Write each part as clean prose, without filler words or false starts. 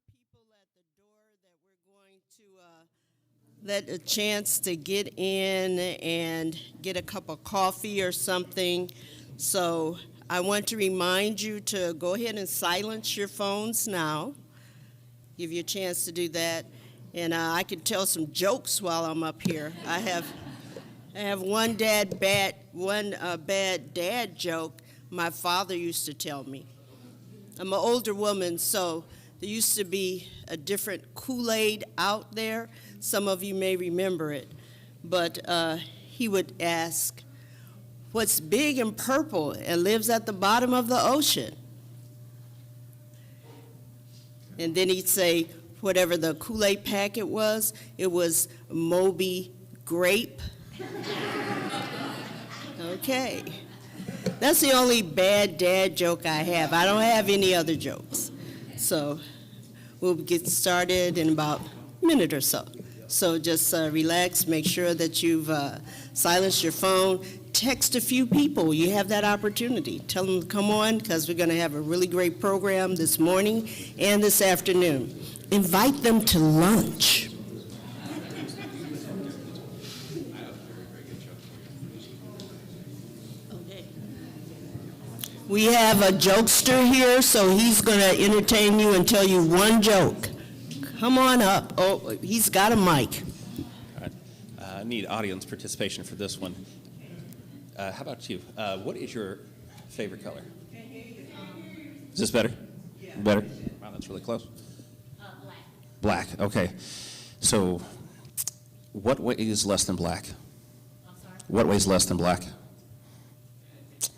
people at the door that we're going to let a chance to get in and get a cup of coffee or something. So I want to remind you to go ahead and silence your phones now. Give you a chance to do that. And I can tell some jokes while I'm up here. I have one bad dad joke my father used to tell me. I'm an older woman, so there used to be a different Kool-Aid out there. Some of you may remember it. But he would ask, what's big and purple and lives at the bottom of the ocean? And then he'd say, whatever the Kool-Aid packet was, it was Moby Grape. Okay. That's the only bad dad joke I have. I don't have any other jokes. So we'll get started in about a minute or so. So just relax, make sure that you've silenced your phone. Text a few people. You have that opportunity. Tell them to come on because we're going to have a really great program this morning and this afternoon. Invite them to lunch. We have a jokester here, so he's going to entertain you and tell you one joke. Come on up. Oh, he's got a mic. All right. I need audience participation for this one. How about you? What is your favorite color? Is this better? Yeah. Better? Wow, that's really close. Black. Black, okay. So what weighs less than black? I'm sorry? What weighs less than black?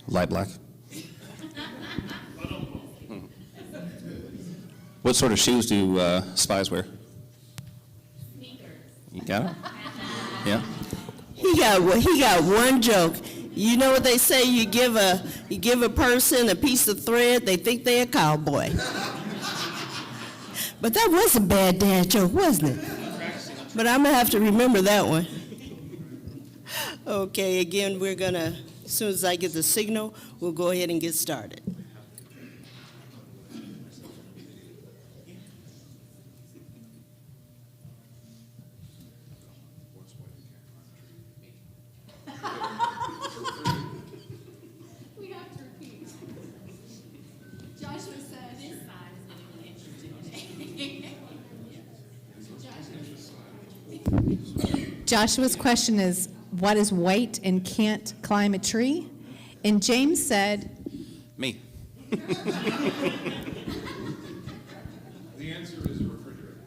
Light black? What sort of shoes do spies wear? Sneakers. You got it? Yeah? He got one joke. You know what they say, you give a person a piece of thread, they think they're a cowboy. But that was a bad dad joke, wasn't it? But I'm going to have to remember that one. Okay, again, we're going to, as soon as I get the signal, we'll go ahead and get started. Joshua's question is, what is white and can't climb a tree? And James said, me. The answer is a refrigerator.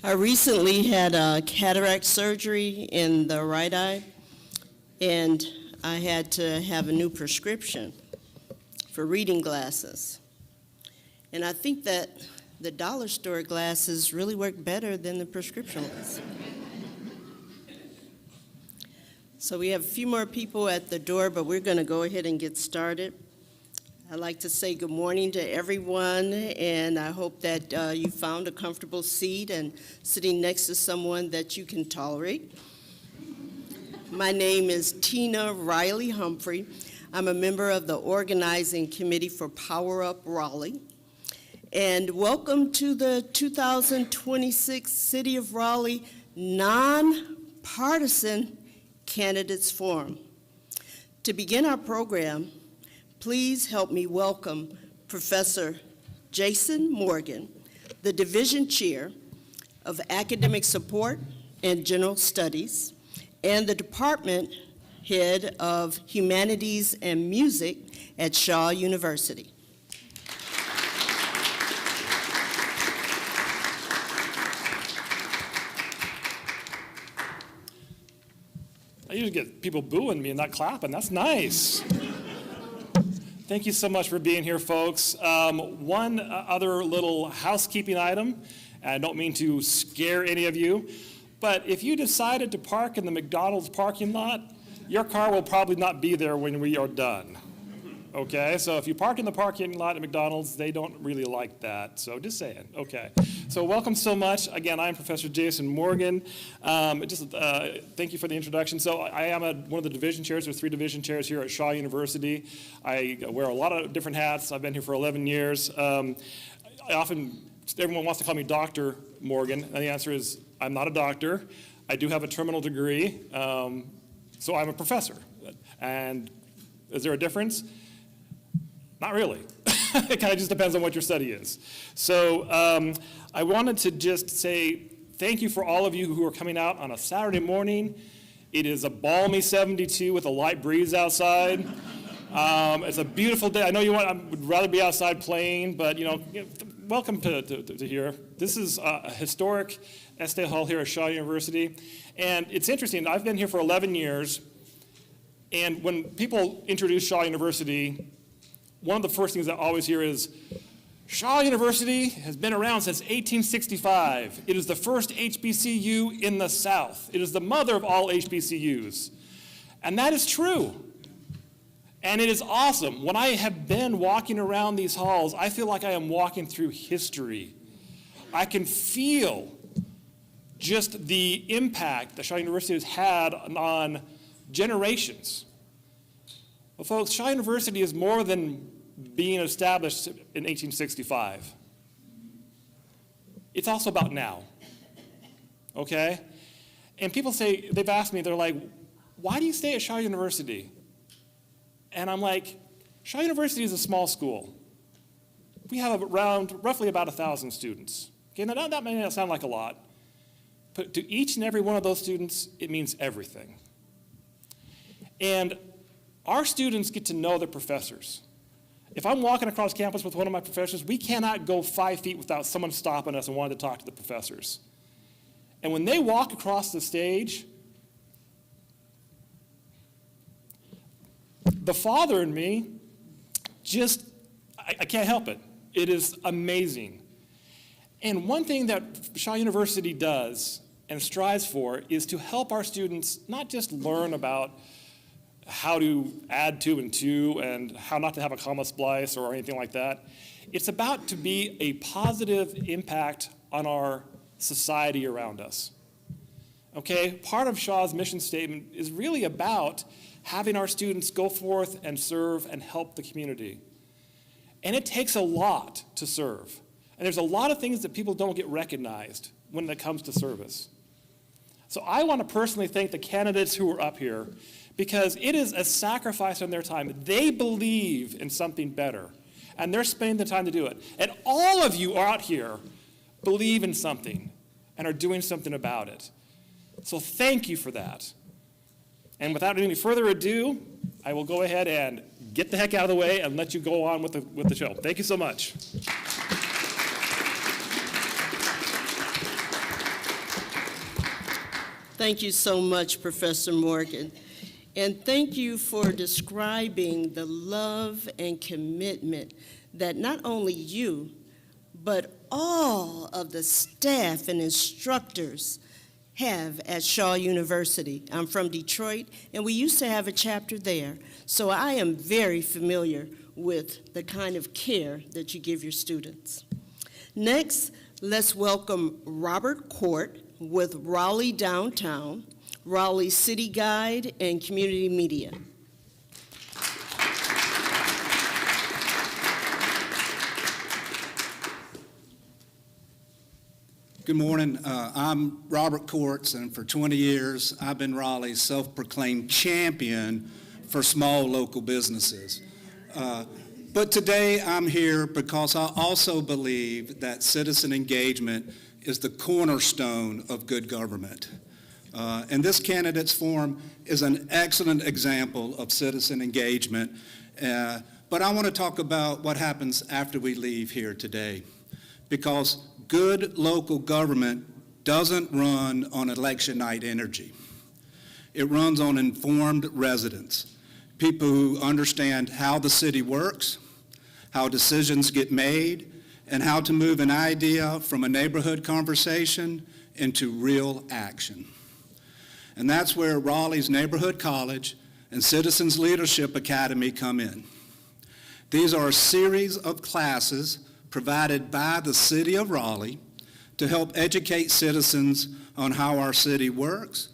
I recently had a cataract surgery in the right eye, and I had to have a new prescription for reading glasses. And I think that the dollar store glasses really work better than the prescription ones. So we have a few more people at the door, but we're going to go ahead and get started. I'd like to say good morning to everyone, and I hope that you found a comfortable seat and sitting next to someone that you can tolerate. My name is Tina Riley Humphrey. I'm a member of the organizing committee for PowerUp Raleigh. And welcome to the 2026 City of Raleigh Nonpartisan Candidates Forum. To begin our program, please help me welcome Professor Jason Morgan, the Division Chair of Academic Support and General Studies, and the Department Head of Humanities and Music at Shaw University. I usually get people booing me and not clapping. That's nice. Thank you so much for being here, folks. One other little housekeeping item. I don't mean to scare any of you, but if you decided to park in the McDonald's parking lot, your car will probably not be there when we are done. Okay, so if you park in the parking lot at McDonald's, they don't really like that. So just saying, okay. So welcome so much. Again, I'm Professor Jason Morgan. Thank you for the introduction. So I am one of the division chairs. There's 3 division chairs here at Shaw University. I wear a lot of different hats. I've been here for 11 years. Everyone wants to call me Dr. Morgan, and the answer is I'm not a doctor. I do have a terminal degree, so I'm a professor. And is there a difference? Not really. It kind of just depends on what your study is. So I wanted to just say thank you for all of you who are coming out on a Saturday morning. It is a balmy 72 with a light breeze outside. It's a beautiful day. I know I would rather be outside playing, but welcome to here. This is a historic Estey Hall here at Shaw University. And it's interesting, I've been here for 11 years, and when people introduce Shaw University, one of the first things I always hear is, Shaw University has been around since 1865. It is the first HBCU in the South. It is the mother of all HBCUs. And that is true. And it is awesome. When I have been walking around these halls, I feel like I am walking through history. I can feel just the impact that Shaw University has had on generations. Well, folks, Shaw University is more than being established in 1865. It's also about now, okay? And people say, they've asked me, they're like, why do you stay at Shaw University? And I'm like, Shaw University is a small school. We have roughly about 1,000 students. Okay, now that may not sound like a lot, but to each and every one of those students, it means everything. And our students get to know their professors. If I'm walking across campus with one of my professors, we cannot go 5 feet without someone stopping us and wanting to talk to the professors. And when they walk across the stage, the father in me I can't help it. It is amazing. And one thing that Shaw University does and strives for is to help our students not just learn about how to add 2 and 2 and how not to have a comma splice or anything like that. It's about to be a positive impact on our society around us. Okay, part of Shaw's mission statement is really about having our students go forth and serve and help the community. And it takes a lot to serve. And there's a lot of things that people don't get recognized when it comes to service. So I want to personally thank the candidates who are up here, because it is a sacrifice on their time. They believe in something better, and they're spending the time to do it. And all of you out here believe in something and are doing something about it. So thank you for that. And without any further ado, I will go ahead and get the heck out of the way and let you go on with the show. Thank you so much. Thank you so much, Professor Morgan. And thank you for describing the love and commitment that not only you, but all of the staff and instructors have at Shaw University. I'm from Detroit, and we used to have a chapter there. So I am very familiar with the kind of care that you give your students. Next, let's welcome Robert Court with Raleigh Downtown, Raleigh City Guide and Community Media. Good morning. I'm Robert Courts, and for 20 years, I've been Raleigh's self-proclaimed champion for small local businesses. But today I'm here because I also believe that citizen engagement is the cornerstone of good government. And this candidates forum is an excellent example of citizen engagement. But I want to talk about what happens after we leave here today, because good local government doesn't run on election night energy. It runs on informed residents, people who understand how the city works, how decisions get made, and how to move an idea from a neighborhood conversation into real action. And that's where Raleigh's Neighborhood College and Citizens Leadership Academy come in. These are a series of classes provided by the City of Raleigh to help educate citizens on how our city works,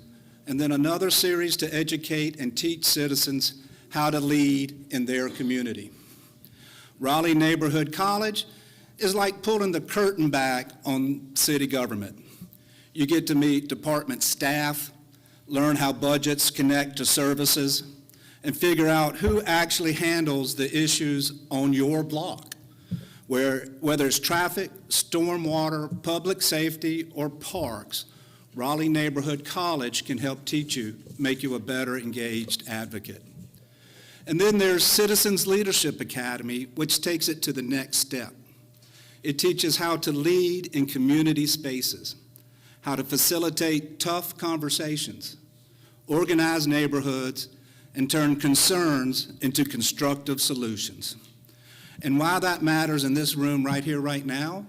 and then another series to educate and teach citizens how to lead in their community. Raleigh Neighborhood College is like pulling the curtain back on city government. You get to meet department staff, learn how budgets connect to services, and figure out who actually handles the issues on your block, whether it's traffic, stormwater, public safety, or parks. Raleigh Neighborhood College can help teach you, make you a better engaged advocate. And then there's Citizens Leadership Academy, which takes it to the next step. It teaches how to lead in community spaces, how to facilitate tough conversations, organize neighborhoods, and turn concerns into constructive solutions. And why that matters in this room right here, right now,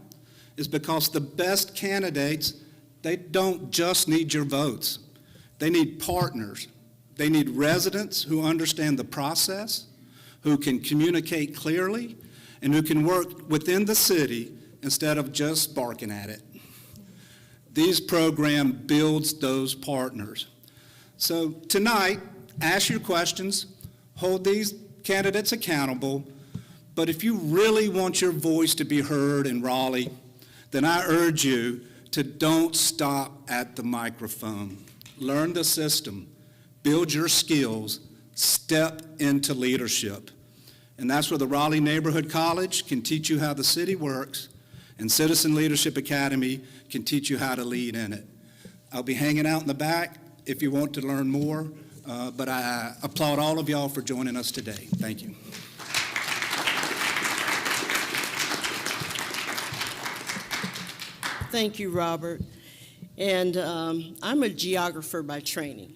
is because the best candidates, they don't just need your votes. They need partners. They need residents who understand the process, who can communicate clearly, and who can work within the city instead of just barking at it. These program builds those partners. So tonight, ask your questions, hold these candidates accountable, but if you really want your voice to be heard in Raleigh, then I urge you to don't stop at the microphone. Learn the system, build your skills, step into leadership. And that's where the Raleigh Neighborhood College can teach you how the city works, and Citizen Leadership Academy can teach you how to lead in it. I'll be hanging out in the back if you want to learn more, but I applaud all of y'all for joining us today. Thank you. Thank you, Robert. And I'm a geographer by training.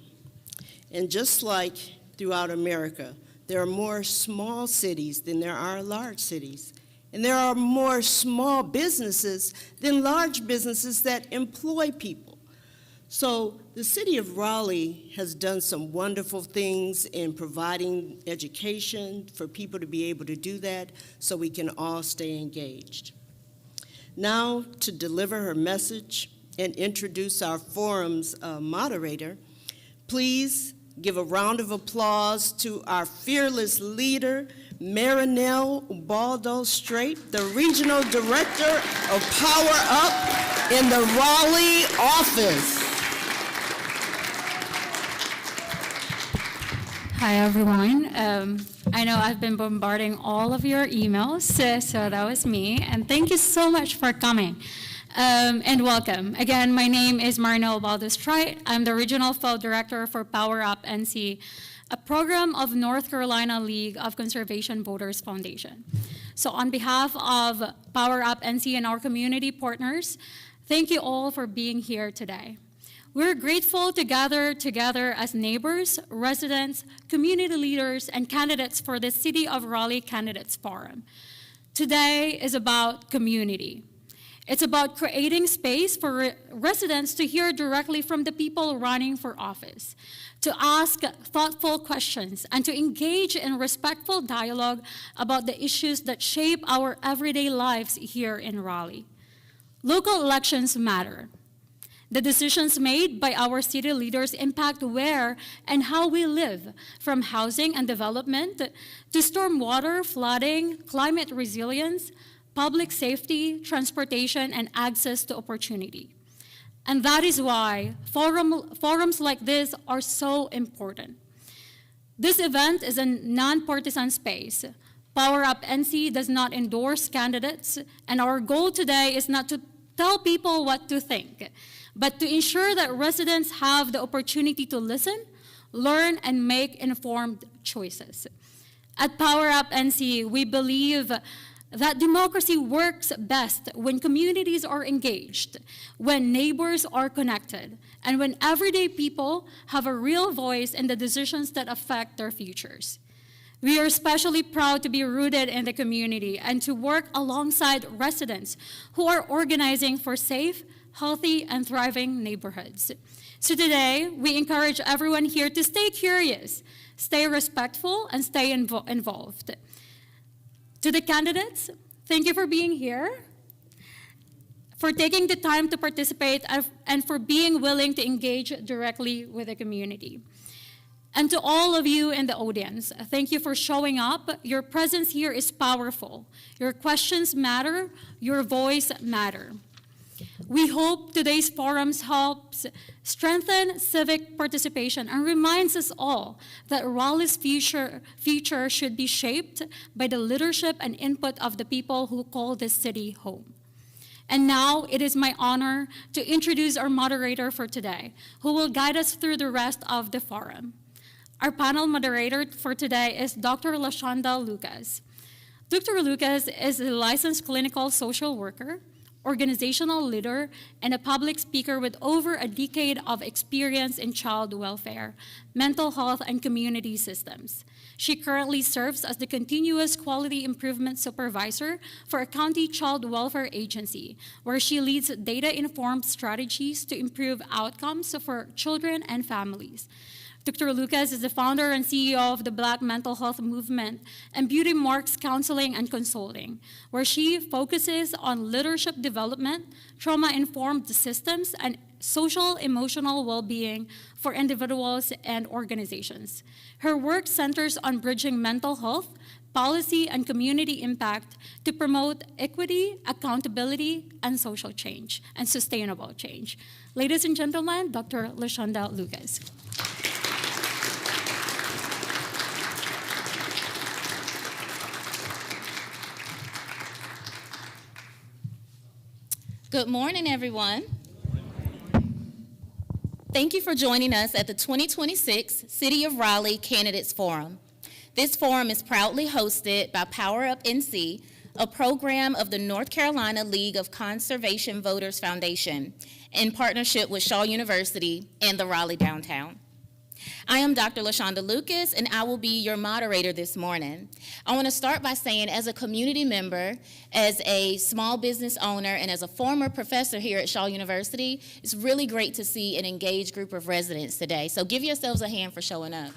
And just like throughout America, there are more small cities than there are large cities. And there are more small businesses than large businesses that employ people. So the city of Raleigh has done some wonderful things in providing education for people to be able to do that so we can all stay engaged. Now, to deliver her message and introduce our forum's moderator, please give a round of applause to our fearless leader, Marinelle Baldo-Strait, the Regional Director of PowerUp in the Raleigh office. Hi, everyone. I know I've been bombarding all of your emails, so that was me. And thank you so much for coming. And welcome. Again, my name is Marinelle Baldo-Strait. I'm the Regional Field Director for PowerUp NC, a program of North Carolina League of Conservation Voters Foundation. So on behalf of PowerUp NC and our community partners, thank you all for being here today. We're grateful to gather together as neighbors, residents, community leaders, and candidates for the City of Raleigh Candidates Forum. Today is about community. It's about creating space for residents to hear directly from the people running for office, to ask thoughtful questions, and to engage in respectful dialogue about the issues that shape our everyday lives here in Raleigh. Local elections matter. The decisions made by our city leaders impact where and how we live, from housing and development to stormwater, flooding, climate resilience, public safety, transportation, and access to opportunity. And that is why forums like this are so important. This event is a non-partisan space. PowerUp NC does not endorse candidates, and our goal today is not to tell people what to think, but to ensure that residents have the opportunity to listen, learn, and make informed choices. At PowerUp NC, we believe that democracy works best when communities are engaged, when neighbors are connected, and when everyday people have a real voice in the decisions that affect their futures. We are especially proud to be rooted in the community and to work alongside residents who are organizing for safe, healthy, and thriving neighborhoods. So today, we encourage everyone here to stay curious, stay respectful, and stay involved. To the candidates, thank you for being here, for taking the time to participate, and for being willing to engage directly with the community. And to all of you in the audience, thank you for showing up. Your presence here is powerful. Your questions matter. Your voice matters. We hope today's forums helps strengthen civic participation and reminds us all that Raleigh's future should be shaped by the leadership and input of the people who call this city home. And now it is my honor to introduce our moderator for today, who will guide us through the rest of the forum. Our panel moderator for today is Dr. LaShonda Lucas. Dr. Lucas is a licensed clinical social worker, organizational leader, and a public speaker with over a decade of experience in child welfare, mental health, and community systems. She currently serves as the Continuous Quality Improvement Supervisor for a county child welfare agency, where she leads data-informed strategies to improve outcomes for children and families. Dr. Lucas is the founder and CEO of the Black Mental Health Movement and Beauty Marks Counseling and Consulting, where she focuses on leadership development, trauma-informed systems, and social-emotional well-being for individuals and organizations. Her work centers on bridging mental health, policy, and community impact to promote equity, accountability, and social change, and sustainable change. Ladies and gentlemen, Dr. LaShonda Lucas. Good morning, everyone. Thank you for joining us at the 2026 City of Raleigh Candidates Forum. This forum is proudly hosted by PowerUp NC, a program of the North Carolina League of Conservation Voters Foundation, in partnership with Shaw University and the Raleigh Downtown. I am Dr. LaShonda Lucas, and I will be your moderator this morning. I want to start by saying, as a community member, as a small business owner, and as a former professor here at Shaw University, it's really great to see an engaged group of residents today. So give yourselves a hand for showing up.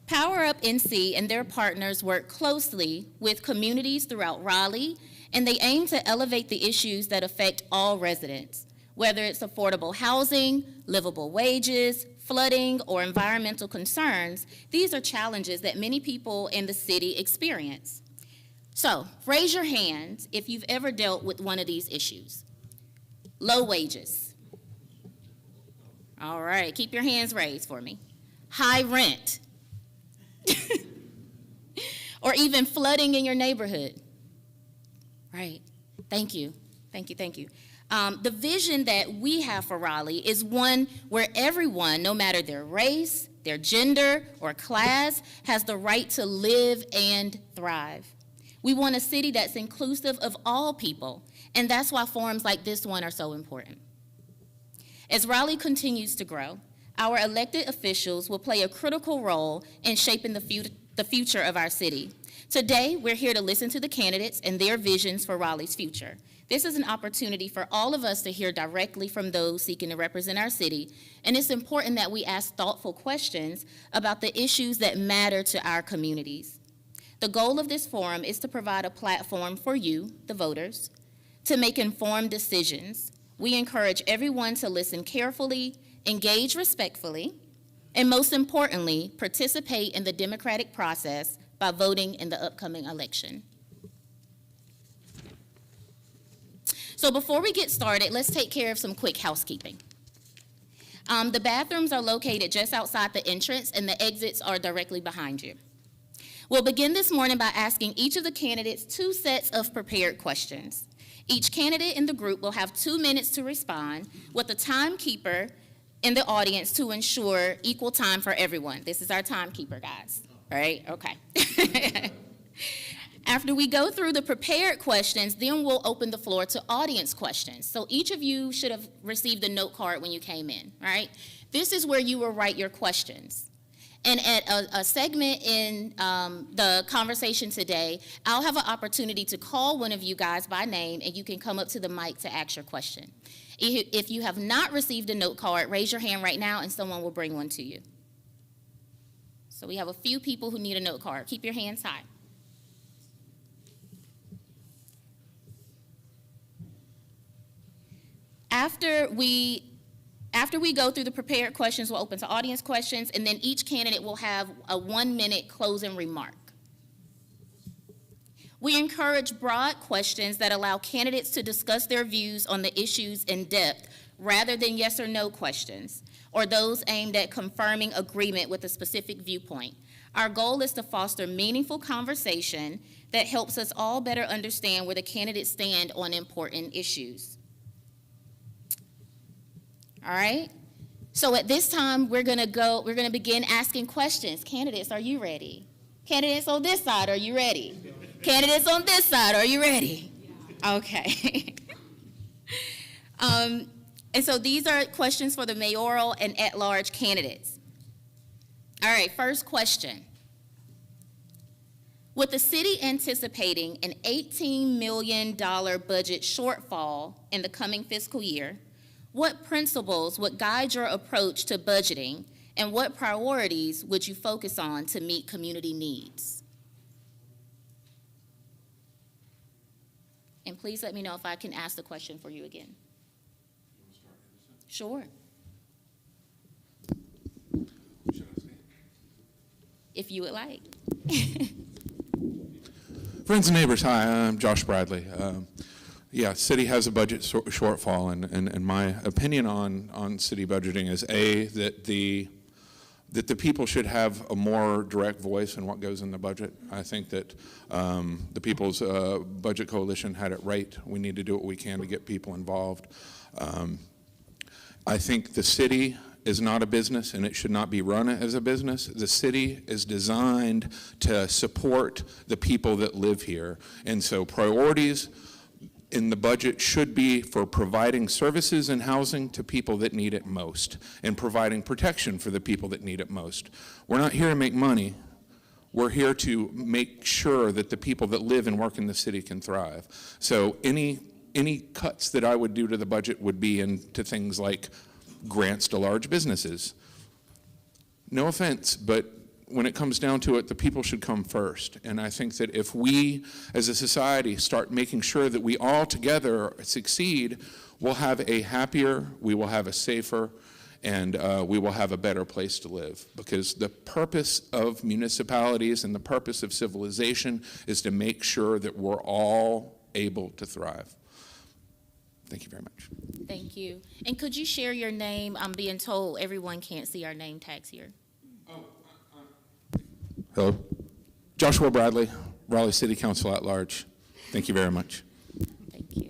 PowerUp NC and their partners work closely with communities throughout Raleigh, and they aim to elevate the issues that affect all residents, whether it's affordable housing, livable wages, flooding, or environmental concerns. These are challenges that many people in the city experience. So, raise your hand if you've ever dealt with one of these issues. Low wages. All right, keep your hands raised for me. High rent. Or even flooding in your neighborhood. Right. Thank you. Thank you. Thank you. The vision that we have for Raleigh is one where everyone, no matter their race, their gender, or class, has the right to live and thrive. We want a city that's inclusive of all people, and that's why forums like this one are so important. As Raleigh continues to grow, our elected officials will play a critical role in shaping the future of our city. Today, we're here to listen to the candidates and their visions for Raleigh's future. This is an opportunity for all of us to hear directly from those seeking to represent our city, and it's important that we ask thoughtful questions about the issues that matter to our communities. The goal of this forum is to provide a platform for you, the voters, to make informed decisions. We encourage everyone to listen carefully, engage respectfully, and most importantly, participate in the democratic process by voting in the upcoming election. So before we get started, let's take care of some quick housekeeping. The bathrooms are located just outside the entrance, and the exits are directly behind you. We'll begin this morning by asking each of the candidates 2 sets of prepared questions. Each candidate in the group will have 2 minutes to respond, with a timekeeper in the audience to ensure equal time for everyone. This is our timekeeper, guys. All right? Okay. After we go through the prepared questions, then we'll open the floor to audience questions. So each of you should have received a note card when you came in, right? This is where you will write your questions. And at a segment in the conversation today, I'll have an opportunity to call one of you guys by name, and you can come up to the mic to ask your question. If you have not received a note card, raise your hand right now, and someone will bring one to you. So we have a few people who need a note card. Keep your hands high. After we go through the prepared questions, we'll open to audience questions, and then each candidate will have a 1-minute closing remark. We encourage broad questions that allow candidates to discuss their views on the issues in depth, rather than yes or no questions, or those aimed at confirming agreement with a specific viewpoint. Our goal is to foster meaningful conversation that helps us all better understand where the candidates stand on important issues. All right? So at this time, we're gonna begin asking questions. Candidates, are you ready? Candidates on this side, are you ready? Candidates on this side, are you ready? Okay. And so these are questions for the mayoral and at-large candidates. All right, first question. With the city anticipating an $18 million budget shortfall in the coming fiscal year, what principles would guide your approach to budgeting, and what priorities would you focus on to meet community needs? And please let me know if I can ask the question for you again. Sure. If you would like. Friends and neighbors, hi, I'm Josh Bradley. Yeah, city has a budget shortfall, and my opinion on city budgeting is that the people should have a more direct voice in what goes in the budget. I think that the People's Budget Coalition had it right. We need to do what we can to get people involved. I think the city is not a business, and it should not be run as a business. The city is designed to support the people that live here, and so priorities in the budget should be for providing services and housing to people that need it most, and providing protection for the people that need it most. We're not here to make money. We're here to make sure that the people that live and work in the city can thrive. So any cuts that I would do to the budget would be into things like grants to large businesses. No offense, but when it comes down to it, the people should come first. And I think that if we, as a society, start making sure that we all together succeed, we'll have a happier, we will have a safer, and we will have a better place to live. Because the purpose of municipalities and the purpose of civilization is to make sure that we're all able to thrive. Thank you very much. Thank you. And could you share your name? I'm being told everyone can't see our name tags here. Hello. Joshua Bradley, Raleigh City Council at large. Thank you very much. Thank you.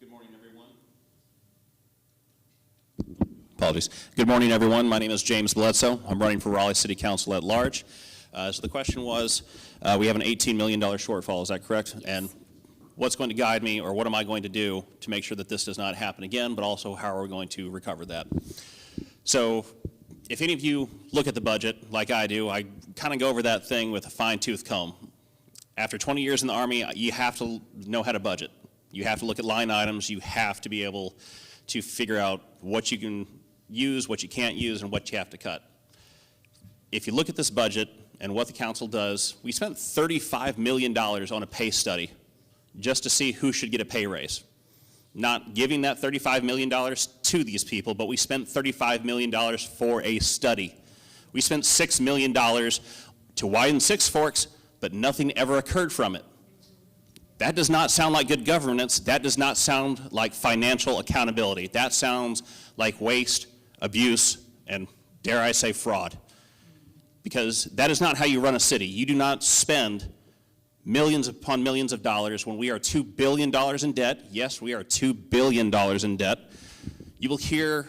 Good morning, everyone. Apologies. Good morning, everyone. My name is James Bledsoe. I'm running for Raleigh City Council at large. So the question was, we have an $18 million shortfall, is that correct? Yes. And what's going to guide me, or what am I going to do to make sure that this does not happen again, but also how are we going to recover that? So if any of you look at the budget like I do, I kind of go over that thing with a fine-tooth comb. After 20 years in the Army, you have to know how to budget. You have to look at line items. You have to be able to figure out what you can use, what you can't use, and what you have to cut. If you look at this budget and what the council does, we spent $35 million on a pay study just to see who should get a pay raise. Not giving that $35 million to these people, but we spent $35 million for a study. We spent $6 million to widen Six Forks, but nothing ever occurred from it. That does not sound like good governance. That does not sound like financial accountability. That sounds like waste, abuse, and dare I say fraud. Because that is not how you run a city. You do not spend millions upon millions of dollars when we are $2 billion in debt. Yes, we are $2 billion in debt. You will hear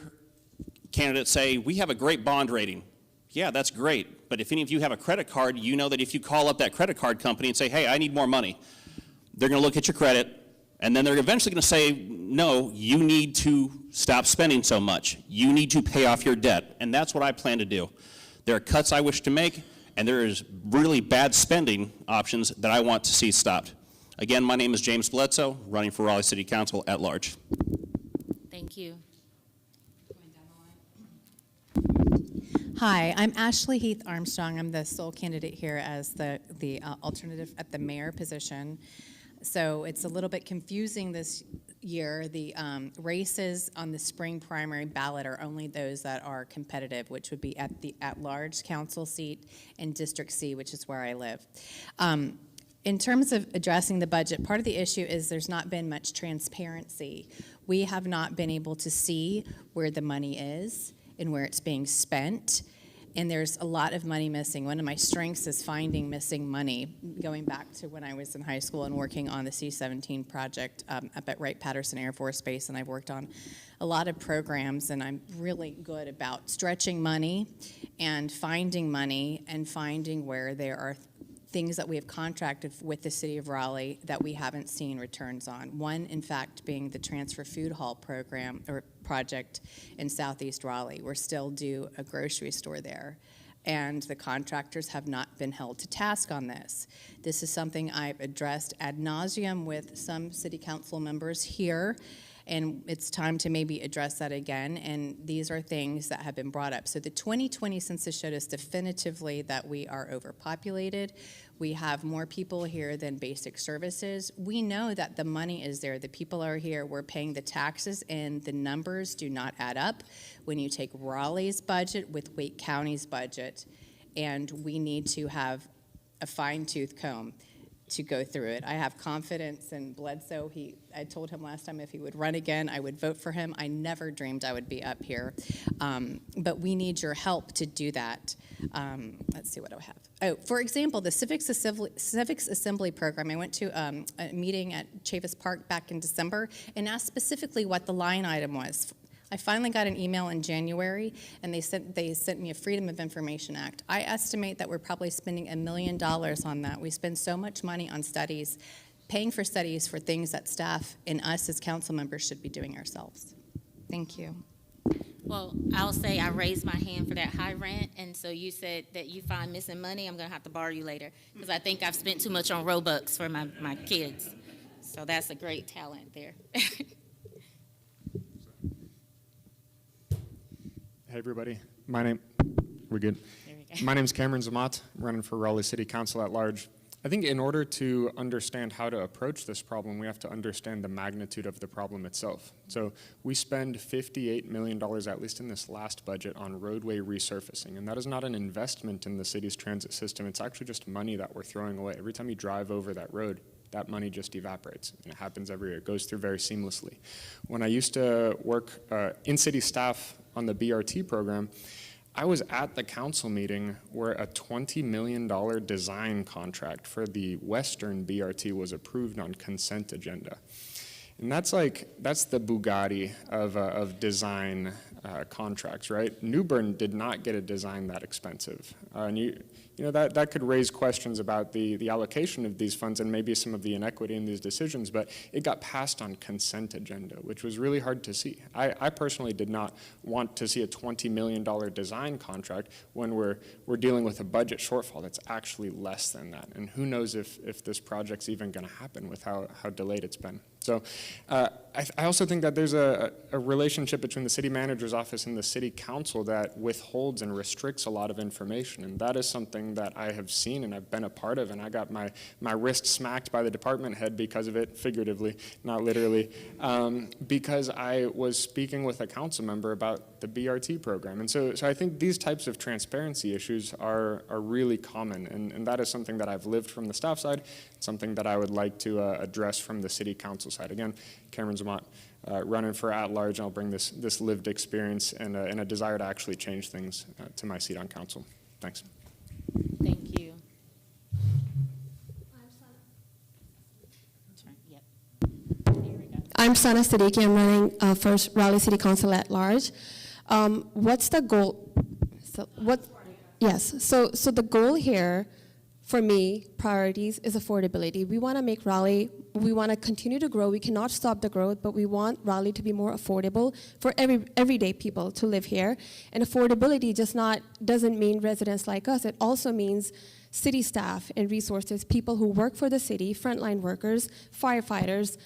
candidates say, we have a great bond rating. Yeah, that's great. But if any of you have a credit card, you know that if you call up that credit card company and say, hey, I need more money, they're going to look at your credit, and then they're eventually going to say, no, you need to stop spending so much. You need to pay off your debt. And that's what I plan to do. There are cuts I wish to make, and there is really bad spending options that I want to see stopped. Again, my name is James Bledsoe, running for Raleigh City Council at large. Thank you. Hi, I'm Ashley Heath Armstrong. I'm the sole candidate here as the alternative at the mayor position. So it's a little bit confusing this year. The races on the spring primary ballot are only those that are competitive, which would be at the at-large council seat and District C, which is where I live. In terms of addressing the budget, part of the issue is there's not been much transparency. We have not been able to see where the money is and where it's being spent. And there's a lot of money missing. One of my strengths is finding missing money, going back to when I was in high school and working on the C-17 project up at Wright-Patterson Air Force Base, and I've worked on a lot of programs, and I'm really good about stretching money and finding where there are things that we have contracted with the city of Raleigh that we haven't seen returns on. One, in fact, being the transfer food hall program or project in Southeast Raleigh. We're still due a grocery store there, and the contractors have not been held to task on this. This is something I've addressed ad nauseum with some city council members here, and it's time to maybe address that again, and these are things that have been brought up. So the 2020 census showed us definitively that we are overpopulated. We have more people here than basic services. We know that the money is there. The people are here. We're paying the taxes, and the numbers do not add up when you take Raleigh's budget with Wake County's budget, and we need to have a fine-tooth comb to go through it. I have confidence in Bledsoe. I told him last time if he would run again, I would vote for him. I never dreamed I would be up here. But we need your help to do that. Let's see what I have. Oh, for example, the Civics Assembly program. I went to a meeting at Chavis Park back in December and asked specifically what the line item was. I finally got an email in January, and they sent me a Freedom of Information Act. I estimate that we're probably spending $1 million on that. We spend so much money on studies, paying for studies for things that staff and us as council members should be doing ourselves. Thank you. Well, I'll say I raised my hand for that high rent, and so you said that you find missing money. I'm going to have to borrow you later because I think I've spent too much on Robux for my kids. So that's a great talent there. Hey everybody, my name is Cameron Zamat. I'm running for Raleigh City Council at large. I think in order to understand how to approach this problem, we have to understand the magnitude of the problem itself. So we spend $58 million, at least in this last budget, on roadway resurfacing, and that is not an investment in the city's transit system. It's actually just money that we're throwing away. Every time you drive over that road, that money just evaporates, and it happens every year. It goes through very seamlessly. When I used to work in city staff on the BRT program, I was at the council meeting where a $20 million design contract for the Western BRT was approved on consent agenda. And that's the Bugatti of design contracts, right? New Bern did not get a design that expensive. And you know, that could raise questions about the allocation of these funds and maybe some of the inequity in these decisions, but it got passed on consent agenda, which was really hard to see. I personally did not want to see a $20 million design contract when we're dealing with a budget shortfall that's actually less than that. And who knows if this project's even gonna happen with how delayed it's been. So I also think that there's a relationship between the city manager's office and the city council that withholds and restricts a lot of information, and that is something something that I have seen and I've been a part of, and I got my wrist smacked by the department head because of it, figuratively, not literally, because I was speaking with a council member about the BRT program. And so I think these types of transparency issues are really common, and that is something that I've lived from the staff side, something that I would like to address from the city council side. Again, Cameron Zamat, running for at-large, and I'll bring this lived experience and a desire to actually change things to my seat on council. Thanks. Thank you. Yep. Here we go. I'm Sana Siddiqui. I'm running for Raleigh City Council at large. What's the goal? Yes. So the goal here, for me, priorities is affordability. We want to make Raleigh. We want to continue to grow. We cannot stop the growth, but we want Raleigh to be more affordable for everyday people to live here. And affordability doesn't mean residents like us. It also means city staff and resources, people who work for the city, frontline workers, firefighters,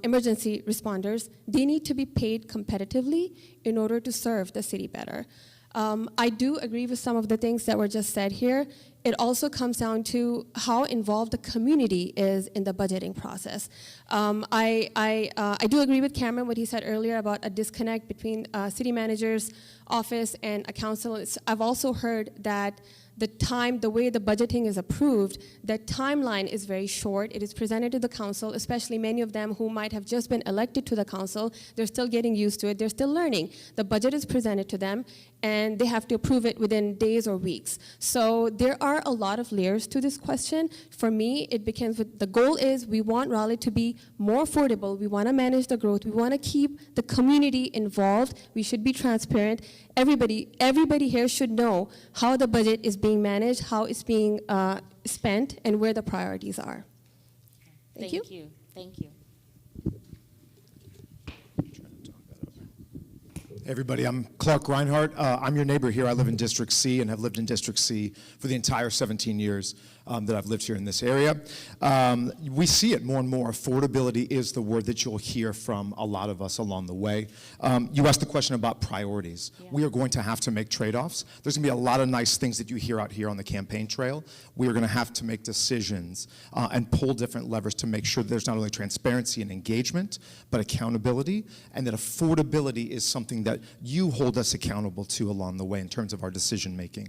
emergency responders. They need to be paid competitively in order to serve the city better. I do agree with some of the things that were just said here. It also comes down to how involved the community is in the budgeting process. I do agree with Cameron, what he said earlier about a disconnect between city manager's office and a council. I've also heard that the way the budgeting is approved, the timeline is very short. It is presented to the council, especially many of them who might have just been elected to the council. They're still getting used to it. They're still learning. The budget is presented to them, and they have to approve it within days or weeks. So there are a lot of layers to this question. For me, it begins with the goal is we want Raleigh to be more affordable. We want to manage the growth. We want to keep the community involved. We should be transparent. Everybody here should know how the budget is being managed, how it's being spent, and where the priorities are. Thank you. Thank you. Hey everybody, I'm Clark Reinhardt. I'm your neighbor here. I live in District C and have lived in District C for the entire 17 years that I've lived here in this area. We see it more and more. Affordability is the word that you'll hear from a lot of us along the way. You asked the question about priorities. Yeah. We are going to have to make trade-offs. There's going to be a lot of nice things that you hear out here on the campaign trail. We are going to have to make decisions and pull different levers to make sure that there's not only transparency and engagement, but accountability, and that affordability is something that you hold us accountable to along the way in terms of our decision making.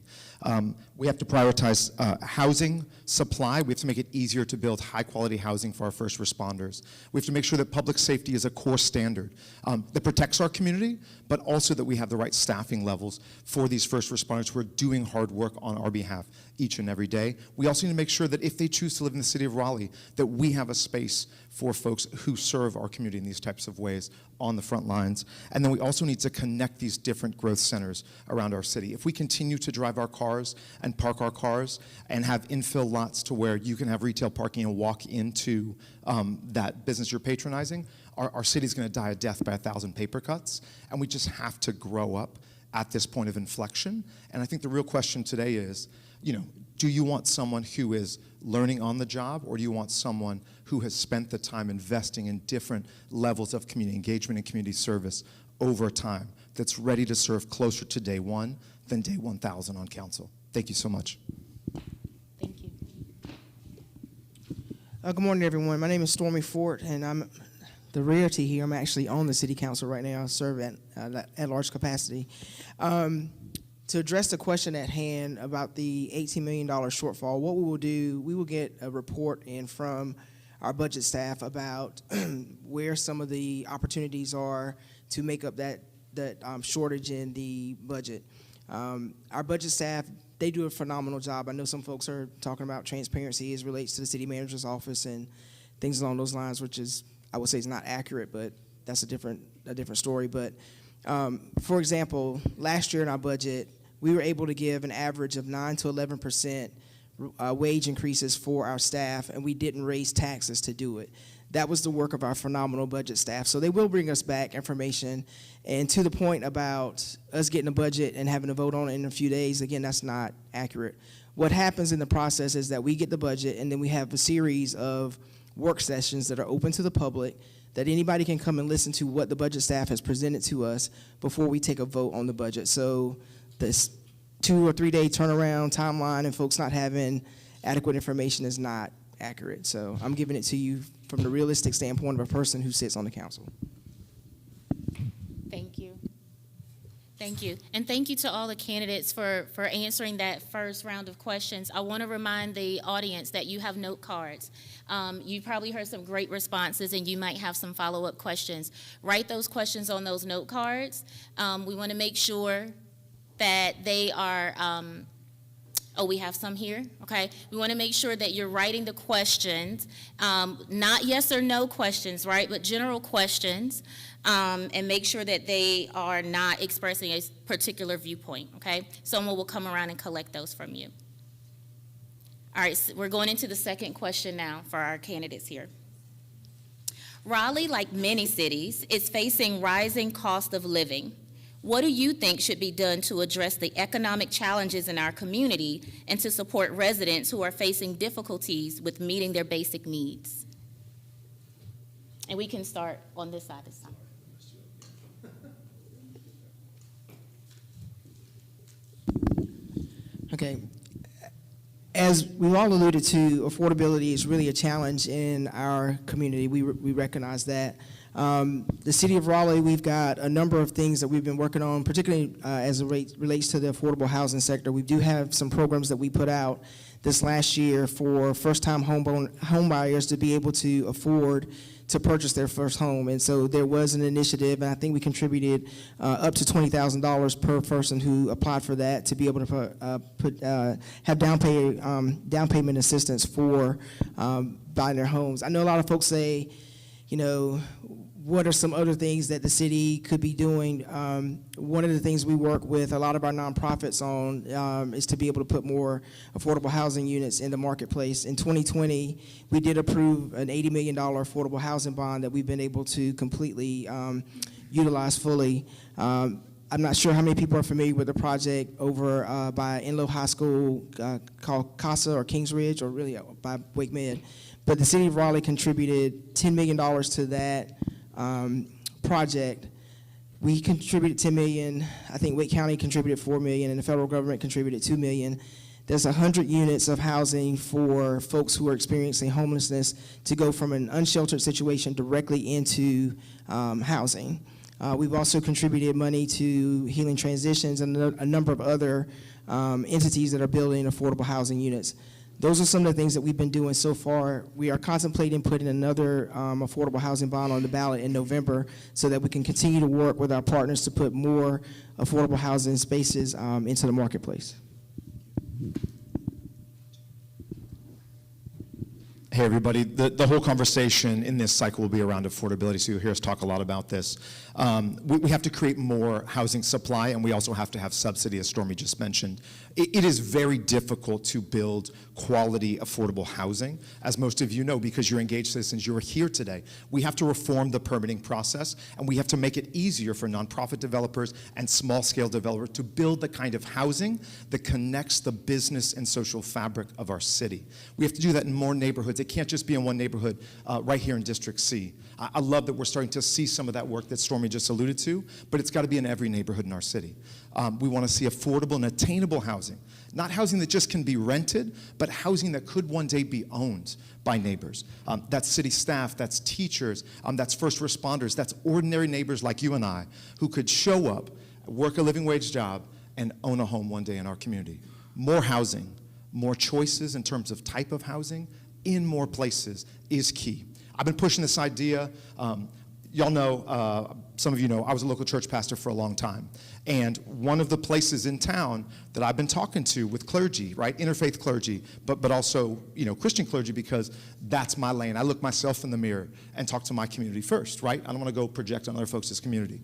We have to prioritize housing supply. We have to make it easier to build high quality housing for our first responders. We have to make sure that public safety is a core standard that protects our community, but also that we have the right staffing levels for these first responders who are doing hard work on our behalf each and every day. We also need to make sure that if they choose to live in the city of Raleigh, that we have a space for folks who serve our community in these types of ways on the front lines. And then we also need to connect these different growth centers around our city. If we continue to drive our cars and park our cars and have infill lots to where you can have retail parking and walk into that business you're patronizing, our city's gonna die a death by 1,000 paper cuts, and we just have to grow up at this point of inflection. And I think the real question today is, do you want someone who is learning on the job, or do you want someone who has spent the time investing in different levels of community engagement and community service over time, that's ready to serve closer to day one than day 1,000 on council? Thank you so much. Thank you. Good morning, everyone. My name is Stormy Fort, and I'm the rarity here. I'm actually on the city council right now. I serve at large capacity. To address the question at hand about the $18 million shortfall, what we will do, we will get a report in from our budget staff about where some of the opportunities are to make up that shortage in the budget. Our budget staff, they do a phenomenal job. I know some folks are talking about transparency as relates to the city manager's office and things along those lines, which is, I would say, is not accurate, but that's a different story. But for example, last year in our budget, we were able to give an average of 9 to 11% wage increases for our staff, and we didn't raise taxes to do it. That was the work of our phenomenal budget staff. So they will bring us back information. And to the point about us getting a budget and having to vote on it in a few days, again, that's not accurate. What happens in the process is that we get the budget, and then we have a series of work sessions that are open to the public, that anybody can come and listen to what the budget staff has presented to us before we take a vote on the budget. So this 2 or 3 day turnaround timeline and folks not having adequate information is not accurate. So I'm giving it to you from the realistic standpoint of a person who sits on the council. Thank you. Thank you. And thank you to all the candidates for answering that first round of questions. I want to remind the audience that you have note cards. You probably heard some great responses, and you might have some follow-up questions. Write those questions on those note cards. We want to make sure that they are, oh, we have some here, okay. We want to make sure that you're writing the questions, not yes or no questions, right, but general questions, and make sure that they are not expressing a particular viewpoint, okay. Someone will come around and collect those from you. All right, so we're going into the second question now for our candidates here. Raleigh, like many cities, is facing rising cost of living. What do you think should be done to address the economic challenges in our community and to support residents who are facing difficulties with meeting their basic needs? And we can start on this side this time. Okay. As we've all alluded to, affordability is really a challenge in our community. We recognize that. The city of Raleigh, we've got a number of things that we've been working on, particularly as it relates to the affordable housing sector. We do have some programs that we put out this last year for first-time home buyers to be able to afford to purchase their first home. And so there was an initiative, and I think we contributed up to $20,000 per person who applied for that to be able to have down payment assistance for buying their homes. I know a lot of folks say, you know, what are some other things that the city could be doing? One of the things we work with a lot of our nonprofits on is to be able to put more affordable housing units in the marketplace. In 2020, we did approve an $80 million affordable housing bond that we've been able to completely utilize fully. I'm not sure how many people are familiar with the project over by Enloe High School called CASA or Kings Ridge, or really by Wake Med. But the city of Raleigh contributed $10 million to that project. We contributed $10 million. I think Wake County contributed $4 million, and the federal government contributed $2 million. There's 100 units of housing for folks who are experiencing homelessness to go from an unsheltered situation directly into housing. We've also contributed money to Healing Transitions and a number of other entities that are building affordable housing units. Those are some of the things that we've been doing so far. We are contemplating putting another affordable housing bond on the ballot in November so that we can continue to work with our partners to put more affordable housing spaces into the marketplace. Hey, everybody. The whole conversation in this cycle will be around affordability, so you'll hear us talk a lot about this. We have to create more housing supply, and we also have to have subsidy, as Stormy just mentioned. It is very difficult to build quality, affordable housing, as most of you know, because you're engaged citizens, you're here today. We have to reform the permitting process, and we have to make it easier for nonprofit developers and small-scale developers to build the kind of housing that connects the business and social fabric of our city. We have to do that in more neighborhoods. It can't just be in one neighborhood right here in District C. I love that we're starting to see some of that work that Stormy just alluded to, but it's got to be in every neighborhood in our city. We want to see affordable and attainable housing, not housing that just can be rented, but housing that could one day be owned by neighbors. That's city staff, that's teachers, that's first responders, that's ordinary neighbors like you and I who could show up, work a living wage job, and own a home one day in our community. More housing, more choices in terms of type of housing in more places is key. I've been pushing this idea. Y'all know, some of you know, I was a local church pastor for a long time. And one of the places in town that I've been talking to with clergy, right, interfaith clergy, but also, you know, Christian clergy, because that's my lane. I look myself in the mirror and talk to my community first, right? I don't want to go project on other folks' community.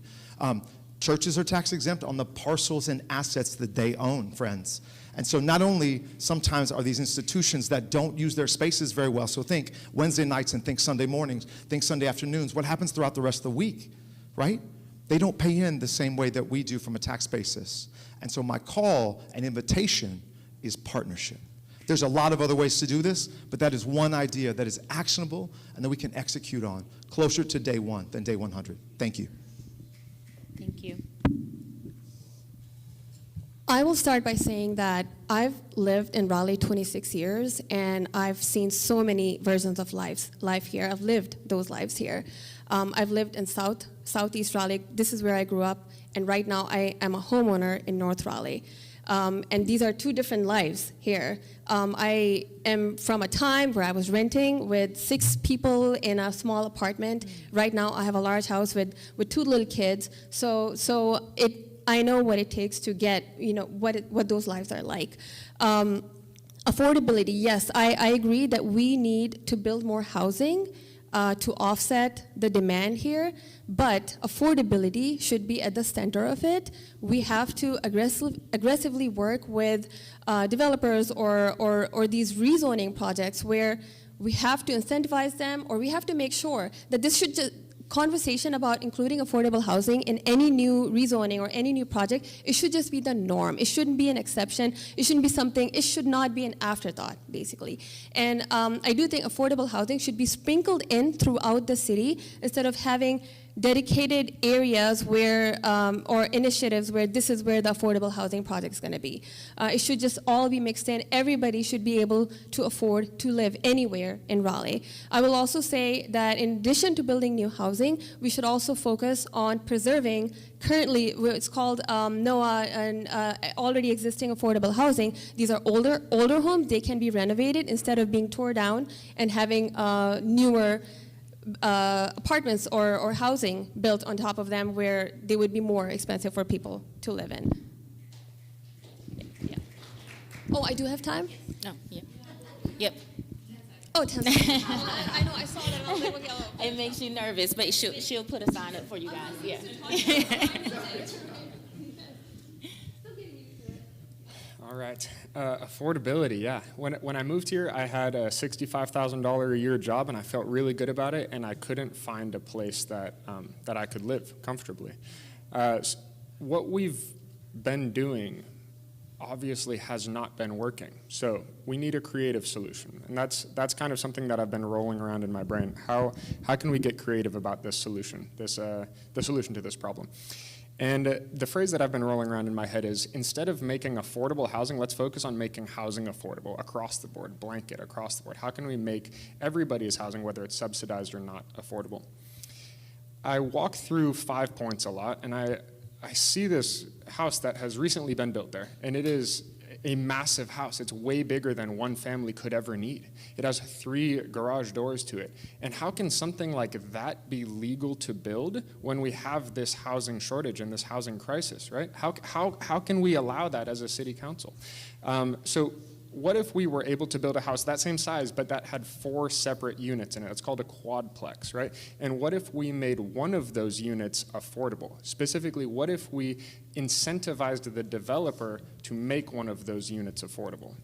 Churches are tax exempt on the parcels and assets that they own, friends. And so not only sometimes are these institutions that don't use their spaces very well, so think Wednesday nights and think Sunday mornings, think Sunday afternoons, what happens throughout the rest of the week, right? They don't pay in the same way that we do from a tax basis. And so my call and invitation is partnership. There's a lot of other ways to do this, but that is one idea that is actionable and that we can execute on closer to day one than day 100. Thank you. Thank you. I will start by saying that I've lived in Raleigh 26 years, and I've seen so many versions of life here. I've lived those lives here. I've lived in Southeast Raleigh. This is where I grew up, and right now I am a homeowner in North Raleigh. And these are two different lives here. I am from a time where I was renting with 6 people in a small apartment. Right now I have a large house with 2 little kids. I know what it takes to get, what those lives are like. Affordability, yes, I agree that we need to build more housing to offset the demand here, but affordability should be at the center of it. We have to aggressively work with developers or these rezoning projects where we have to incentivize them, or we have to make sure that this should just, conversation about including affordable housing in any new rezoning or any new project, it should just be the norm. It shouldn't be an exception. It shouldn't be something, it should not be an afterthought, basically. And I do think affordable housing should be sprinkled in throughout the city instead of having dedicated areas where, or initiatives where this is where the affordable housing project is going to be. It should just all be mixed in. Everybody should be able to afford to live anywhere in Raleigh. I will also say that in addition to building new housing, we should also focus on preserving currently, it's called NOAA and already existing affordable housing. These are older homes. They can be renovated instead of being torn down and having newer apartments or housing built on top of them where they would be more expensive for people to live in. Yeah. Oh, I do have time? No, yeah. Yep. Oh, 10 seconds. I know, I saw that. I was like, okay, oh. It makes you nervous, but she'll put a sign up for you guys. Yeah. All right, affordability, yeah. When I moved here, I had a $65,000 a year job, and I felt really good about it, and I couldn't find a place that I could live comfortably. What we've been doing obviously has not been working, so we need a creative solution, and that's kind of something that I've been rolling around in my brain. How can we get creative about this solution, the solution to this problem? And the phrase that I've been rolling around in my head is, instead of making affordable housing, let's focus on making housing affordable across the board, blanket across the board. How can we make everybody's housing, whether it's subsidized or not, affordable? I walk through 5 Points a lot, and I see this house that has recently been built there, and it is a massive house. It's way bigger than one family could ever need. It has 3 garage doors to it. And how can something like that be legal to build when we have this housing shortage and this housing crisis, right? How can we allow that as a city council? So what if we were able to build a house that same size, but that had 4 separate units in it? It's called a quadplex, right? And what if we made one of those units affordable? Specifically, what if we incentivized the developer to make one of those units affordable?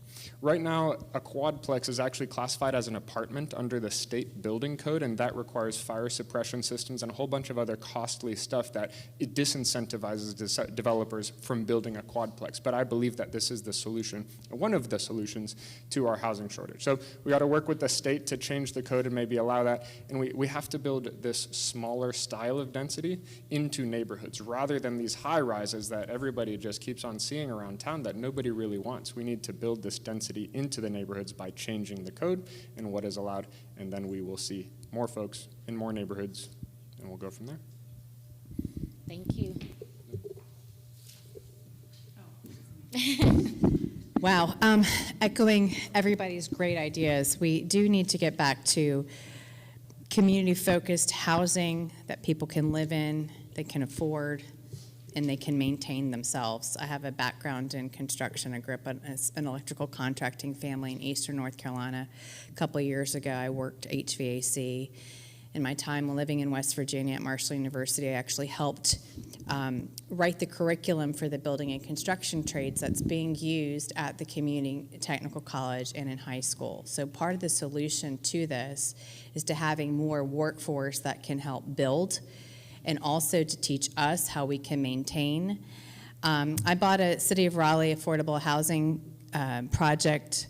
Right now, a quadplex is actually classified as an apartment under the state building code, and that requires fire suppression systems and a whole bunch of other costly stuff that it disincentivizes developers from building a quadplex. But I believe that this is the solution, one of the solutions to our housing shortage. So we got to work with the state to change the code and maybe allow that, and we have to build this smaller style of density into neighborhoods rather than these high rises that everybody just keeps on seeing around town that nobody really wants. We need to build this density into the neighborhoods by changing the code and what is allowed, and then we will see more folks in more neighborhoods, and we'll go from there. Thank you. Wow, echoing everybody's great ideas, we do need to get back to community-focused housing that people can live in, they can afford, and they can maintain themselves. I have a background in construction. I grew up as an electrical contracting family in Eastern North Carolina. A couple of years ago, I worked HVAC. In my time living in West Virginia at Marshall University, I actually helped write the curriculum for the building and construction trades that's being used at the community technical college and in high school. So part of the solution to this is to having more workforce that can help build and also to teach us how we can maintain. I bought a City of Raleigh affordable housing project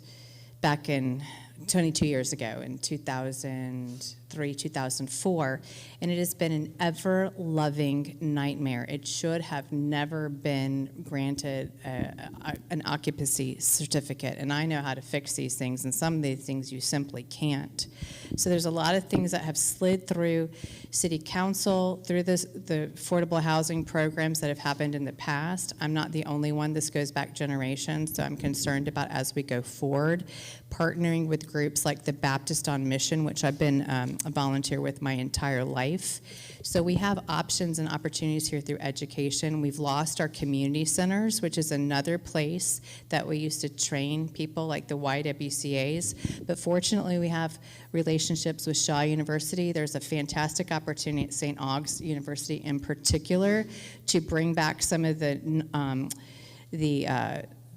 back in 22 years ago in 2003. 2003, 2004, and it has been an ever-loving nightmare. It should have never been granted an occupancy certificate, and I know how to fix these things, and some of these things you simply can't. So there's a lot of things that have slid through City Council, through the affordable housing programs that have happened in the past. I'm not the only one. This goes back generations, so I'm concerned about as we go forward, partnering with groups like the Baptist on Mission, which I've been a volunteer with my entire life. So we have options and opportunities here through education. We've lost our community centers, which is another place that we used to train people like the YWCAs. But fortunately, we have relationships with Shaw University. There's a fantastic opportunity at St. Aug's University in particular to bring back some of the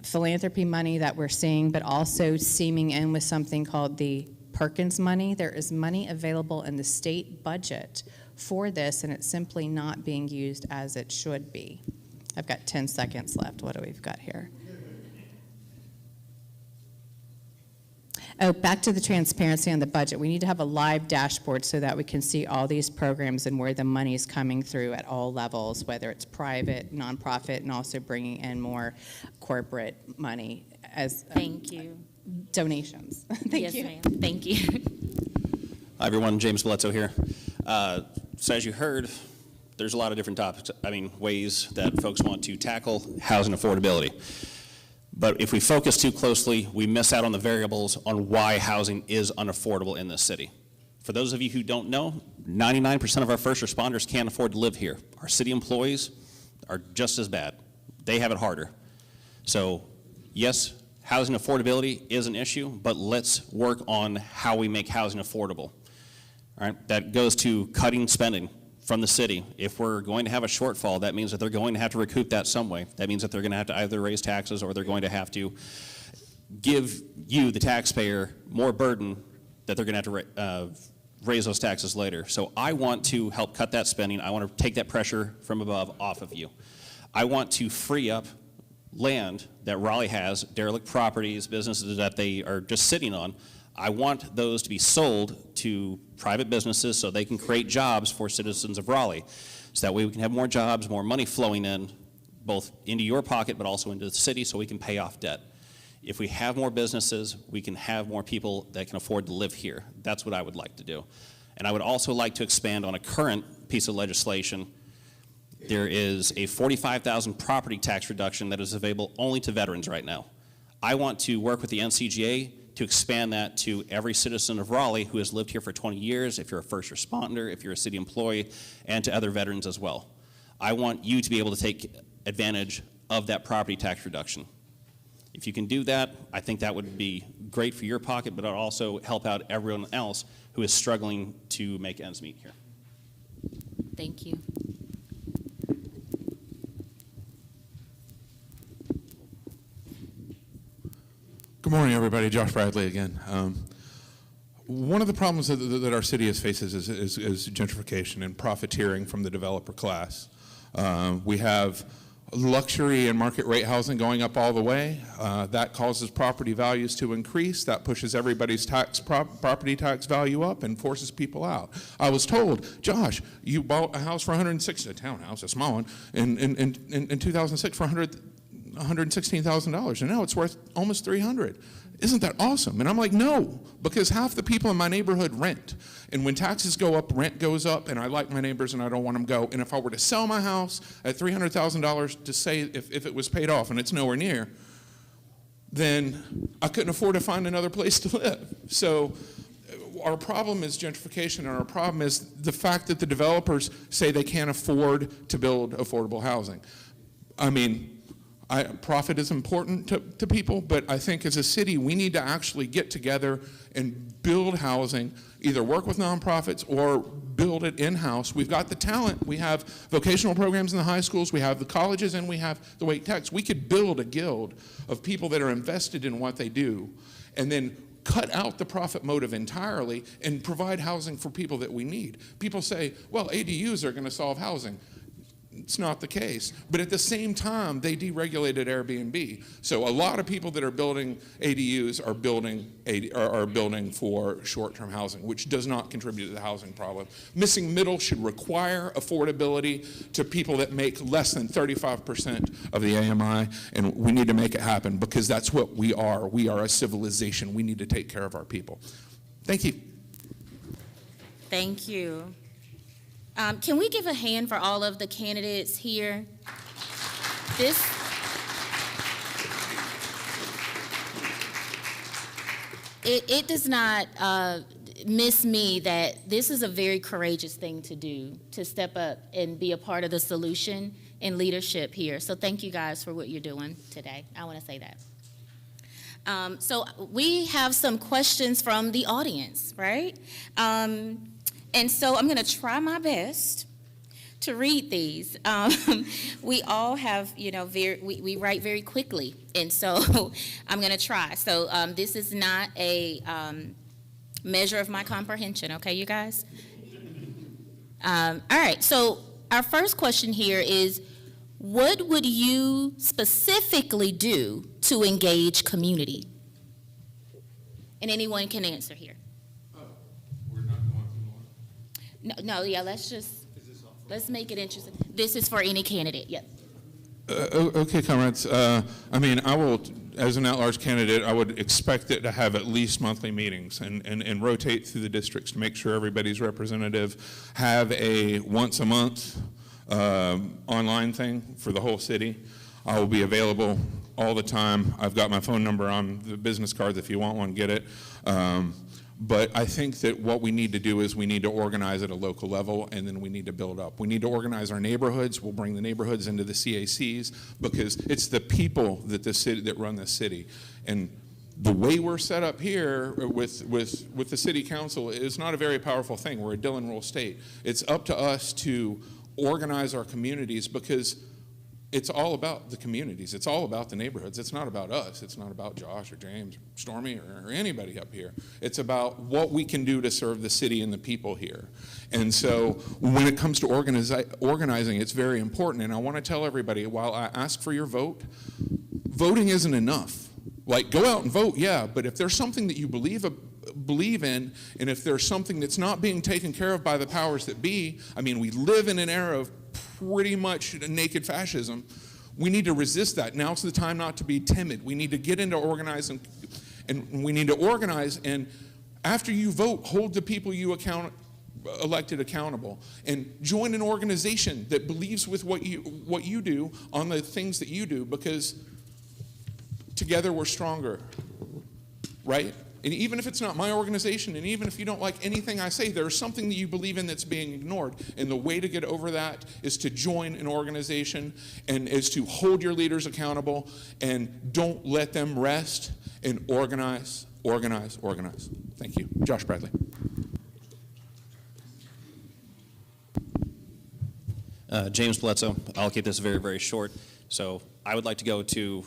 philanthropy money that we're seeing, but also seaming in with something called the Perkins money. There is money available in the state budget for this, and it's simply not being used as it should be. I've got 10 seconds left. What do we've got here? Oh, back to the transparency on the budget. We need to have a live dashboard so that we can see all these programs and where the money is coming through at all levels, whether it's private, nonprofit, and also bringing in more corporate money as Thank you. donations. Thank Yes, you. ma'am. Thank you. Hi, everyone. James Bledsoe here. So as you heard, there's a lot of different topics, ways that folks want to tackle housing affordability. But if we focus too closely, we miss out on the variables on why housing is unaffordable in this city. For those of you who don't know, 99% of our first responders can't afford to live here. Our city employees are just as bad. They have it harder. So yes, housing affordability is an issue, but let's work on how we make housing affordable. All right, that goes to cutting spending from the city. If we're going to have a shortfall, that means that they're going to have to recoup that some way. That means that they're going to have to either raise taxes or they're going to have to give you, the taxpayer, more burden that they're going to have to raise those taxes later. So I want to help cut that spending. I want to take that pressure from above off of you. I want to free up land that Raleigh has, derelict properties, businesses that they are just sitting on. I want those to be sold to private businesses so they can create jobs for citizens of Raleigh. So that way we can have more jobs, more money flowing in, both into your pocket but also into the city so we can pay off debt. If we have more businesses, we can have more people that can afford to live here. That's what I would like to do. And I would also like to expand on a current piece of legislation. There is a $45,000 property tax reduction that is available only to veterans right now. I want to work with the NCGA to expand that to every citizen of Raleigh who has lived here for 20 years, if you're a first responder, if you're a city employee, and to other veterans as well. I want you to be able to take advantage of that property tax reduction. If you can do that, I think that would be great for your pocket, but it would also help out everyone else who is struggling to make ends meet here. Thank you. Good morning, everybody. Josh Bradley again. One of the problems that our city faces is gentrification and profiteering from the developer class. We have luxury and market rate housing going up all the way. That causes property values to increase. That pushes everybody's property tax value up and forces people out. I was told, Josh, you bought a house for $160,000, a townhouse, a small one, in 2006 for $116,000, and now it's worth almost $300,000. Isn't that awesome? And I'm like, no, because half the people in my neighborhood rent. And when taxes go up, rent goes up, and I like my neighbors and I don't want them to go. And if I were to sell my house at $300,000 to say if it was paid off and it's nowhere near, then I couldn't afford to find another place to live. So our problem is gentrification, and our problem is the fact that the developers say they can't afford to build affordable housing. I mean, profit is important to people, but I think as a city, we need to actually get together and build housing, either work with nonprofits or build it in-house. We've got the talent. We have vocational programs in the high schools. We have the colleges, and we have the Wake Techs. We could build a guild of people that are invested in what they do and then cut out the profit motive entirely and provide housing for people that we need. People say, well, ADUs are going to solve housing. It's not the case. But at the same time, they deregulated Airbnb. So a lot of people that are building ADUs are building for short-term housing, which does not contribute to the housing problem. Missing middle should require affordability to people that make less than 35% of the AMI, and we need to make it happen because that's what we are. We are a civilization. We need to take care of our people. Thank you. Thank you. Can we give a hand for all of the candidates here? It does not miss me that this is a very courageous thing to do, to step up and be a part of the solution and leadership here. So thank you guys for what you're doing today. I want to say that. So we have some questions from the audience, right? And so I'm going to try my best to read these. We all have, we write very quickly, and so I'm going to try. So this is not a measure of my comprehension, okay, you guys? All right, so our first question here is, what would you specifically do to engage community? And anyone can answer here. No, yeah, let's make it interesting. This is for any candidate, yep. Okay, comrades. I mean, I will, as an at-large candidate, I would expect it to have at least monthly meetings and rotate through the districts to make sure everybody's representative, have a once a month online thing for the whole city. I will be available all the time. I've got my phone number on the business cards. If you want one, get it. But I think that what we need to do is we need to organize at a local level, and then we need to build up. We need to organize our neighborhoods. We'll bring the neighborhoods into the CACs because it's the people that run the city. And the way we're set up here with the city council is not a very powerful thing. We're a Dillon Rule state. It's up to us to organize our communities because it's all about the communities. It's all about the neighborhoods. It's not about us. It's not about Josh or James or Stormy or anybody up here. It's about what we can do to serve the city and the people here. And so when it comes to organizing, it's very important. And I want to tell everybody, while I ask for your vote, voting isn't enough. Like, go out and vote, yeah, but if there's something that you believe in, and if there's something that's not being taken care of by the powers that be, I mean, we live in an era of pretty much naked fascism. We need to resist that. Now's the time not to be timid. We need to get into organizing, and we need to organize, and after you vote, hold the people you elected accountable, and join an organization that believes with what you do on the things that you do, because together we're stronger, right? And even if it's not my organization, and even if you don't like anything I say, there's something that you believe in that's being ignored. And the way to get over that is to join an organization and is to hold your leaders accountable and don't let them rest, and organize, organize, organize. Thank you. Josh Bradley. James Bledsoe. I'll keep this very, very short. So I would like to go to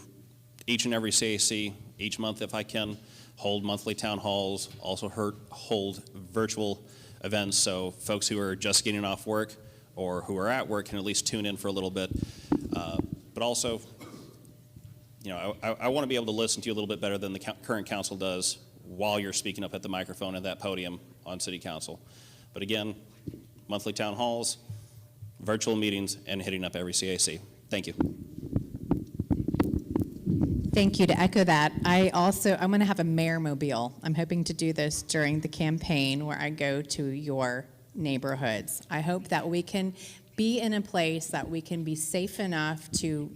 each and every CAC each month if I can. Hold monthly town halls, also hold virtual events so folks who are just getting off work or who are at work can at least tune in for a little bit. But also, I want to be able to listen to you a little bit better than the current council does while you're speaking up at the microphone at that podium on city council. But again, monthly town halls, virtual meetings, and hitting up every CAC. Thank you. Thank you. To echo that, I'm going to have a mayor mobile. I'm hoping to do this during the campaign where I go to your neighborhoods. I hope that we can be in a place that we can be safe enough to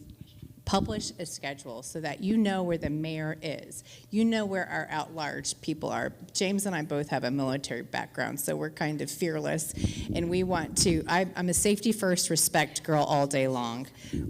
publish a schedule so that you know where the mayor is. You know where our at-large people are. James and I both have a military background, so we're kind of fearless, and we want to, I'm a safety first, respect girl all day long.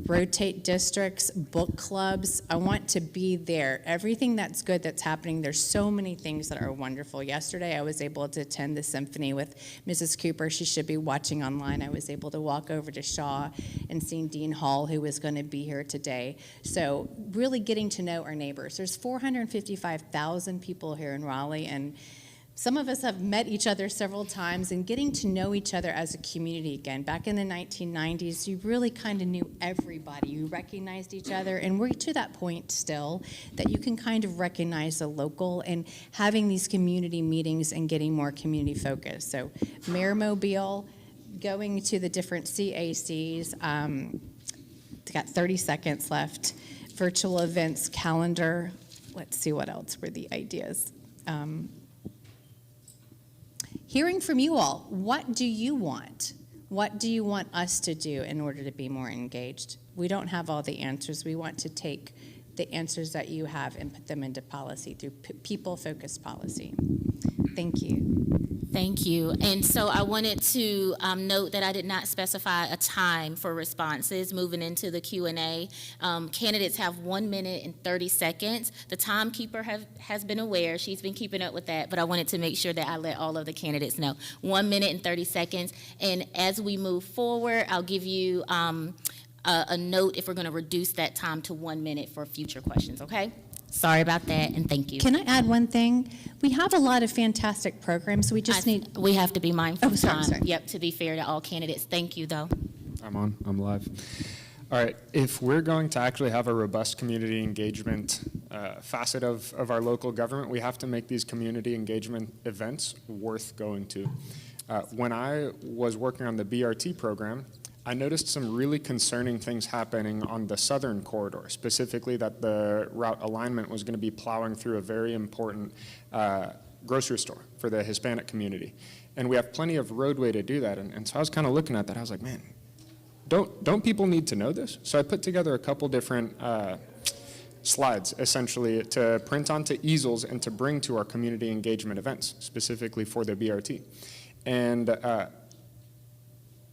Rotate districts, book clubs, I want to be there. Everything that's good that's happening, there's so many things that are wonderful. Yesterday I was able to attend the symphony with Mrs. Cooper. She should be watching online. I was able to walk over to Shaw and see Dean Hall, who was going to be here today. So really getting to know our neighbors. There's 455,000 people here in Raleigh, and some of us have met each other several times, and getting to know each other as a community again. Back in the 1990s, you really kind of knew everybody. You recognized each other, and we're to that point still that you can kind of recognize the local, and having these community meetings and getting more community focused. So Mayor Mobile, going to the different CACs, got 30 seconds left. Virtual events calendar. Let's see what else were the ideas. Hearing from you all, what do you want? What do you want us to do in order to be more engaged? We don't have all the answers. We want to take the answers that you have and put them into policy through people-focused policy. Thank you. Thank you. And so I wanted to note that I did not specify a time for responses moving into the Q&A. Candidates have 1 minute and 30 seconds. The timekeeper has been aware. She's been keeping up with that, but I wanted to make sure that I let all of the candidates know. 1 minute and 30 seconds. And as we move forward, I'll give you a note if we're going to reduce that time to 1 minute for future questions, okay? Sorry about that, and thank you. Can I add one thing? We have a lot of fantastic programs. We just need... We have to be mindful of time. Sorry. Yep, to be fair to all candidates. Thank you, though. I'm live. All right, if we're going to actually have a robust community engagement facet of our local government, we have to make these community engagement events worth going to. When I was working on the BRT program, I noticed some really concerning things happening on the southern corridor, specifically that the route alignment was going to be plowing through a very important grocery store for the Hispanic community. And we have plenty of roadway to do that. And so I was kind of looking at that. I was like, man, don't people need to know this? So I put together a couple different slides, essentially, to print onto easels and to bring to our community engagement events, specifically for the BRT. And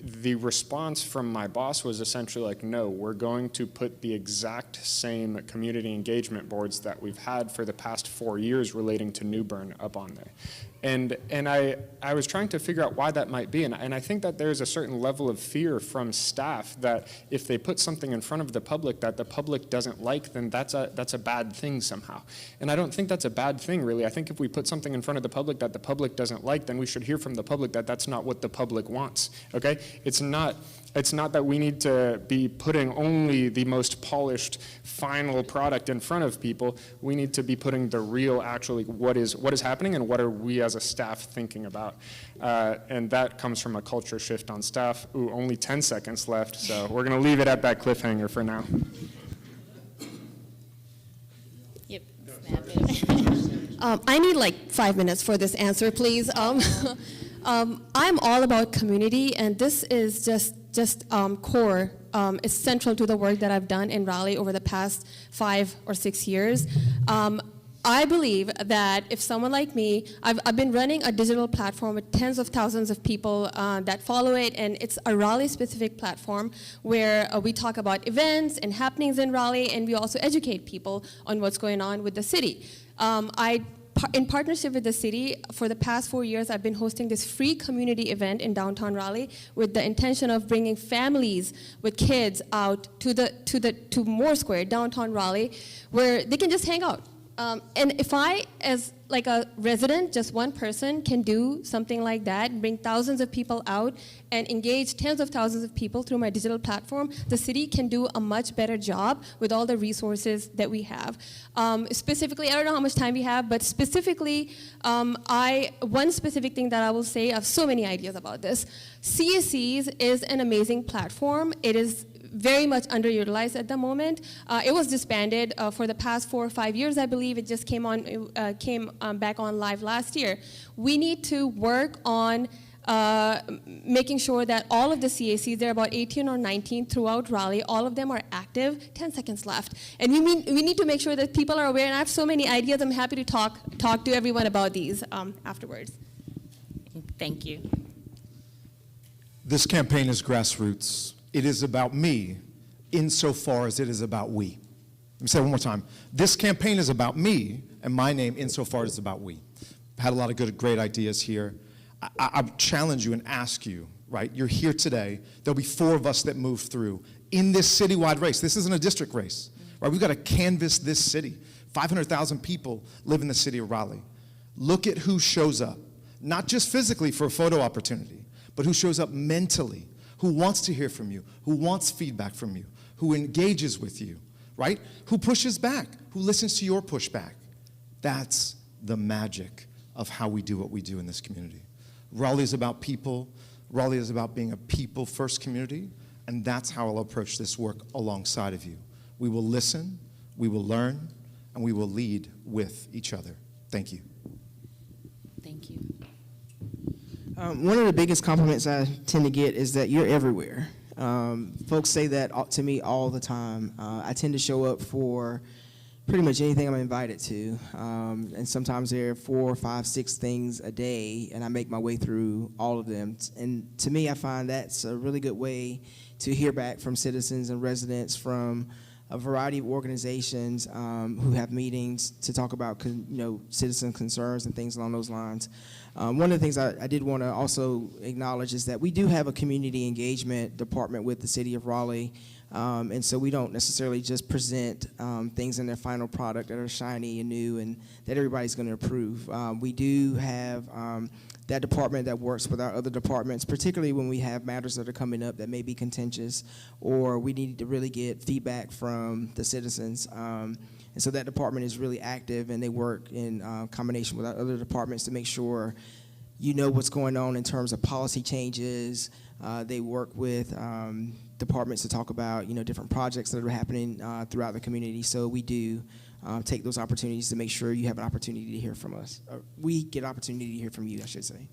the response from my boss was essentially like, no, we're going to put the exact same community engagement boards that we've had for the past 4 years relating to New Bern up on there. And I was trying to figure out why that might be, and I think that there's a certain level of fear from staff that if they put something in front of the public that the public doesn't like, then that's a bad thing somehow. And I don't think that's a bad thing, really. I think if we put something in front of the public that the public doesn't like, then we should hear from the public that that's not what the public wants, okay? It's not that we need to be putting only the most polished final product in front of people. We need to be putting the real, actually, what is happening and what are we as a staff thinking about. And that comes from a culture shift on staff. Ooh, only 10 seconds left, so we're going to leave it at that cliffhanger for now. Yep. I need like 5 minutes for this answer, please. I'm all about community, and this is just core. It's central to the work that I've done in Raleigh over the past 5 or 6 years. I believe that if someone like me, I've been running a digital platform with tens of thousands of people that follow it, and it's a Raleigh-specific platform where we talk about events and happenings in Raleigh, and we also educate people on what's going on with the city. In partnership with the city, for the past 4 years, I've been hosting this free community event in downtown Raleigh with the intention of bringing families with kids out to Moore Square, downtown Raleigh, where they can just hang out. And if I, as like a resident, just one person, can do something like that, bring thousands of people out and engage tens of thousands of people through my digital platform, the city can do a much better job with all the resources that we have. Specifically, I don't know how much time we have, but specifically, one specific thing that I will say, I have so many ideas about this. CSCs is an amazing platform. It is very much underutilized at the moment. It was disbanded for the past 4 or 5 years, I believe. It just came back on live last year. We need to work on making sure that all of the CACs, there are about 18 or 19 throughout Raleigh, all of them are active. 10 seconds left. And we need to make sure that people are aware, and I have so many ideas. I'm happy to talk to everyone about these afterwards. Thank you. This campaign is grassroots. It is about me insofar as it is about we. Let me say it one more time. This campaign is about me and my name insofar as it's about we. Had a lot of great ideas here. I challenge you and ask you, right? You're here today. There'll be 4 of us that move through in this citywide race. This isn't a district race, right? We've got to canvass this city. 500,000 people live in the city of Raleigh. Look at who shows up, not just physically for a photo opportunity, but who shows up mentally, who wants to hear from you, who wants feedback from you, who engages with you, right? Who pushes back, who listens to your pushback. That's the magic of how we do what we do in this community. Raleigh is about people. Raleigh is about being a people-first community, and that's how I'll approach this work alongside of you. We will listen, we will learn, and we will lead with each other. Thank you. Thank you. One of the biggest compliments I tend to get is that you're everywhere. Folks say that to me all the time. I tend to show up for pretty much anything I'm invited to, and sometimes there are 4, 5, 6 things a day, and I make my way through all of them. And to me, I find that's a really good way to hear back from citizens and residents from a variety of organizations who have meetings to talk about citizen concerns and things along those lines. One of the things I did want to also acknowledge is that we do have a community engagement department with the city of Raleigh, and so we don't necessarily just present things in their final product that are shiny and new and that everybody's going to approve. We do have that department that works with our other departments, particularly when we have matters that are coming up that may be contentious or we need to really get feedback from the citizens. And so that department is really active, and they work in combination with our other departments to make sure you know what's going on in terms of policy changes. They work with departments to talk about different projects that are happening throughout the community. So we do take those opportunities to make sure you have an opportunity to hear from us. We get an opportunity to hear from you, I should say.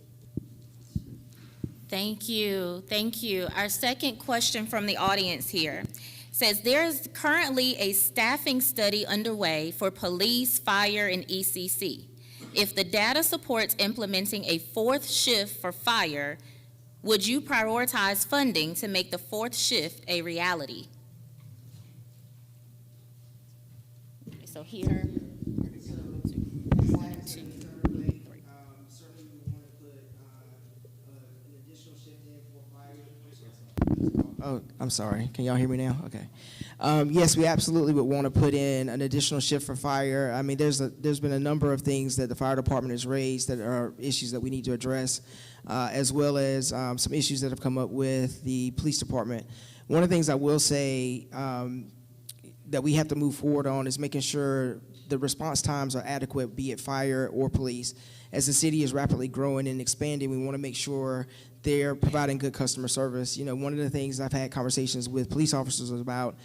Thank you. Thank you. Our second question from the audience here says there's currently a staffing study underway for police, fire, and ECC. If the data supports implementing a 4th shift for fire, would you prioritize funding to make the 4th shift a reality? So here. Oh, I'm sorry. Can y'all hear me now? Okay. Yes, we absolutely would want to put in an additional shift for fire. I mean, there's been a number of things that the fire department has raised that are issues that we need to address, as well as some issues that have come up with the police department. One of the things I will say that we have to move forward on is making sure the response times are adequate, be it fire or police. As the city is rapidly growing and expanding, we want to make sure they're providing good customer service. One of the things I've had conversations with police officers about,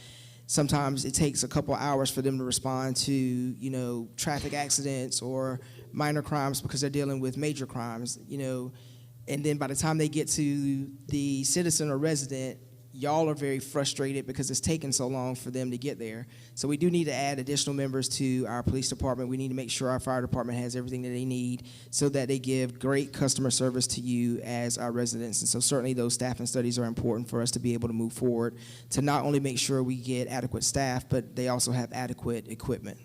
sometimes it takes a couple hours for them to respond to, traffic accidents or minor crimes because they're dealing with major crimes, and then by the time they get to the citizen or resident, y'all are very frustrated because it's taken so long for them to get there. So we do need to add additional members to our police department. We need to make sure our fire department has everything that they need so that they give great customer service to you as our residents. And so certainly those staffing studies are important for us to be able to move forward to not only make sure we get adequate staff, but they also have adequate equipment.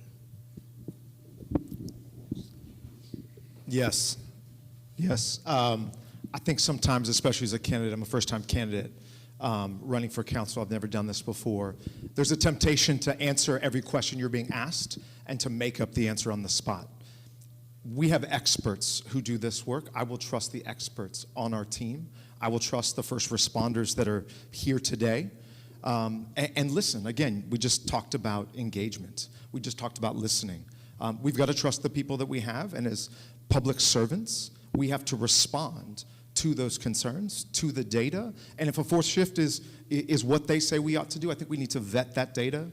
Yes. I think sometimes, especially as a candidate, I'm a first-time candidate, running for council. I've never done this before. There's a temptation to answer every question you're being asked and to make up the answer on the spot. We have experts who do this work. I will trust the experts on our team. I will trust the first responders that are here today. And listen, again, we just talked about engagement. We just talked about listening. We've got to trust the people that we have, and as public servants, we have to respond to those concerns, to the data. And if a 4th shift is what they say we ought to do, I think we need to vet that data,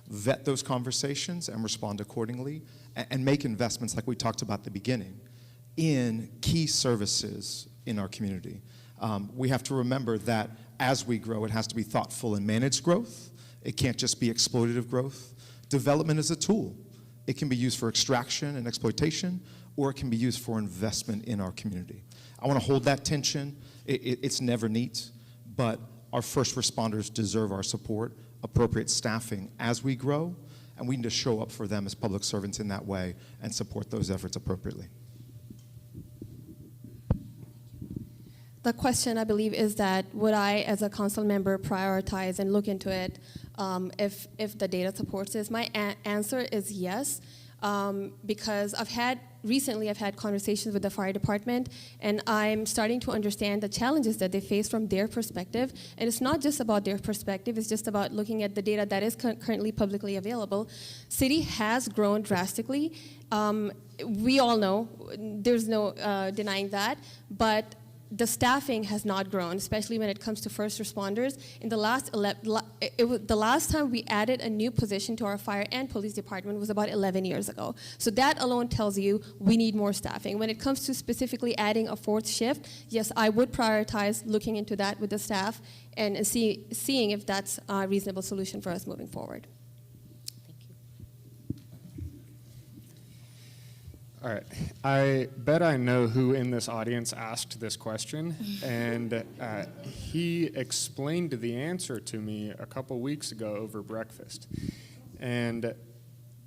vet those conversations, and respond accordingly, and make investments like we talked about at the beginning in key services in our community. We have to remember that as we grow, it has to be thoughtful and managed growth. It can't just be exploitative growth. Development is a tool. It can be used for extraction and exploitation, or it can be used for investment in our community. I want to hold that tension. It's never neat, but our first responders deserve our support, appropriate staffing as we grow, and we need to show up for them as public servants in that way and support those efforts appropriately. The question, I believe, is that would I, as a council member, prioritize and look into it if the data supports this? My answer is yes, because I've had recently I've had conversations with the fire department, and I'm starting to understand the challenges that they face from their perspective. And it's not just about their perspective, it's just about looking at the data that is currently publicly available. City has grown drastically. We all know, there's no denying that, but the staffing has not grown, especially when it comes to first responders. In the the last time we added a new position to our fire and police department was about 11 years ago. So that alone tells you we need more staffing. When it comes to specifically adding a fourth shift, yes, I would prioritize looking into that with the staff and seeing if that's a reasonable solution for us moving forward. All right. I bet I know who in this audience asked this question, and he explained the answer to me a couple weeks ago over breakfast. And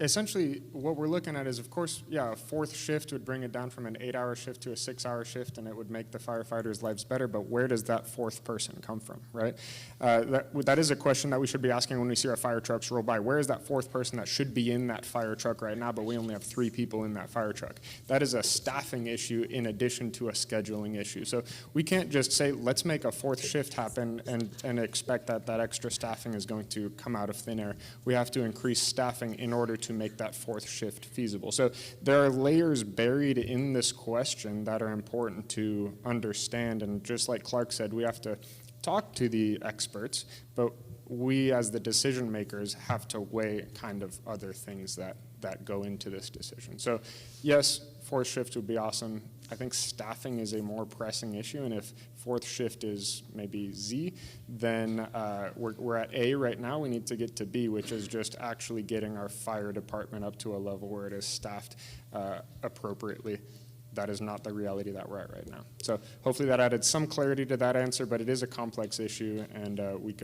essentially, what we're looking at is, of course, yeah, a fourth shift would bring it down from an 8-hour shift to a 6-hour shift, and it would make the firefighters' lives better, but where does that fourth person come from, right? That is a question that we should be asking when we see our fire trucks roll by. Where is that fourth person that should be in that fire truck right now, but we only have 3 people in that fire truck? That is a staffing issue in addition to a scheduling issue. So we can't just say, let's make a fourth shift happen and expect that that extra staffing is going to come out of thin air. We have to increase staffing in order to make that fourth shift feasible. So there are layers buried in this question that are important to understand, and just like Clark said, we have to talk to the experts, but we as the decision makers have to weigh kind of other things that go into this decision. So yes, fourth shift would be awesome. I think staffing is a more pressing issue, and if fourth shift is maybe Z, then we're at A right now. We need to get to B, which is just actually getting our fire department up to a level where it is staffed appropriately. That is not the reality that we're at right now. So hopefully that added some clarity to that answer, but it is a complex issue, and we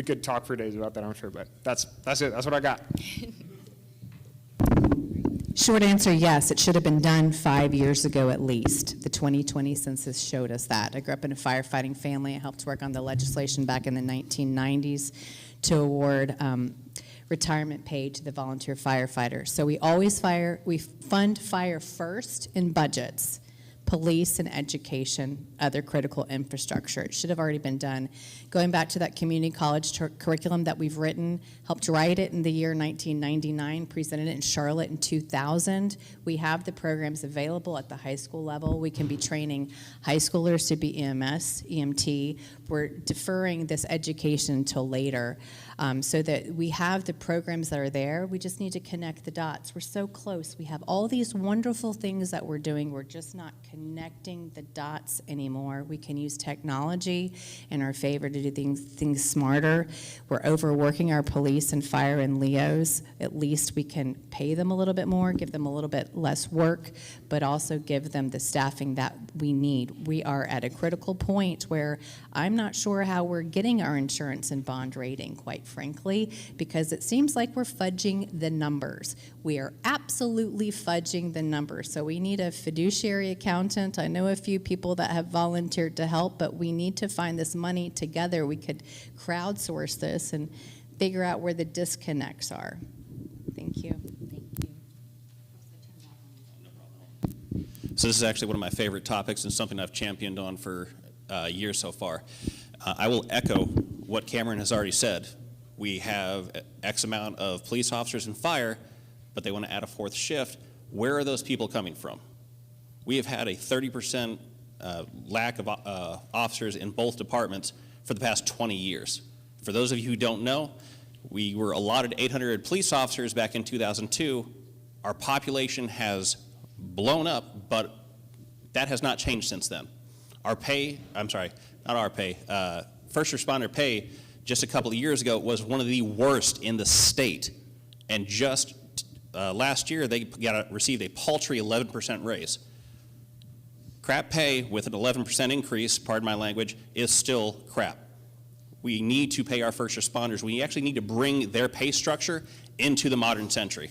could talk for days about that, I'm sure, but that's it. That's what I got. Short answer, yes. It should have been done 5 years ago at least. The 2020 census showed us that. I grew up in a firefighting family. I helped work on the legislation back in the 1990s to award retirement pay to the volunteer firefighters. So we fund fire first in budgets, police and education, other critical infrastructure. It should have already been done. Going back to that community college curriculum that we've written, helped write it in the year 1999, presented it in Charlotte in 2000. We have the programs available at the high school level. We can be training high schoolers to be EMS, EMT. We're deferring this education until later so that we have the programs that are there. We just need to connect the dots. We're so close. We have all these wonderful things that we're doing. We're just not connecting the dots anymore. We can use technology in our favor to do things smarter. We're overworking our police and fire and LEOs. At least we can pay them a little bit more, give them a little bit less work, but also give them the staffing that we need. We are at a critical point where I'm not sure how we're getting our insurance and bond rating, quite frankly, because it seems like we're fudging the numbers. We are absolutely fudging the numbers. So we need a fiduciary accountant. I know a few people that have volunteered to help, but we need to find this money together. We could crowdsource this and figure out where the disconnects are. Thank you. So this is actually one of my favorite topics and something I've championed on for years so far. I will echo what Cameron has already said. We have X amount of police officers and fire, but they want to add a fourth shift. Where are those people coming from? We have had a 30% lack of officers in both departments for the past 20 years. For those of you who don't know, we were allotted 800 police officers back in 2002. Our population has blown up, but that has not changed since then. Our pay, first responder pay just a couple of years ago was one of the worst in the state. And just last year, they received a paltry 11% raise. Crap pay with an 11% increase, pardon my language, is still crap. We need to pay our first responders. We actually need to bring their pay structure into the modern century.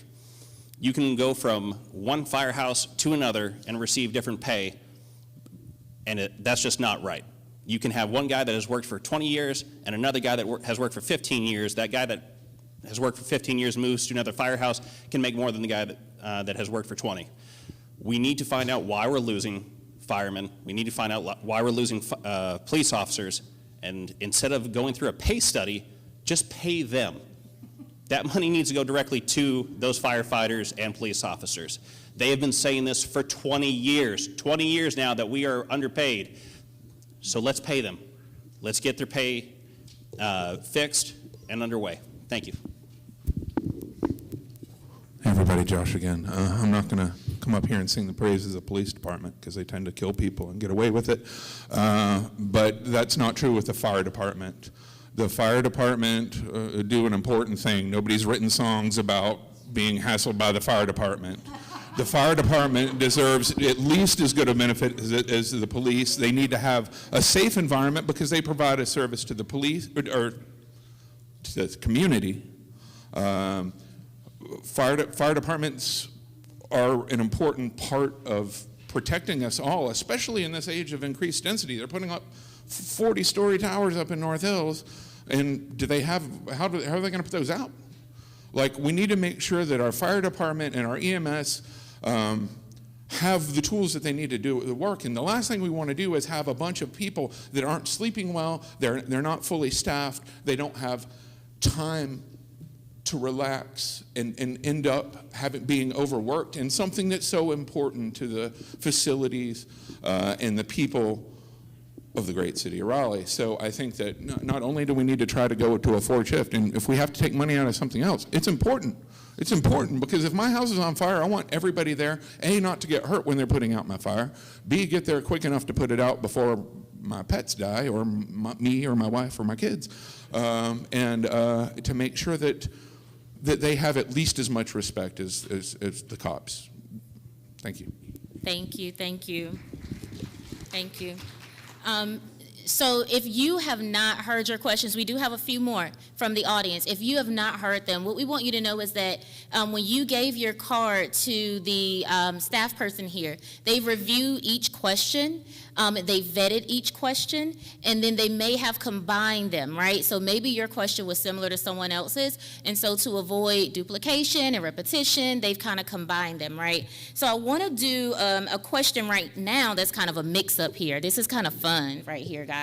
You can go from one firehouse to another and receive different pay, and that's just not right. You can have one guy that has worked for 20 years and another guy that has worked for 15 years. That guy that has worked for 15 years moves to another firehouse can make more than the guy that has worked for 20. We need to find out why we're losing firemen. We need to find out why we're losing police officers. And instead of going through a pay study, just pay them. That money needs to go directly to those firefighters and police officers. They have been saying this for 20 years now that we are underpaid. So let's pay them. Let's get their pay fixed and underway. Thank you. Hey everybody, Josh again. I'm not going to come up here and sing the praises of the police department because they tend to kill people and get away with it. But that's not true with the fire department. The fire department do an important thing. Nobody's written songs about being hassled by the fire department. The fire department deserves at least as good a benefit as the police. They need to have a safe environment because they provide a service to the police or to the community. Fire departments are an important part of protecting us all, especially in this age of increased density. They're putting up 40-story towers up in North Hills, and how are they going to put those out? Like, we need to make sure that our fire department and our EMS have the tools that they need to do the work. And the last thing we want to do is have a bunch of people that aren't sleeping well, they're not fully staffed, they don't have time to relax and end up being overworked in something that's so important to the facilities and the people of the great city of Raleigh. So I think that not only do we need to try to go to a 4 shift, and if we have to take money out of something else, it's important. It's important because if my house is on fire, I want everybody there, A, not to get hurt when they're putting out my fire, B, get there quick enough to put it out before my pets die, or me or my wife or my kids, and to make sure that they have at least as much respect as the cops. Thank you. Thank you, thank you, thank you. So if you have not heard your questions, we do have a few more from the audience. If you have not heard them, what we want you to know is that when you gave your card to the staff person here, they review each question, they vetted each question, and then they may have combined them, right? So maybe your question was similar to someone else's, and so to avoid duplication and repetition, they've kind of combined them, right? So I want to do a question right now that's kind of a mix-up here. This is kind of fun right here, guys.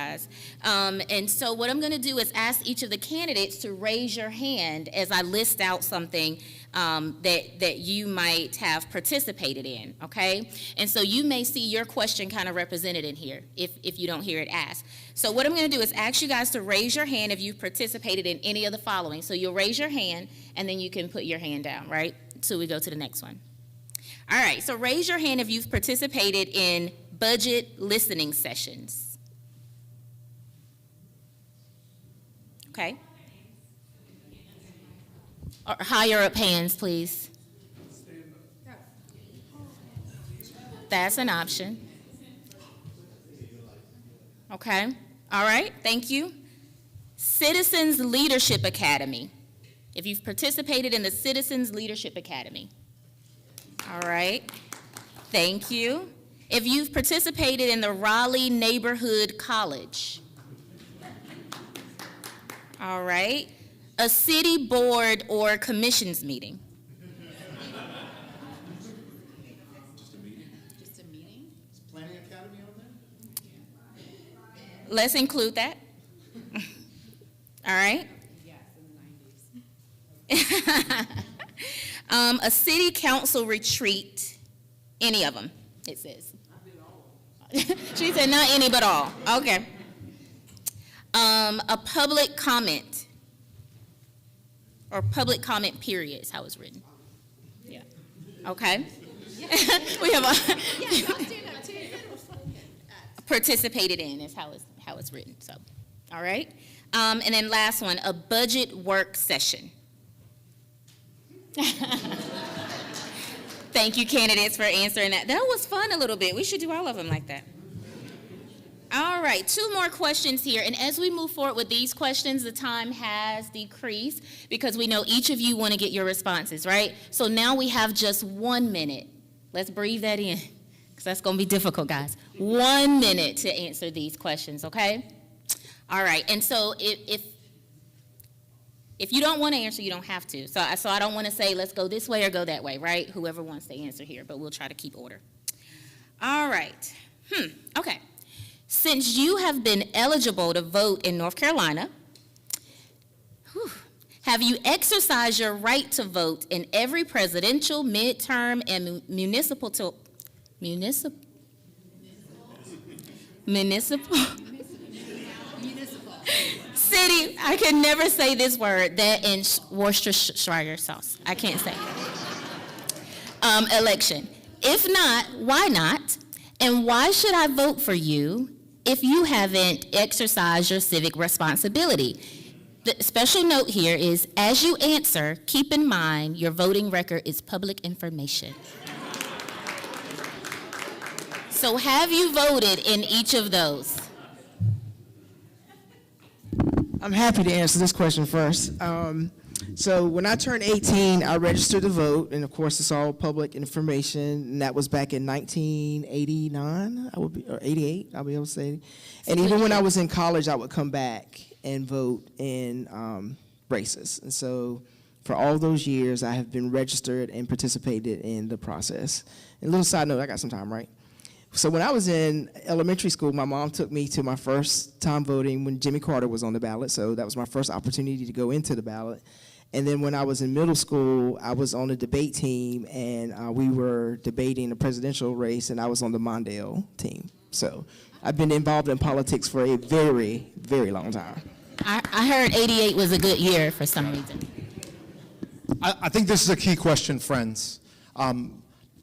And so what I'm going to do is ask each of the candidates to raise your hand as I list out something that you might have participated in, okay? And so you may see your question kind of represented in here if you don't hear it asked. So what I'm going to do is ask you guys to raise your hand if you've participated in any of the following. So you'll raise your hand, and then you can put your hand down, right? So we go to the next one. All right, so raise your hand if you've participated in budget listening sessions. Okay. Or higher up hands, please. That's an option. Okay. All right. Thank you. Citizens Leadership Academy. If you've participated in the Citizens Leadership Academy. All right. Thank you. If you've participated in the Raleigh Neighborhood College. All right. A city board or commissions meeting. Just a meeting? Just a meeting? Is Planning Academy on there? Let's include that. All right. Yes, in the 90s. A city council retreat, any of them, it says. She said not any but all. Okay. A public comment. Or public comment period is how it's written. Yeah. Okay. We have participated in is how it's written. So, all right. And then last one, a budget work session. Thank you, candidates, for answering that. That was fun a little bit. We should do all of them like that. All right, 2 more questions here. And as we move forward with these questions, the time has decreased because we know each of you want to get your responses, right? So now we have just 1 minute. Let's breathe that in because that's going to be difficult, guys. 1 minute to answer these questions, okay? All right, and so if If you don't want to answer, you don't have to. So I don't want to say, let's go this way or go that way, right? Whoever wants to answer here, but we'll try to keep order. All right. Okay. Since you have been eligible to vote in North Carolina, have you exercised your right to vote in every presidential, midterm, and municipal city, I can never say this word, that in Worcestershire sauce. I can't say it. Election. If not, why not? And why should I vote for you if you haven't exercised your civic responsibility? The special note here is, as you answer, keep in mind your voting record is public information. So have you voted in each of those? I'm happy to answer this question first. So when I turned 18, I registered to vote, and of course it's all public information, and that was back in 1989, or 88, I'll be able to say. And even when I was in college, I would come back and vote in races. And so for all those years, I have been registered and participated in the process. And a little side note, I got some time, right? So when I was in elementary school, my mom took me to my first time voting when Jimmy Carter was on the ballot. So that was my first opportunity to go into the ballot. And then when I was in middle school, I was on a debate team, and we were debating a presidential race, and I was on the Mondale team. So I've been involved in politics for a very, very long time. I heard 88 was a good year for some reason. I think this is a key question, friends.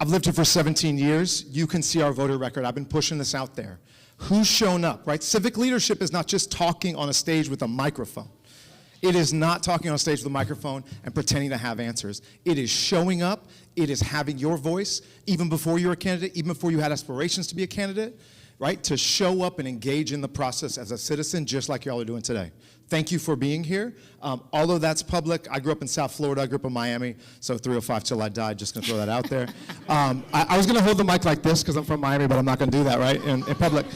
I've lived here for 17 years. You can see our voter record. I've been pushing this out there. Who's shown up, right? Civic leadership is not just talking on a stage with a microphone. It is not talking on a stage with a microphone and pretending to have answers. It is showing up. It is having your voice, even before you're a candidate, even before you had aspirations to be a candidate, right? To show up and engage in the process as a citizen, just like y'all are doing today. Thank you for being here. Although that's public, I grew up in South Florida, I grew up in Miami, so 305 till I died, just gonna throw that out there. I was gonna hold the mic like this because I'm from Miami, but I'm not gonna do that, right, in public.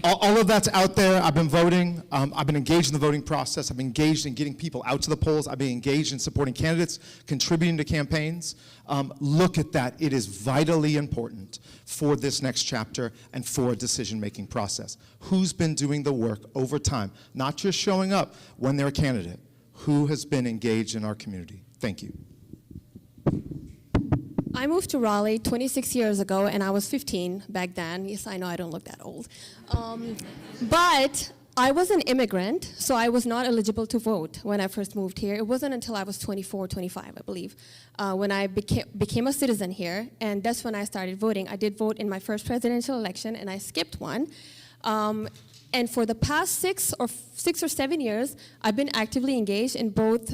All of that's out there. I've been voting. I've been engaged in the voting process. I've been engaged in getting people out to the polls. I've been engaged in supporting candidates, contributing to campaigns. Look at that. It is vitally important for this next chapter and for a decision-making process. Who's been doing the work over time, not just showing up when they're a candidate? Who has been engaged in our community? Thank you. I moved to Raleigh 26 years ago, and I was 15 back then. Yes, I know I don't look that old. But I was an immigrant, so I was not eligible to vote when I first moved here. It wasn't until I was 24, 25, I believe, when I became a citizen here, and that's when I started voting. I did vote in my first presidential election, and I skipped one. And for the past 6 or 7 years, I've been actively engaged in both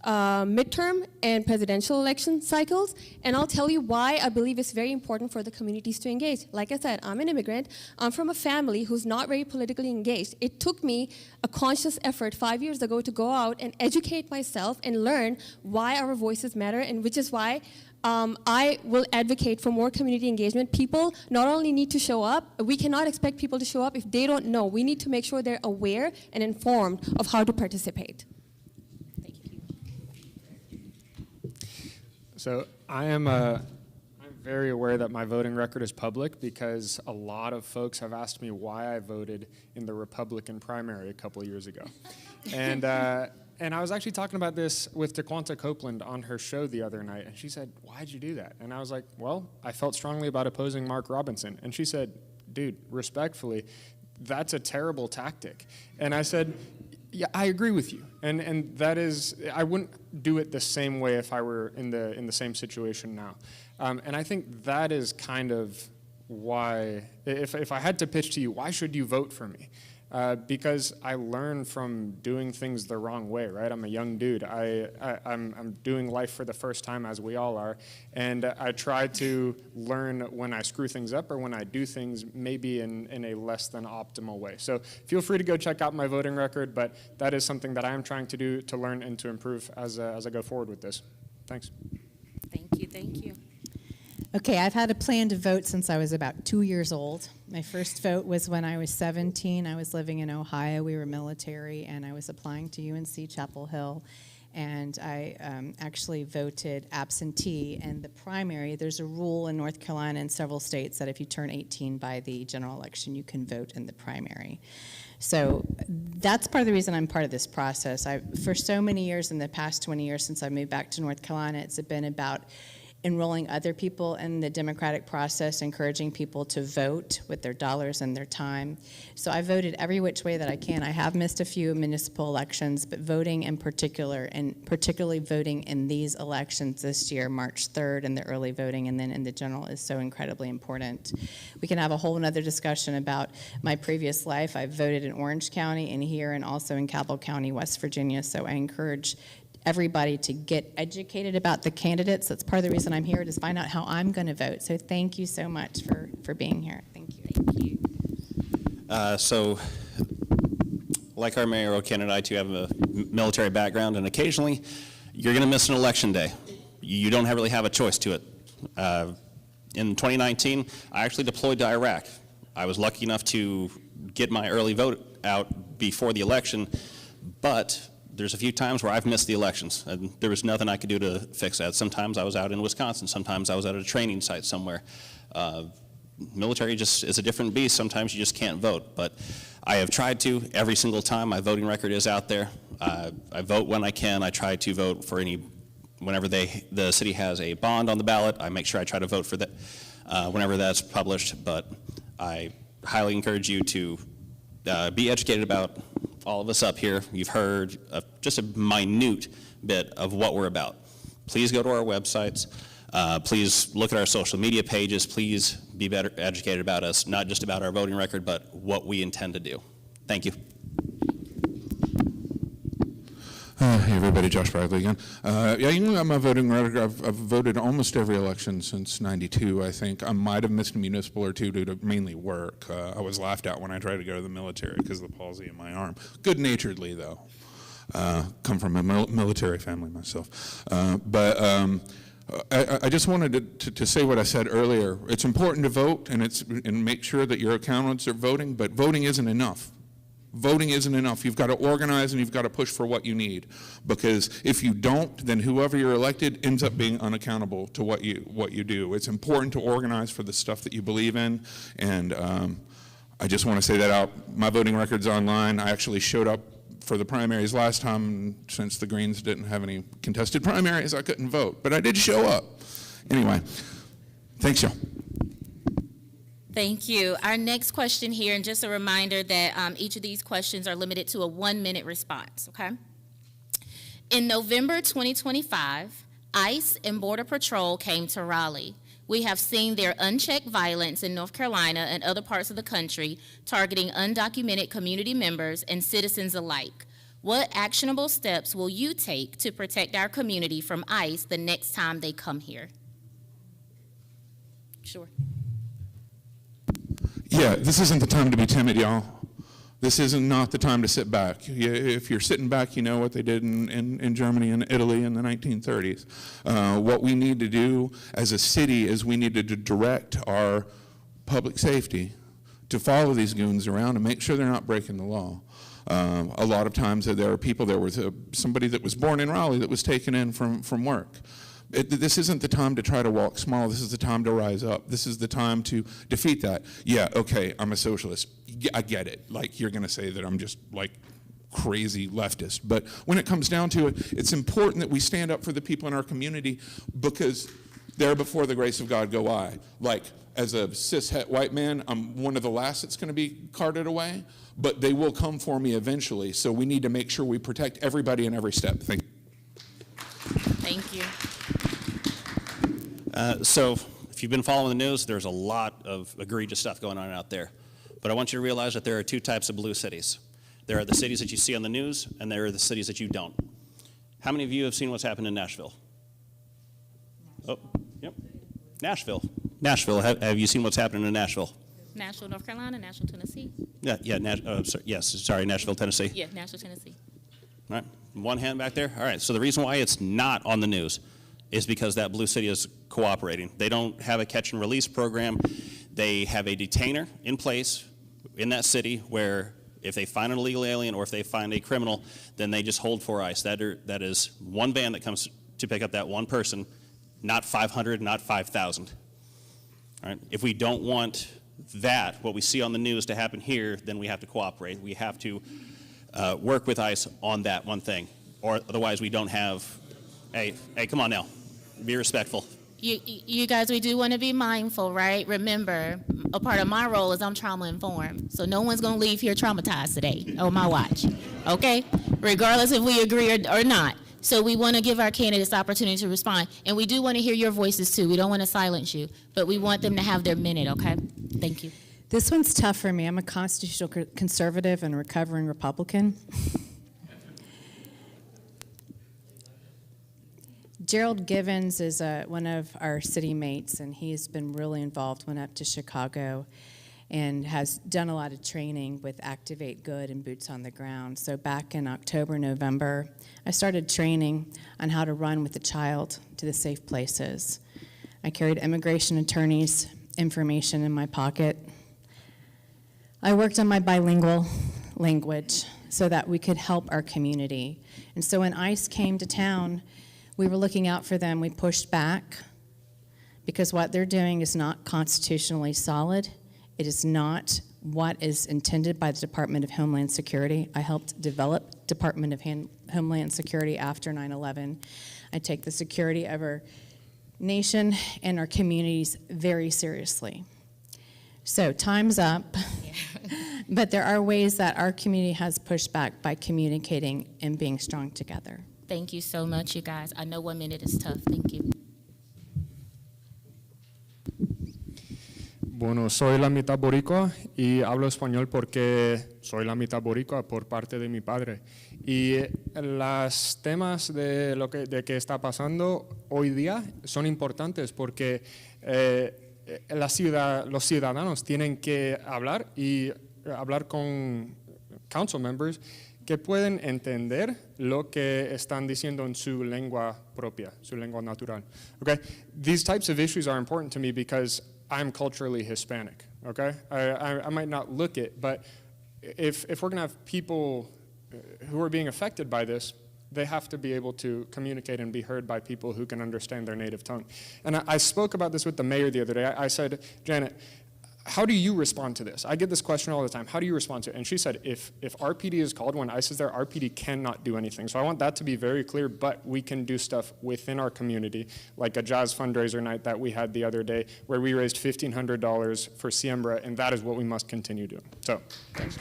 midterm and presidential election cycles, and I'll tell you why I believe it's very important for the communities to engage. Like I said, I'm an immigrant. I'm from a family who's not very politically engaged. It took me a conscious effort 5 years ago to go out and educate myself and learn why our voices matter, and which is why I will advocate for more community engagement. People not only need to show up, we cannot expect people to show up if they don't know. We need to make sure they're aware and informed of how to participate. So I'm very aware that my voting record is public because a lot of folks have asked me why I voted in the Republican primary a couple of years ago. And I was actually talking about this with DeQuanta Copeland on her show the other night, and she said, "Why'd you do that?" And I was like, "Well, I felt strongly about opposing Mark Robinson." And she said, "Dude, respectfully, that's a terrible tactic." And I said, "Yeah, I agree with you, and that is, I wouldn't do it the same way if I were in the same situation now." And I think that is kind of why, if I had to pitch to you, why should you vote for me? Because I learn from doing things the wrong way, right? I'm a young dude. I'm doing life for the first time, as we all are, and I try to learn when I screw things up or when I do things maybe in a less than optimal way. So feel free to go check out my voting record, but that is something that I am trying to do to learn and to improve as I go forward with this. Thanks. Thank you, thank you. Okay, I've had a plan to vote since I was about 2 years old. My first vote was when I was 17. I was living in Ohio. We were military, and I was applying to UNC Chapel Hill. And I actually voted absentee. And the primary, there's a rule in North Carolina and several states that if you turn 18 by the general election, you can vote in the primary. So that's part of the reason I'm part of this process. For so many years, in the past 20 years since I moved back to North Carolina, it's been about enrolling other people in the democratic process, encouraging people to vote with their dollars and their time. So I voted every which way that I can. I have missed a few municipal elections, but voting in particular, and particularly voting in these elections this year, March 3rd, and the early voting, and then in the general, is so incredibly important. We can have a whole another discussion about my previous life. I voted in Orange County and here, and also in Cabell County, West Virginia, so I encourage everybody to get educated about the candidates. That's part of the reason I'm here, to find out how I'm going to vote. So thank you so much for being here. Thank you. Thank you. So, like our mayoral candidate, I too have a military background, and occasionally you're going to miss an election day. You don't really have a choice to it. In 2019, I actually deployed to Iraq. I was lucky enough to get my early vote out before the election, but there's a few times where I've missed the elections, and there was nothing I could do to fix that. Sometimes I was out in Wisconsin. Sometimes I was at a training site somewhere. Military just is a different beast. Sometimes you just can't vote, but I have tried to every single time. My voting record is out there. I vote when I can. I try to vote for whenever the city has a bond on the ballot. I make sure I try to vote for that whenever that's published, but I highly encourage you to be educated about all of us up here. You've heard just a minute bit of what we're about. Please go to our websites. Please look at our social media pages. Please be better educated about us, not just about our voting record, but what we intend to do. Thank you. Hey everybody, Josh Bradley again. Yeah, you know, I'm a voting record. I've voted almost every election since '92, I think. I might have missed a municipal or two due to mainly work. I was laughed at when I tried to go to the military because of the palsy in my arm. Good-naturedly, though. Come from a military family myself. I just wanted to say what I said earlier. It's important to vote and make sure that your accountants are voting, but voting isn't enough. Voting isn't enough. You've got to organize and you've got to push for what you need. Because if you don't, then whoever you're elected ends up being unaccountable to what you do. It's important to organize for the stuff that you believe in. And I just want to say that out. My voting record's online. I actually showed up for the primaries last time. Since the Greens didn't have any contested primaries, I couldn't vote. But I did show up. Anyway, thanks, y'all. Thank you. Our next question here, and just a reminder that each of these questions are limited to a 1-minute response, okay? In November 2025, ICE and Border Patrol came to Raleigh. We have seen their unchecked violence in North Carolina and other parts of the country, targeting undocumented community members and citizens alike. What actionable steps will you take to protect our community from ICE the next time they come here? Sure. Yeah, this isn't the time to be timid, y'all. This is not the time to sit back. If you're sitting back, you know what they did in Germany and Italy in the 1930s. What we need to do as a city is we need to direct our public safety to follow these goons around and make sure they're not breaking the law. A lot of times there are people, there was somebody that was born in Raleigh that was taken in from work. This isn't the time to try to walk small. This is the time to rise up. This is the time to defeat that. Yeah, okay, I'm a socialist. I get it. Like, you're going to say that I'm just like crazy leftist. But when it comes down to it, it's important that we stand up for the people in our community, because there before the grace of God go I. Like, as a cis-het white man, I'm one of the last that's going to be carted away, but they will come for me eventually. So we need to make sure we protect everybody in every step. Thank you. Thank you. So if you've been following the news, there's a lot of egregious stuff going on out there. But I want you to realize that there are two types of blue cities. There are the cities that you see on the news, and there are the cities that you don't. How many of you have seen what's happened in Nashville? Oh, yep. Nashville. Have you seen what's happening in Nashville? Nashville, North Carolina, Nashville, Tennessee. Nashville, Tennessee. Yeah, Nashville, Tennessee. All right, one hand back there. All right, so the reason why it's not on the news is because that blue city is cooperating. They don't have a catch and release program. They have a detainer in place in that city where if they find an illegal alien or if they find a criminal, then they just hold for ICE. That is one van that comes to pick up that one person, not 500, not 5,000. All right? If we don't want that, what we see on the news, to happen here, then we have to cooperate. We have to work with ICE on that one thing, or otherwise we don't have, hey, come on now, be respectful. You guys, we do want to be mindful, right? Remember, a part of my role is I'm trauma informed. So no one's going to leave here traumatized today on my watch, okay? Regardless if we agree or not. So we want to give our candidates the opportunity to respond. And we do want to hear your voices too. We don't want to silence you, but we want them to have their minute, okay? Thank you. This one's tough for me. I'm a constitutional conservative and recovering Republican. Gerald Givens is one of our city mates, and he's been really involved, went up to Chicago, and has done a lot of training with Activate Good and Boots on the Ground. So back in October, November, I started training on how to run with a child to the safe places. I carried immigration attorneys' information in my pocket. I worked on my bilingual language so that we could help our community. And so when ICE came to town, we were looking out for them. We pushed back because what they're doing is not constitutionally solid. It is not what is intended by the Department of Homeland Security. I helped develop Department of Homeland Security after 9/11. I take the security of our nation and our communities very seriously. So time's up, but there are ways that our community has pushed back by communicating and being strong together. Thank you so much, you guys. I know 1 minute is tough. Thank you. Bueno, soy la mitad boricua y hablo español porque soy la mitad boricua por parte de mi padre. Y los temas de lo que está pasando hoy día son importantes porque los ciudadanos tienen que hablar y hablar con council members que pueden entender lo que están diciendo en su lengua propia, su lengua natural. Okay? These types of issues are important to me because I'm culturally Hispanic. Okay? I might not look it, but if we're going to have people who are being affected by this, they have to be able to communicate and be heard by people who can understand their native tongue. And I spoke about this with the mayor the other day. I said, Janet, how do you respond to this? I get this question all the time. How do you respond to it? And she said, if RPD is called when ICE is there, RPD cannot do anything. So I want that to be very clear, but we can do stuff within our community, like a jazz fundraiser night that we had the other day, where we raised $1,500 for Siembra, and that is what we must continue doing. So, thanks.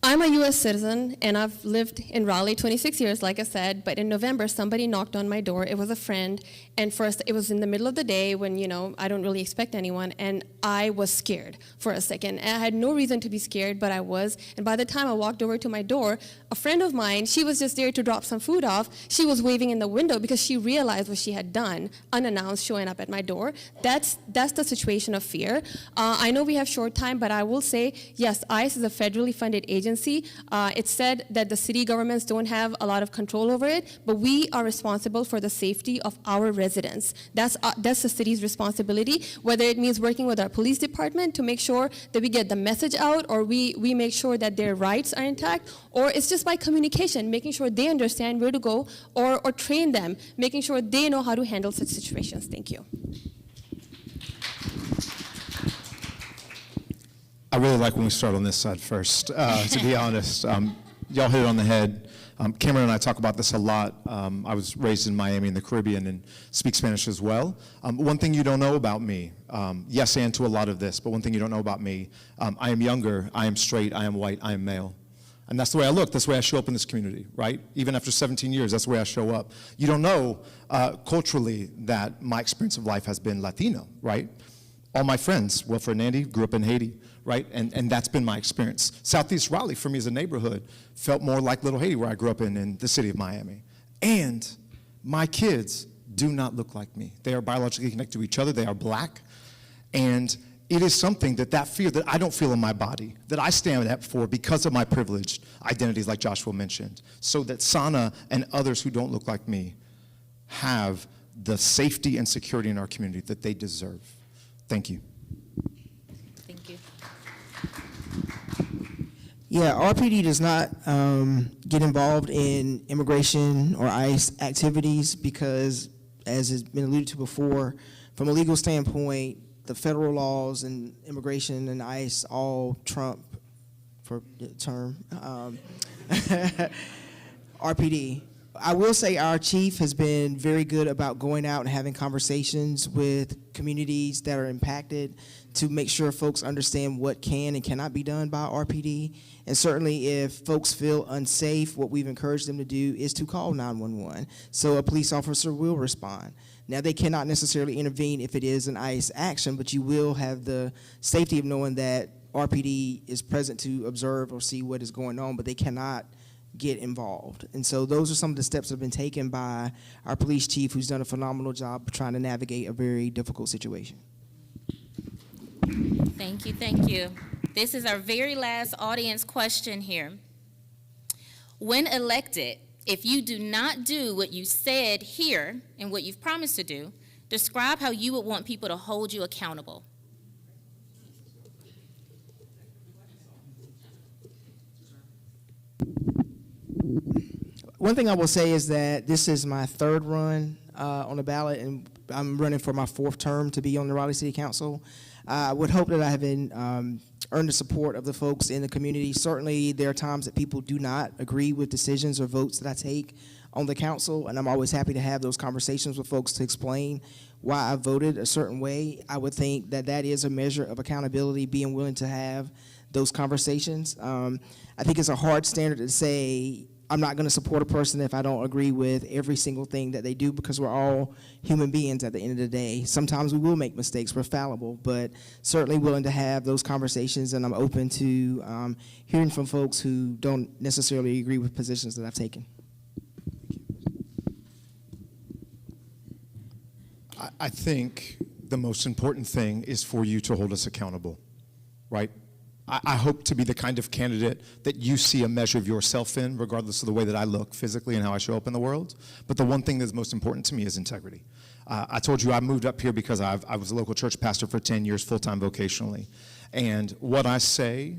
I'm a U.S. citizen, and I've lived in Raleigh 26 years, like I said, but in November, somebody knocked on my door. It was a friend, and first, it was in the middle of the day when, I don't really expect anyone, and I was scared for a second. And I had no reason to be scared, but I was, and by the time I walked over to my door, a friend of mine, she was just there to drop some food off. She was waving in the window because she realized what she had done, unannounced, showing up at my door. That's the situation of fear. I know we have short time, but I will say, yes, ICE is a federally funded agency. It's said that the city governments don't have a lot of control over it, but we are responsible for the safety of our residents. That's the city's responsibility, whether it means working with our police department to make sure that we get the message out, or we make sure that their rights are intact, or it's just by communication, making sure they understand where to go, or train them, making sure they know how to handle such situations. Thank you. I really like when we start on this side first, to be honest. Y'all hit it on the head. Cameron and I talk about this a lot. I was raised in Miami in the Caribbean and speak Spanish as well. One thing you don't know about me, yes and to a lot of this, but one thing you don't know about me, I am younger, I am straight, I am white, I am male. And that's the way I look, that's the way I show up in this community, right? Even after 17 years, that's the way I show up. You don't know culturally that my experience of life has been Latino, right? All my friends, Wilfred and Andy, grew up in Haiti, right? And that's been my experience. Southeast Raleigh, for me as a neighborhood, felt more like Little Haiti, where I grew up in the city of Miami. And my kids do not look like me. They are biologically connected to each other. They are black. And it is something that fear that I don't feel in my body, that I stand up for because of my privileged identities like Joshua mentioned, so that Sana and others who don't look like me have the safety and security in our community that they deserve. Thank you. Thank you. Yeah, RPD does not get involved in immigration or ICE activities because, as has been alluded to before, from a legal standpoint, the federal laws and immigration and ICE all trump, for the term, RPD. I will say our chief has been very good about going out and having conversations with communities that are impacted to make sure folks understand what can and cannot be done by RPD. And certainly if folks feel unsafe, what we've encouraged them to do is to call 911. So a police officer will respond. Now, they cannot necessarily intervene if it is an ICE action, but you will have the safety of knowing that RPD is present to observe or see what is going on, but they cannot get involved. And so those are some of the steps that have been taken by our police chief, who's done a phenomenal job trying to navigate a very difficult situation. Thank you, thank you. This is our very last audience question here. When elected, if you do not do what you said here and what you've promised to do, describe how you would want people to hold you accountable. One thing I will say is that this is my third run on the ballot, and I'm running for my fourth term to be on the Raleigh City Council. I would hope that I have earned the support of the folks in the community. Certainly, there are times that people do not agree with decisions or votes that I take on the council, and I'm always happy to have those conversations with folks to explain why I voted a certain way. I would think that that is a measure of accountability, being willing to have those conversations. I think it's a hard standard to say, I'm not going to support a person if I don't agree with every single thing that they do, because we're all human beings at the end of the day. Sometimes we will make mistakes, we're fallible, but certainly willing to have those conversations, and I'm open to hearing from folks who don't necessarily agree with positions that I've taken. I think the most important thing is for you to hold us accountable, right? I hope to be the kind of candidate that you see a measure of yourself in, regardless of the way that I look physically and how I show up in the world. But the one thing that's most important to me is integrity. I told you I moved up here because I was a local church pastor for 10 years, full-time vocationally. And what I say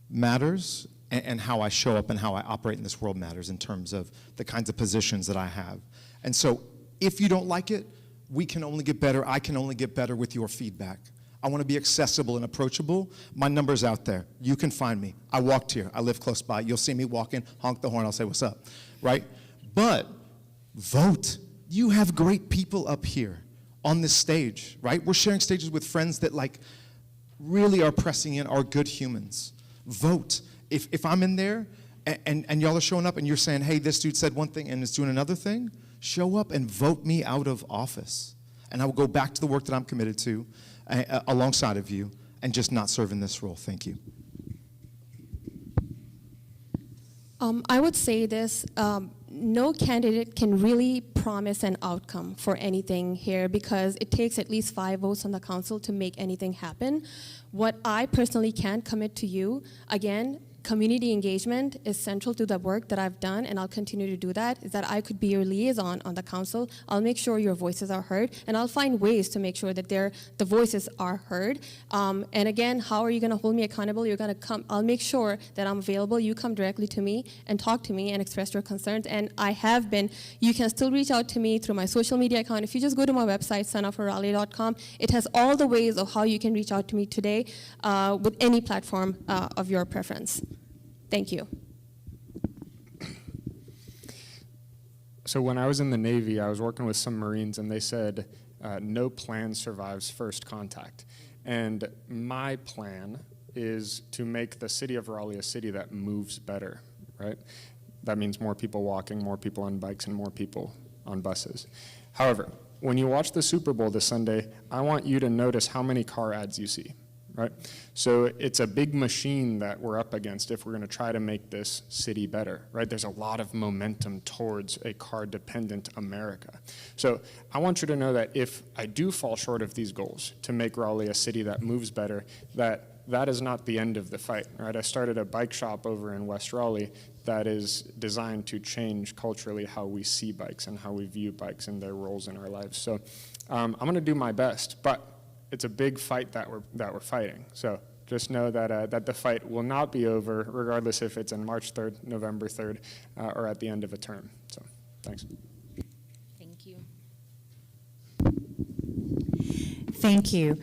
matters, and how I show up and how I operate in this world matters in terms of the kinds of positions that I have. And so if you don't like it, we can only get better. I can only get better with your feedback. I want to be accessible and approachable. My number's out there. You can find me. I walked here. I live close by. You'll see me walking, honk the horn, I'll say what's up, right? But vote. You have great people up here on this stage, right? We're sharing stages with friends that like really are pressing in, are good humans. Vote. If I'm in there and y'all are showing up and you're saying, hey, this dude said one thing and is doing another thing, show up and vote me out of office. And I will go back to the work that I'm committed to alongside of you and just not serve in this role. Thank you. I would say this, no candidate can really promise an outcome for anything here because it takes at least 5 votes on the council to make anything happen. What I personally can commit to you, again, community engagement is central to the work that I've done, and I'll continue to do that, is that I could be your liaison on the council. I'll make sure your voices are heard, and I'll find ways to make sure that the voices are heard. And again, how are you gonna hold me accountable? You're gonna come, I'll make sure that I'm available. You come directly to me and talk to me and express your concerns, and I have been. You can still reach out to me through my social media account. If you just go to my website, sonofraleigh.com, it has all the ways of how you can reach out to me today with any platform of your preference. Thank you. So when I was in the Navy, I was working with some Marines, and they said, no plan survives first contact. And my plan is to make the city of Raleigh a city that moves better, right? That means more people walking, more people on bikes, and more people on buses. However, when you watch the Super Bowl this Sunday, I want you to notice how many car ads you see, right? So it's a big machine that we're up against if we're going to try to make this city better, right? There's a lot of momentum towards a car-dependent America. So I want you to know that if I do fall short of these goals to make Raleigh a city that moves better, that is not the end of the fight, right? I started a bike shop over in West Raleigh that is designed to change culturally how we see bikes and how we view bikes and their roles in our lives. So I'm going to do my best, but it's a big fight that we're fighting. So just know that the fight will not be over, regardless if it's on March 3rd, November 3rd, or at the end of a term. So thanks. Thank you. Thank you.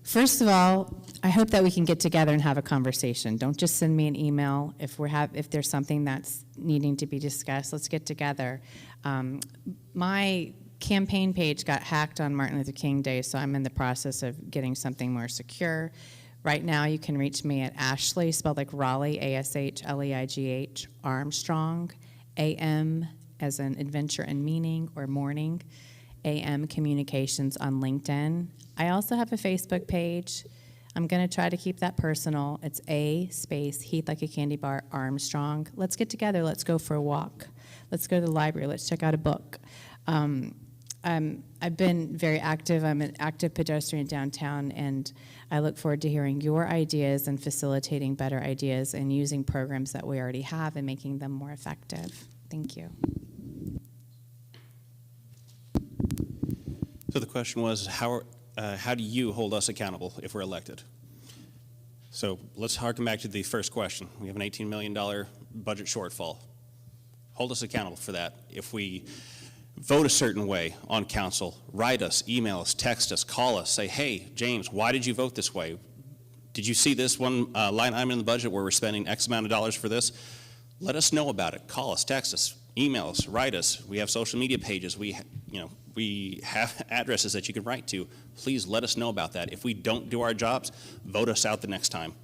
First of all, I hope that we can get together and have a conversation. Don't just send me an email. If there's something that's needing to be discussed, let's get together. My campaign page got hacked on Martin Luther King Day, so I'm in the process of getting something more secure. Right now, you can reach me at Ashley, spelled like Raleigh, A-S-H-L-E-I-G-H, Armstrong, A-M as in adventure and meaning or morning, A-M Communications on LinkedIn. I also have a Facebook page. I'm going to try to keep that personal. It's A space Heath like a candy bar Armstrong. Let's get together. Let's go for a walk. Let's go to the library. Let's check out a book. I've been very active. I'm an active pedestrian downtown, and I look forward to hearing your ideas and facilitating better ideas and using programs that we already have and making them more effective. Thank you. So the question was, how do you hold us accountable if we're elected? So let's harken back to the first question. We have an $18 million budget shortfall. Hold us accountable for that. If we vote a certain way on council, write us, email us, text us, call us, say, hey, James, why did you vote this way? Did you see this one line item in the budget where we're spending X amount of dollars for this? Let us know about it. Call us, text us, email us, write us. We have social media pages. We have addresses that you can write to. Please let us know about that. If we don't do our jobs, vote us out the next time.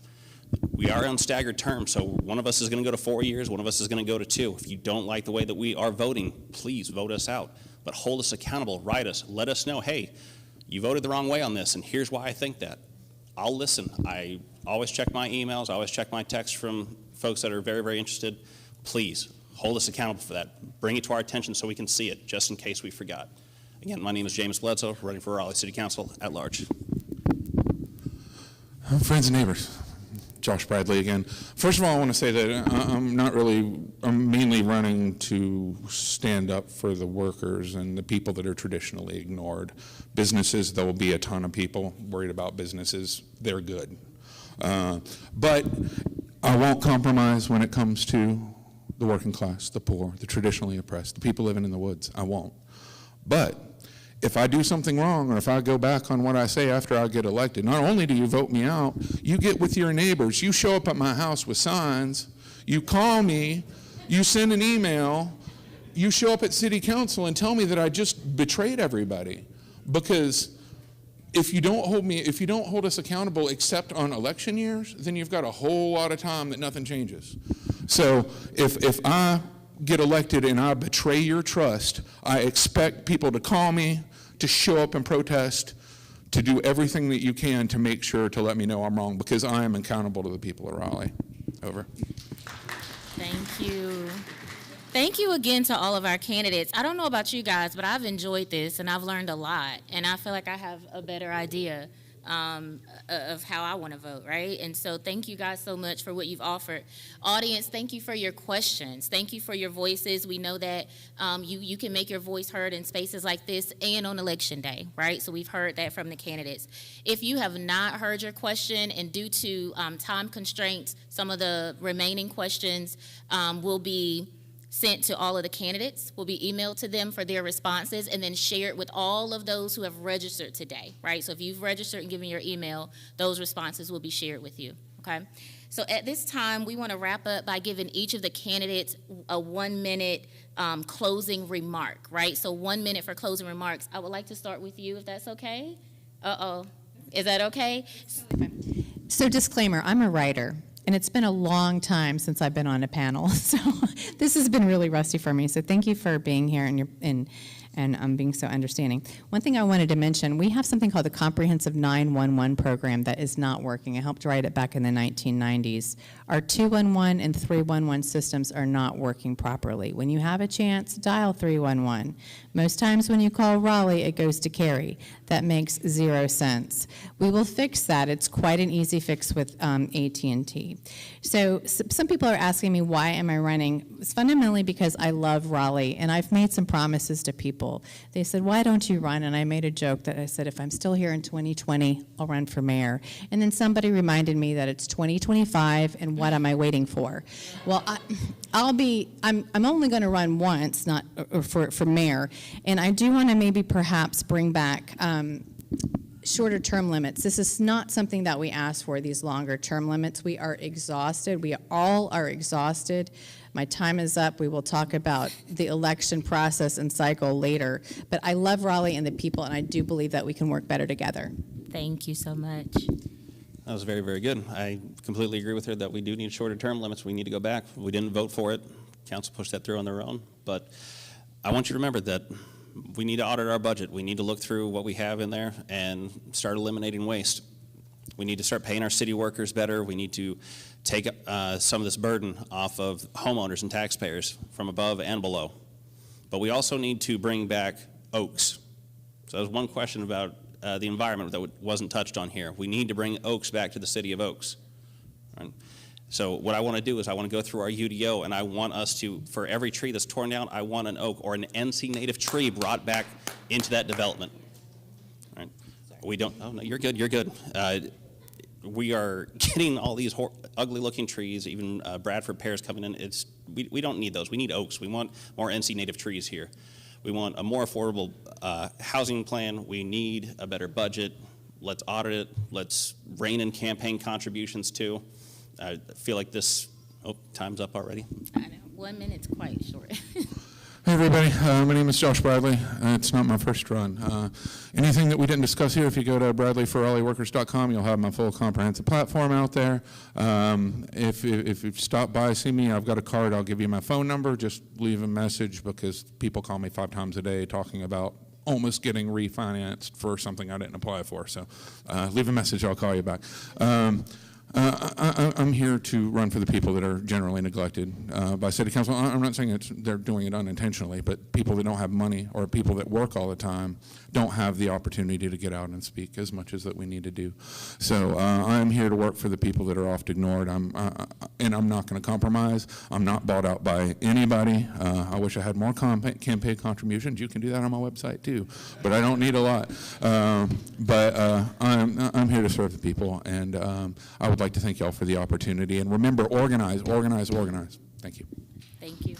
We are on staggered terms, so one of us is going to go to 4 years, one of us is going to go to 2. If you don't like the way that we are voting, please vote us out. But hold us accountable, write us, let us know, hey, you voted the wrong way on this, and here's why I think that. I'll listen. I always check my emails, I always check my texts from folks that are very, very interested. Please, hold us accountable for that. Bring it to our attention so we can see it, just in case we forgot. Again, my name is James Bledsoe, running for Raleigh City Council at large. Friends and neighbors, Josh Bradley again. First of all, I want to say that I'm mainly running to stand up for the workers and the people that are traditionally ignored. Businesses, there will be a ton of people worried about businesses. They're good. But I won't compromise when it comes to the working class, the poor, the traditionally oppressed, the people living in the woods. I won't. But if I do something wrong, or if I go back on what I say after I get elected, not only do you vote me out, you get with your neighbors, you show up at my house with signs, you call me, you send an email, you show up at city council and tell me that I just betrayed everybody. Because if you don't hold us accountable except on election years, then you've got a whole lot of time that nothing changes. So if I get elected and I betray your trust, I expect people to call me, to show up and protest, to do everything that you can to make sure to let me know I'm wrong, because I am accountable to the people of Raleigh. Over. Thank you. Thank you again to all of our candidates. I don't know about you guys, but I've enjoyed this and I've learned a lot, and I feel like I have a better idea of how I want to vote, right? And so thank you guys so much for what you've offered. Audience, thank you for your questions. Thank you for your voices. We know that you can make your voice heard in spaces like this and on Election Day, right? So we've heard that from the candidates. If you have not heard your question, and due to time constraints, some of the remaining questions will be sent to all of the candidates, will be emailed to them for their responses, and then shared with all of those who have registered today, right? So if you've registered and given your email, those responses will be shared with you, okay? So at this time, we want to wrap up by giving each of the candidates a 1-minute closing remark, right? So 1 minute for closing remarks. I would like to start with you, if that's okay. Uh-oh. Is that okay? So disclaimer, I'm a writer. And it's been a long time since I've been on a panel, so this has been really rusty for me. So thank you for being here and and being so understanding. One thing I wanted to mention, we have something called the Comprehensive 911 program that is not working. I helped write it back in the 1990s. Our 211 and 311 systems are not working properly. When you have a chance, dial 311. Most times when you call Raleigh, it goes to Cary. That makes 0 sense. We will fix that. It's quite an easy fix with AT&T. So some people are asking me, why am I running? It's fundamentally because I love Raleigh, and I've made some promises to people. They said, why don't you run? And I made a joke that I said, if I'm still here in 2020, I'll run for mayor. And then somebody reminded me that it's 2025, and what am I waiting for? Well, I'm only going to run once, not for mayor, and I do want to maybe perhaps bring back shorter term limits. This is not something that we ask for, these longer term limits. We are exhausted. We all are exhausted. My time is up. We will talk about the election process and cycle later. But I love Raleigh and the people, and I do believe that we can work better together. Thank you so much. That was very, very good. I completely agree with her that we do need shorter term limits. We need to go back. We didn't vote for it. Council pushed that through on their own. But I want you to remember that we need to audit our budget. We need to look through what we have in there and start eliminating waste. We need to start paying our city workers better. We need to take some of this burden off of homeowners and taxpayers from above and below. But we also need to bring back Oaks. So there's one question about the environment that wasn't touched on here. We need to bring Oaks back to the city of Oaks. Right? So what I want to do is I want to go through our UDO, and I want us to, for every tree that's torn down, I want an oak or an NC native tree brought back into that development. Right? We don't, oh no, you're good, you're good. We are getting all these ugly looking trees, even Bradford pears coming in. We don't need those. We need oaks. We want more NC native trees here. We want a more affordable housing plan. We need a better budget. Let's audit it. Let's rein in campaign contributions too. I feel like this, time's up already. I know, 1 minute's quite short. Hey everybody, my name is Josh Bradley. It's not my first run. Anything that we didn't discuss here, if you go to bradleyforraleighworkers.com, you'll have my full comprehensive platform out there. If you stop by, see me, I've got a card, I'll give you my phone number. Just leave a message because people call me 5 times a day talking about almost getting refinanced for something I didn't apply for. So leave a message, I'll call you back. I'm here to run for the people that are generally neglected by city council. I'm not saying they're doing it unintentionally, but people that don't have money or people that work all the time don't have the opportunity to get out and speak as much as that we need to do. So I'm here to work for the people that are oft ignored, and I'm not going to compromise. I'm not bought out by anybody. I wish I had more campaign contributions. You can do that on my website too, but I don't need a lot. I'm here to serve the people, and I would like to thank y'all for the opportunity. And remember, organize, organize, organize. Thank you. Thank you.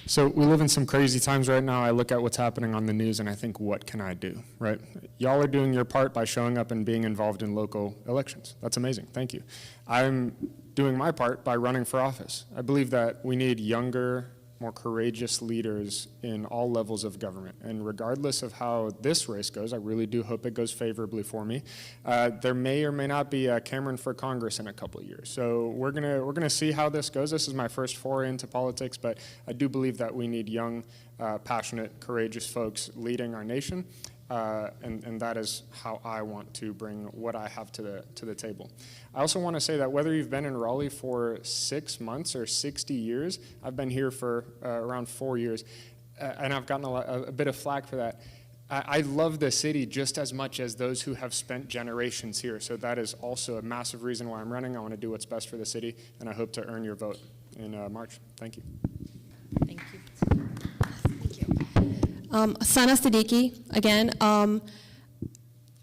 So we live in some crazy times right now. I look at what's happening on the news and I think, what can I do, right? Y'all are doing your part by showing up and being involved in local elections. That's amazing, thank you. I'm doing my part by running for office. I believe that we need younger, more courageous leaders in all levels of government. And regardless of how this race goes, I really do hope it goes favorably for me. There may or may not be a Cameron for Congress in a couple of years. So we're gonna see how this goes. This is my first foray into politics, but I do believe that we need young, passionate, courageous folks leading our nation. And that is how I want to bring what I have to the table. I also want to say that whether you've been in Raleigh for 6 months or 60 years, I've been here for around 4 years, and I've gotten a bit of flack for that. I love the city just as much as those who have spent generations here, so that is also a massive reason why I'm running. I want to do what's best for the city, and I hope to earn your vote in March. Thank you. Thank you. Sana Siddiqui, again.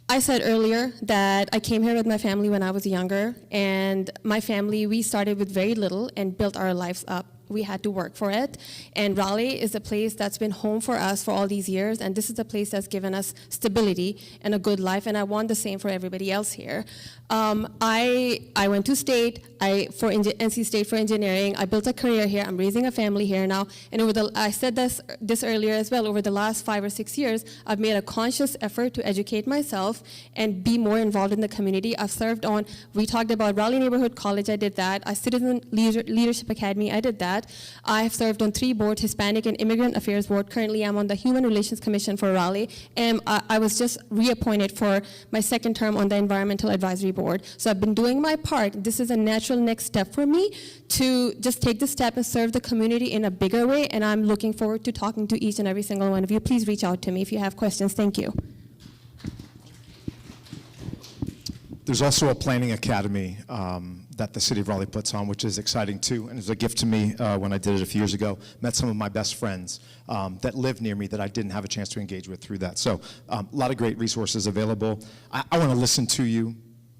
I said earlier that I came here with my family when I was younger, and my family, we started with very little and built our lives up. We had to work for it, and Raleigh is a place that's been home for us for all these years, and this is a place that's given us stability and a good life, and I want the same for everybody else here. I went to state, for NC State for engineering. I built a career here. I'm raising a family here now, and I said this earlier as well. Over the last 5 or 6 years, I've made a conscious effort to educate myself and be more involved in the community. I've served on. We talked about Raleigh Neighborhood College. I did that. Citizen Leadership Academy. I did that. that. I have served on 3 boards, Hispanic and Immigrant Affairs Board. Currently, I'm on the Human Relations Commission for Raleigh, and I was just reappointed for my 2nd term on the Environmental Advisory Board. So I've been doing my part. This is a natural next step for me to just take the step and serve the community in a bigger way, and I'm looking forward to talking to each and every single one of you. Please reach out to me if you have questions. Thank you. There's also a planning academy that the city of Raleigh puts on, which is exciting too, and it was a gift to me when I did it a few years ago. Met some of my best friends that live near me that I didn't have a chance to engage with through that. So a lot of great resources available. I want to listen to you,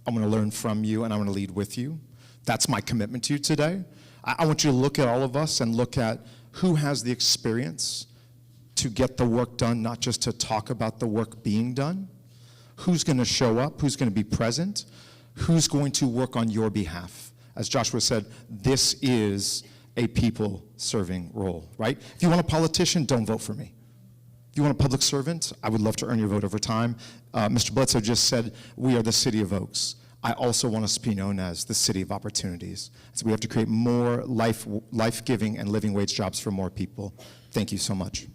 I want to learn from you, and I want to lead with you. That's my commitment to you today. I want you to look at all of us and look at who has the experience to get the work done, not just to talk about the work being done. Who's going to show up? Who's going to be present? Who's going to work on your behalf? As Joshua said, this is a people-serving role, right? If you want a politician, don't vote for me. If you want a public servant, I would love to earn your vote over time. Mr. Bledsoe just said, we are the city of Oaks. I also want us to be known as the city of opportunities. So we have to create more life-giving and living wage jobs for more people. Thank you so much.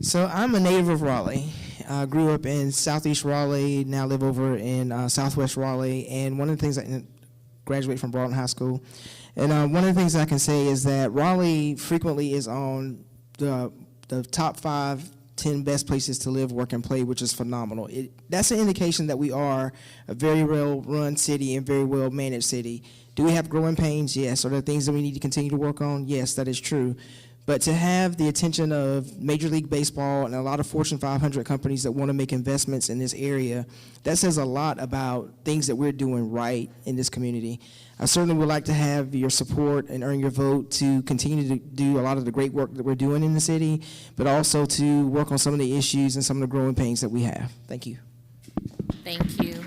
So I'm a native of Raleigh. I grew up in Southeast Raleigh, now live over in Southwest Raleigh, and one of the things I graduated from Broughton High School, and one of the things I can say is that Raleigh frequently is on the top 5, 10 best places to live, work, and play, which is phenomenal. That's an indication that we are a very well-run city and very well-managed city. Do we have growing pains? Yes. Are there things that we need to continue to work on? Yes, that is true. But to have the attention of Major League Baseball and a lot of Fortune 500 companies that want to make investments in this area, that says a lot about things that we're doing right in this community. I certainly would like to have your support and earn your vote to continue to do a lot of the great work that we're doing in the city, but also to work on some of the issues and some of the growing pains that we have. Thank you. Thank you.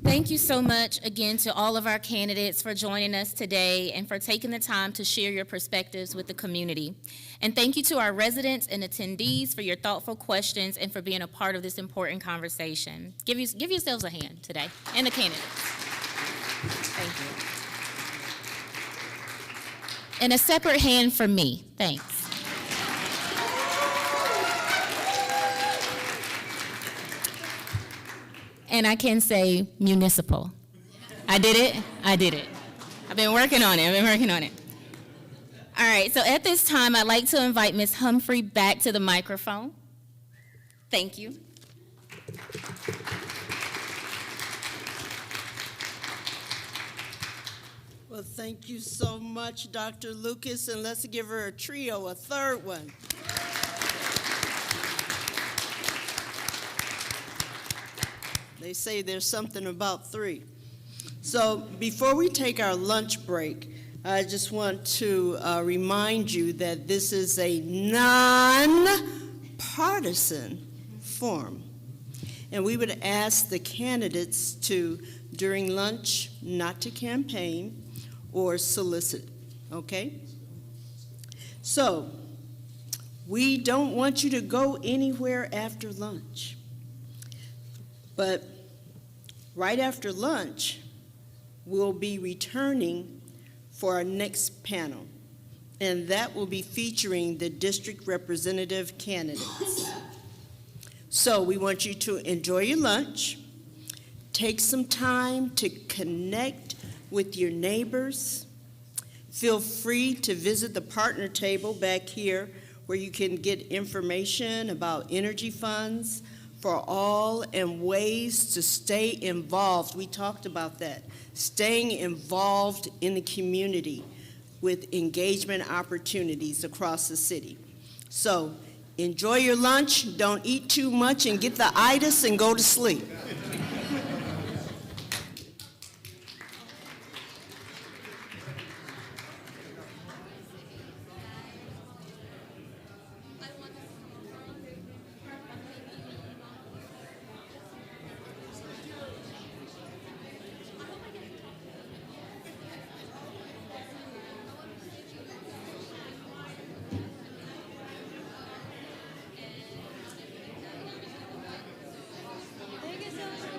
Thank you so much again to all of our candidates for joining us today and for taking the time to share your perspectives with the community. And thank you to our residents and attendees for your thoughtful questions and for being a part of this important conversation. Give yourselves a hand today, and the candidates. Thank you. And a separate hand for me. Thanks. And I can say municipal. I did it. I've been working on it. All right, so at this time, I'd like to invite Ms. Humphrey back to the microphone. Thank you. Well, thank you so much, Dr. Lucas, and let's give her a trio, a third one. They say there's something about 3. So before we take our lunch break, I just want to remind you that this is a non-partisan forum. And we would ask the candidates to, during lunch, not to campaign or solicit, okay? So we don't want you to go anywhere after lunch. But right after lunch, we'll be returning for our next panel, and that will be featuring the district representative candidates. So we want you to enjoy your lunch, take some time to connect with your neighbors. Feel free to visit the partner table back here where you can get information about energy funds for all and ways to stay involved. We talked about that, staying involved in the community with engagement opportunities across the city. So enjoy your lunch, don't eat too much and get the itis and go to sleep. Thank you so much.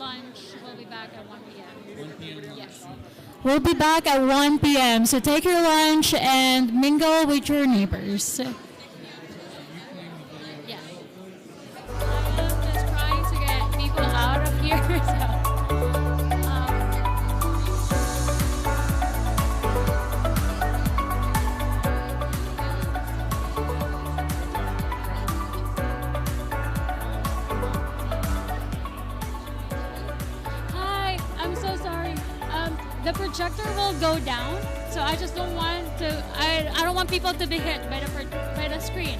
lunch. We'll be back at 1 p.m. 1 p.m. Yes. We'll be back at 1 p.m. So take your lunch and mingle with your neighbors. Yeah. I'm just trying to get people out of here. Hi, I'm so sorry. The projector will go down, so I just don't want to. I don't want people to be hit by the screen.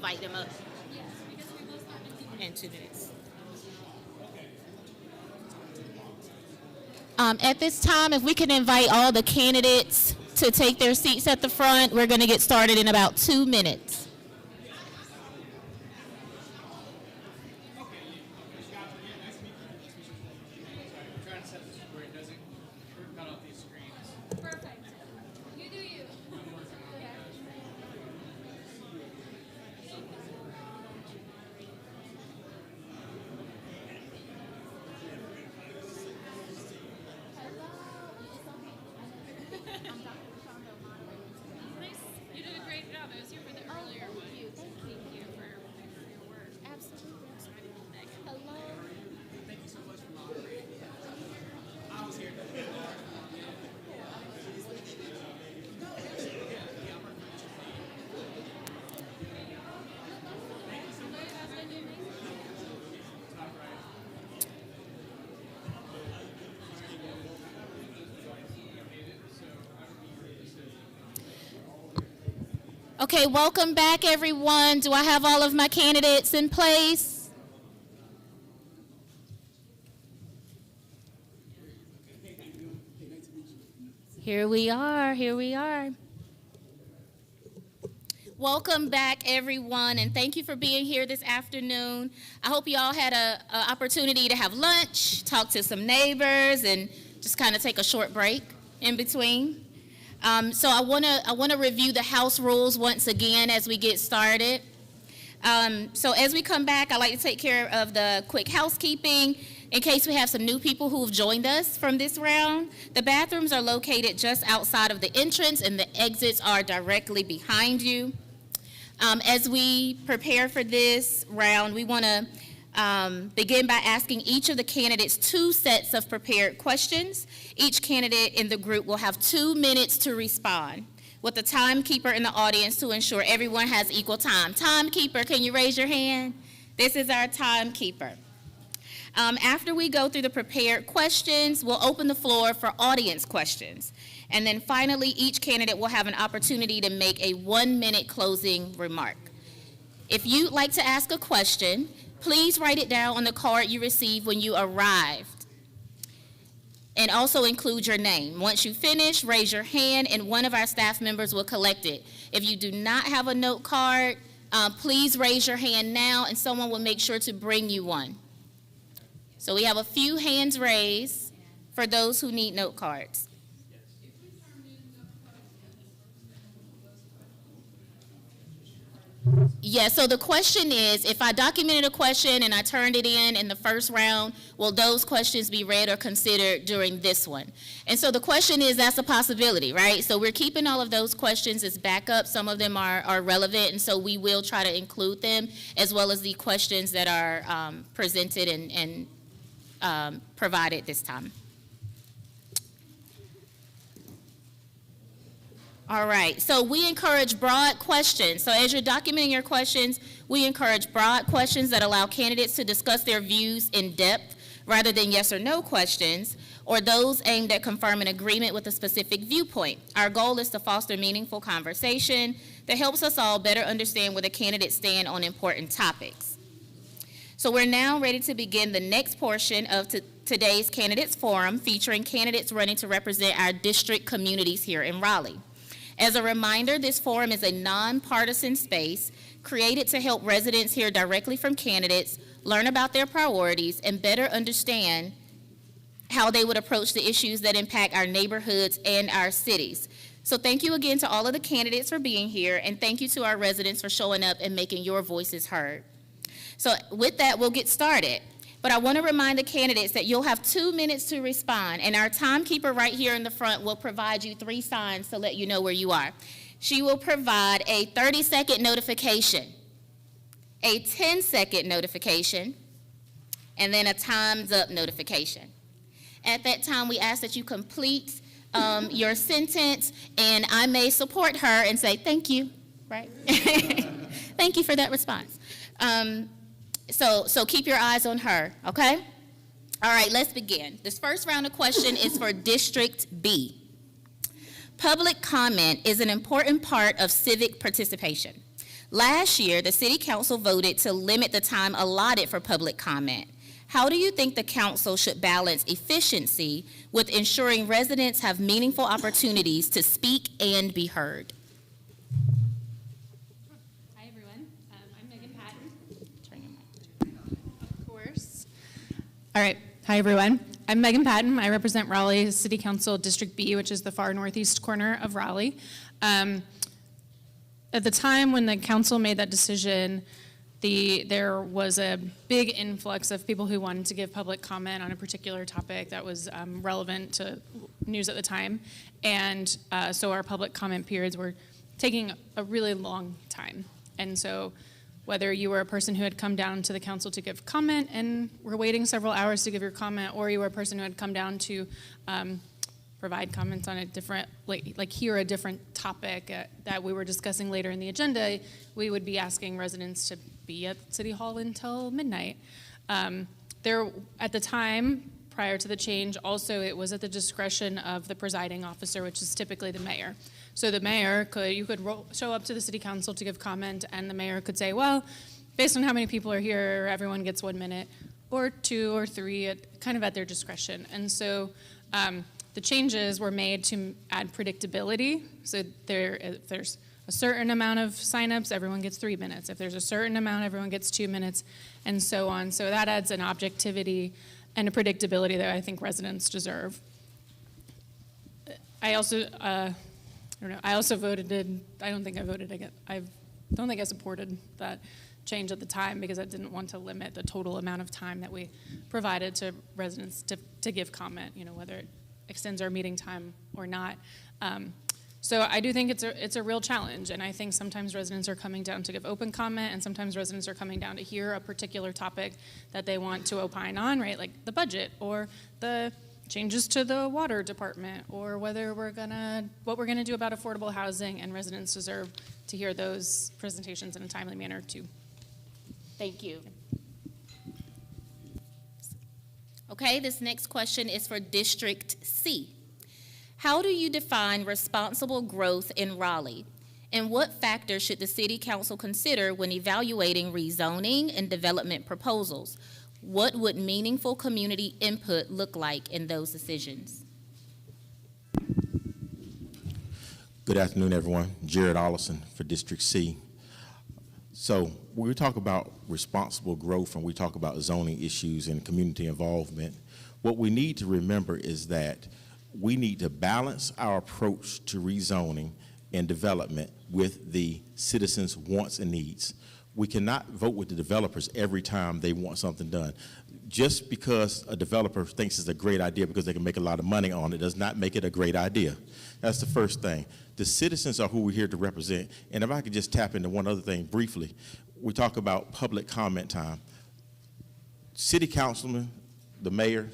invite them up. In 2 minutes. At this time, if we can invite all the candidates to take their seats at the front, we're going to get started in about 2 minutes. You did a great job. I was here for the earlier one. Thank you for your work. Absolutely. Hello. Thank you so much for moderating. I was here. Okay, welcome back, everyone. Do I have all of my candidates in place? Here we are. Welcome back, everyone, and thank you for being here this afternoon. I hope you all had an opportunity to have lunch, talk to some neighbors, and just kind of take a short break in between. So I want to review the house rules once again as we get started. So as we come back, I like to take care of the quick housekeeping in case we have some new people who have joined us from this round. The bathrooms are located just outside of the entrance, and the exits are directly behind you. As we prepare for this round, we want to begin by asking each of the candidates 2 sets of prepared questions. Each candidate in the group will have 2 minutes to respond, with a timekeeper in the audience to ensure everyone has equal time. Timekeeper, can you raise your hand? This is our timekeeper. After we go through the prepared questions, we'll open the floor for audience questions. And then finally, each candidate will have an opportunity to make a 1-minute closing remark. If you'd like to ask a question, please write it down on the card you received when you arrived, and also include your name. Once you finish, raise your hand, and one of our staff members will collect it. If you do not have a note card, please raise your hand now, and someone will make sure to bring you one. So we have a few hands raised for those who need note cards. Yeah, so the question is, if I documented a question and I turned it in the first round, will those questions be read or considered during this one? And so the question is, that's a possibility, right? So we're keeping all of those questions as backup. Some of them are relevant, and so we will try to include them, as well as the questions that are presented and provided this time. All right, so we encourage broad questions. So as you're documenting your questions, we encourage broad questions that allow candidates to discuss their views in depth rather than yes or no questions, or those aimed at confirming agreement with a specific viewpoint. Our goal is to foster meaningful conversation that helps us all better understand where the candidates stand on important topics. So we're now ready to begin the next portion of today's Candidates Forum, featuring candidates running to represent our district communities here in Raleigh. As a reminder, this forum is a nonpartisan space created to help residents hear directly from candidates, learn about their priorities, and better understand how they would approach the issues that impact our neighborhoods and our cities. So thank you again to all of the candidates for being here, and thank you to our residents for showing up and making your voices heard. So with that, we'll get started. But I want to remind the candidates that you'll have 2 minutes to respond, and our timekeeper right here in the front will provide you 3 signs to let you know where you are. She will provide a 30-second notification, a 10-second notification, and then a time's up notification. At that time, we ask that you complete your sentence, and I may support her and say, thank you, right? Thank you for that response. So keep your eyes on her, okay? All right, let's begin. This first round of question is for District B. Public comment is an important part of civic participation. Last year, the City Council voted to limit the time allotted for public comment. How do you think the council should balance efficiency with ensuring residents have meaningful opportunities to speak and be heard? Hi, everyone. I'm Megan Patton. Of course. All right. Hi, everyone. I'm Megan Patton. I represent Raleigh City Council District B, which is the far northeast corner of Raleigh. At the time when the council made that decision, there was a big influx of people who wanted to give public comment on a particular topic that was relevant to news at the time. And so our public comment periods were taking a really long time. And so whether you were a person who had come down to the council to give comment and were waiting several hours to give your comment, or you were a person who had come down to provide comments on a different, like hear a different topic that we were discussing later in the agenda, we would be asking residents to be at City Hall until midnight. There, at the time, prior to the change, also it was at the discretion of the presiding officer, which is typically the mayor. So the mayor you could show up to the city council to give comment, and the mayor could say, well, based on how many people are here, everyone gets 1 minute, or 2 or 3, kind of at their discretion. And so the changes were made to add predictability. So if there's a certain amount of signups, everyone gets 3 minutes. If there's a certain amount, everyone gets 2 minutes, and so on. So that adds an objectivity and a predictability that I think residents deserve. I also, I don't think I supported that change at the time because I didn't want to limit the total amount of time that we provided to residents to give comment, whether it extends our meeting time or not. So I do think it's a real challenge, and I think sometimes residents are coming down to give open comment, and sometimes residents are coming down to hear a particular topic that they want to opine on, right? Like the budget or the changes to the water department, or whether what we're gonna do about affordable housing, and residents deserve to hear those presentations in a timely manner too. Thank you. Okay, this next question is for District C. How do you define responsible growth in Raleigh? And what factors should the City Council consider when evaluating rezoning and development proposals? What would meaningful community input look like in those decisions? Good afternoon, everyone. Jared Ollison for District C. So when we talk about responsible growth and we talk about zoning issues and community involvement, what we need to remember is that we need to balance our approach to rezoning and development with the citizens' wants and needs. We cannot vote with the developers every time they want something done. Just because a developer thinks it's a great idea because they can make a lot of money on it does not make it a great idea. That's the first thing. The citizens are who we're here to represent. And if I could just tap into one other thing briefly, we talk about public comment time. City councilmen, the mayor,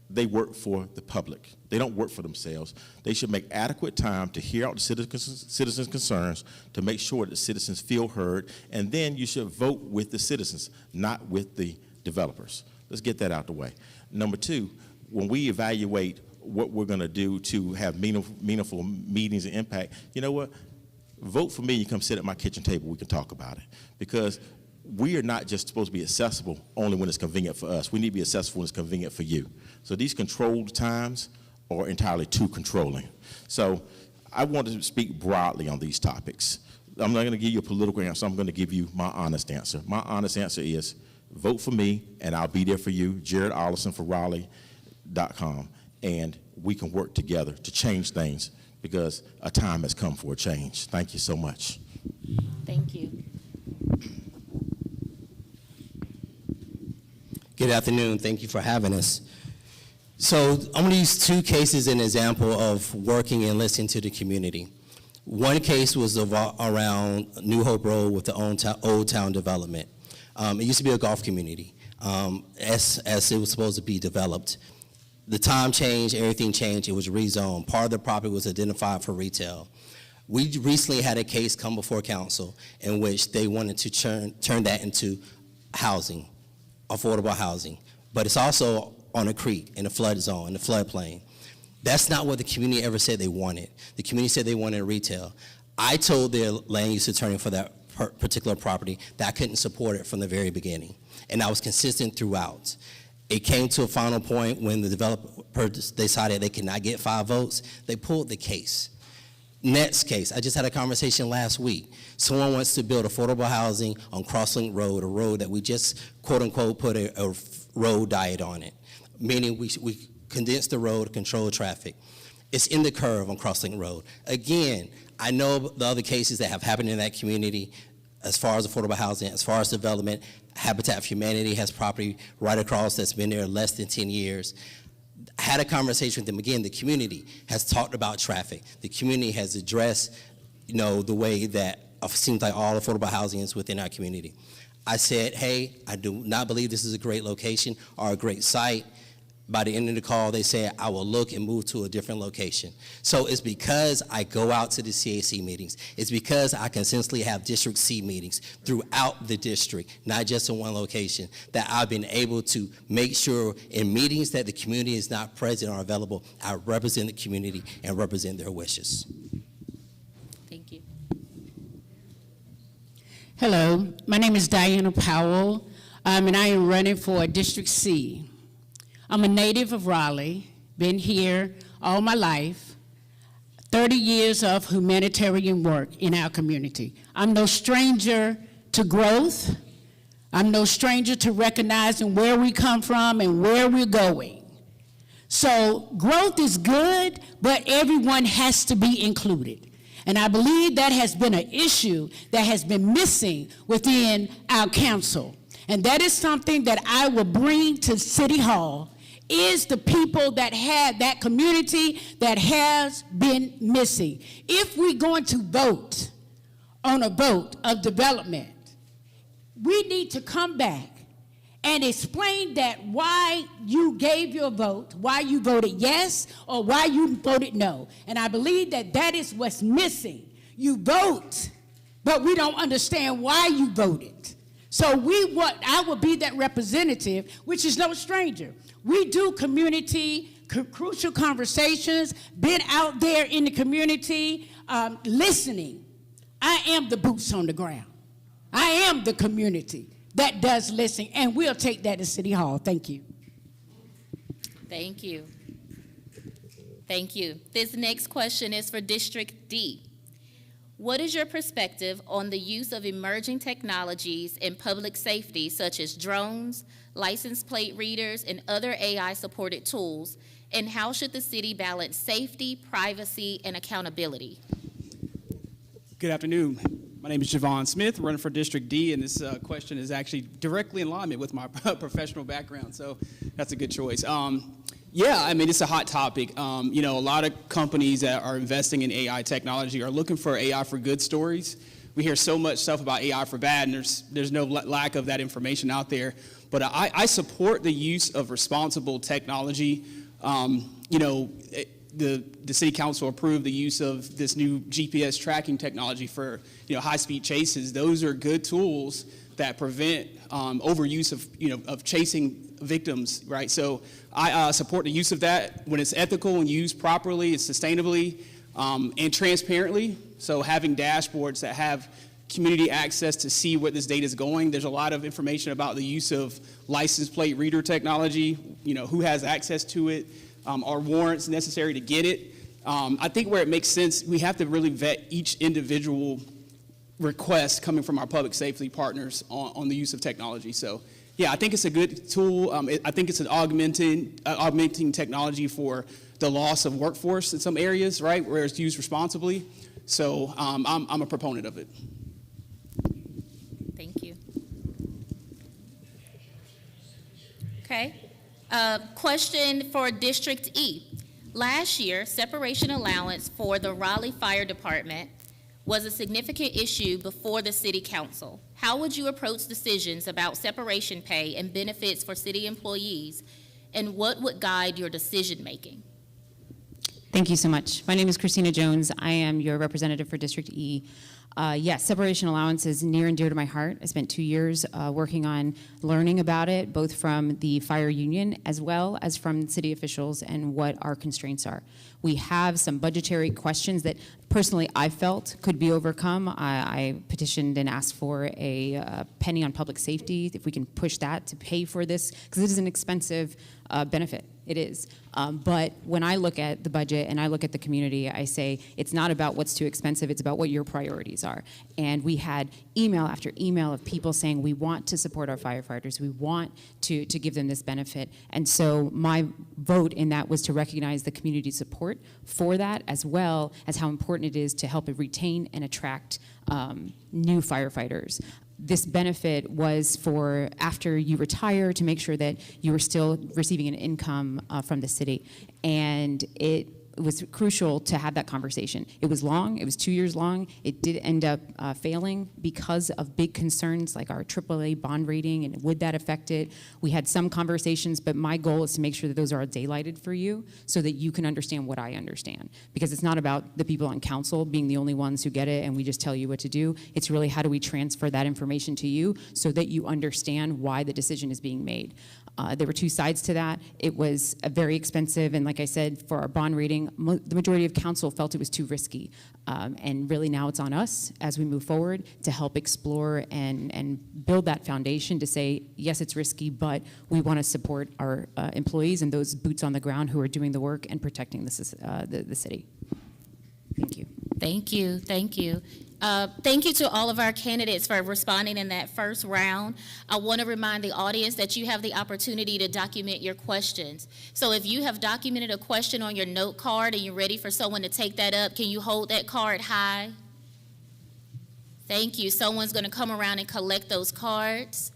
they work for the public. They don't work for themselves. They should make adequate time to hear out the citizens' concerns, to make sure that citizens feel heard, and then you should vote with the citizens, not with the developers. Let's get that out the way. Number two, when we evaluate what we're gonna do to have meaningful meetings and impact, you know what? Vote for me, you come sit at my kitchen table, we can talk about it. Because we are not just supposed to be accessible only when it's convenient for us. We need to be accessible when it's convenient for you. So these controlled times are entirely too controlling. So I want to speak broadly on these topics. I'm not going to give you a political answer. I'm going to give you my honest answer. My honest answer is vote for me, and I'll be there for you. Jared Ollison for Raleigh.com. And we can work together to change things because a time has come for a change. Thank you so much. Thank you. Good afternoon. Thank you for having us. So I'm going to use two cases as an example of working and listening to the community. One case was around New Hope Road with the Old Town development. It used to be a golf community as it was supposed to be developed. The time changed, everything changed, it was rezoned. Part of the property was identified for retail. We recently had a case come before council in which they wanted to turn that into housing, affordable housing. But it's also on a creek, in a flood zone, in the floodplain. That's not what the community ever said they wanted. The community said they wanted retail. I told their land use attorney for that particular property that I couldn't support it from the very beginning. And I was consistent throughout. It came to a final point when the developer decided they could not get 5 votes. They pulled the case. Next case, I just had a conversation last week. Someone wants to build affordable housing on Crosslink Road, a road that we just, quote unquote, put a road diet on it, meaning we condensed the road to control traffic. It's in the curve on Crosslink Road. Again, I know the other cases that have happened in that community as far as affordable housing, as far as development. Habitat for Humanity has property right across that's been there less than 10 years. I had a conversation with them. Again, the community has talked about traffic. The community has addressed, the way that it seems like all affordable housing is within our community. I said, hey, I do not believe this is a great location or a great site. By the end of the call, they said, I will look and move to a different location. So it's because I go out to the CAC meetings. It's because I consistently have District C meetings throughout the district, not just in one location, that I've been able to make sure in meetings that the community is not present or available, I represent the community and represent their wishes. Thank you. Hello, my name is Diana Powell, and I am running for District C. I'm a native of Raleigh, been here all my life, 30 years of humanitarian work in our community. I'm no stranger to growth. I'm no stranger to recognizing where we come from and where we're going. So growth is good, but everyone has to be included. And I believe that has been an issue that has been missing within our council. And that is something that I will bring to City Hall, is the people that have that community that has been missing. If we're going to vote on a vote of development, we need to come back and explain that why you gave your vote, why you voted yes, or why you voted no. And I believe that that is what's missing. You vote, but we don't understand why you voted. So I will be that representative, which is no stranger. We do community, crucial conversations, been out there in the community, listening. I am the boots on the ground. I am the community that does listen, and we'll take that to City Hall. Thank you. Thank you. Thank you. This next question is for District D. What is your perspective on the use of emerging technologies in public safety, such as drones, license plate readers, and other AI-supported tools, and how should the city balance safety, privacy, and accountability? Good afternoon. My name is Javon Smith, running for District D, and this question is actually directly in alignment with my professional background, so that's a good choice. Yeah, I mean, it's a hot topic. A lot of companies that are investing in AI technology are looking for AI for good stories. We hear so much stuff about AI for bad, and there's no lack of that information out there. But I support the use of responsible technology. The city council approved the use of this new GPS tracking technology for high-speed chases. Those are good tools that prevent overuse of chasing victims, right? So I support the use of that when it's ethical and used properly and sustainably and transparently. So having dashboards that have community access to see where this data is going. There's a lot of information about the use of license plate reader technology, who has access to it, are warrants necessary to get it. I think where it makes sense, we have to really vet each individual request coming from our public safety partners on the use of technology. So yeah, I think it's a good tool. I think it's an augmenting technology for the loss of workforce in some areas, right, where it's used responsibly. So I'm a proponent of it. Thank you. Okay. Question for District E. Last year, separation allowance for the Raleigh Fire Department was a significant issue before the City Council. How would you approach decisions about separation pay and benefits for city employees, and what would guide your decision-making? Thank you so much. My name is Christina Jones. I am your representative for District E. Yes, separation allowance is near and dear to my heart. I spent 2 years working on learning about it, both from the fire union as well as from city officials and what our constraints are. We have some budgetary questions that personally I felt could be overcome. I petitioned and asked for a penny on public safety, if we can push that to pay for this, because it is an expensive benefit. It is. But when I look at the budget and I look at the community, I say it's not about what's too expensive, it's about what your priorities are. And we had email after email of people saying we want to support our firefighters, we want to give them this benefit. And so my vote in that was to recognize the community support for that, as well as how important it is to help retain and attract new firefighters. This benefit was for after you retire, to make sure that you were still receiving an income from the city. And it was crucial to have that conversation. It was long, it was 2 years long. It did end up failing because of big concerns like our AAA bond rating and would that affect it. We had some conversations, but my goal is to make sure that those are daylighted for you so that you can understand what I understand. Because it's not about the people on council being the only ones who get it and we just tell you what to do. It's really how do we transfer that information to you so that you understand why the decision is being made. There were two sides to that. It was very expensive, and like I said, for our bond rating, the majority of council felt it was too risky. And really now it's on us as we move forward to help explore and build that foundation to say, yes, it's risky, but we want to support our employees and those boots on the ground who are doing the work and protecting the city. Thank you. Thank you, thank you. Thank you to all of our candidates for responding in that first round. I want to remind the audience that you have the opportunity to document your questions. So if you have documented a question on your note card and you're ready for someone to take that up, can you hold that card high? Thank you. Someone's going to come around and collect those cards.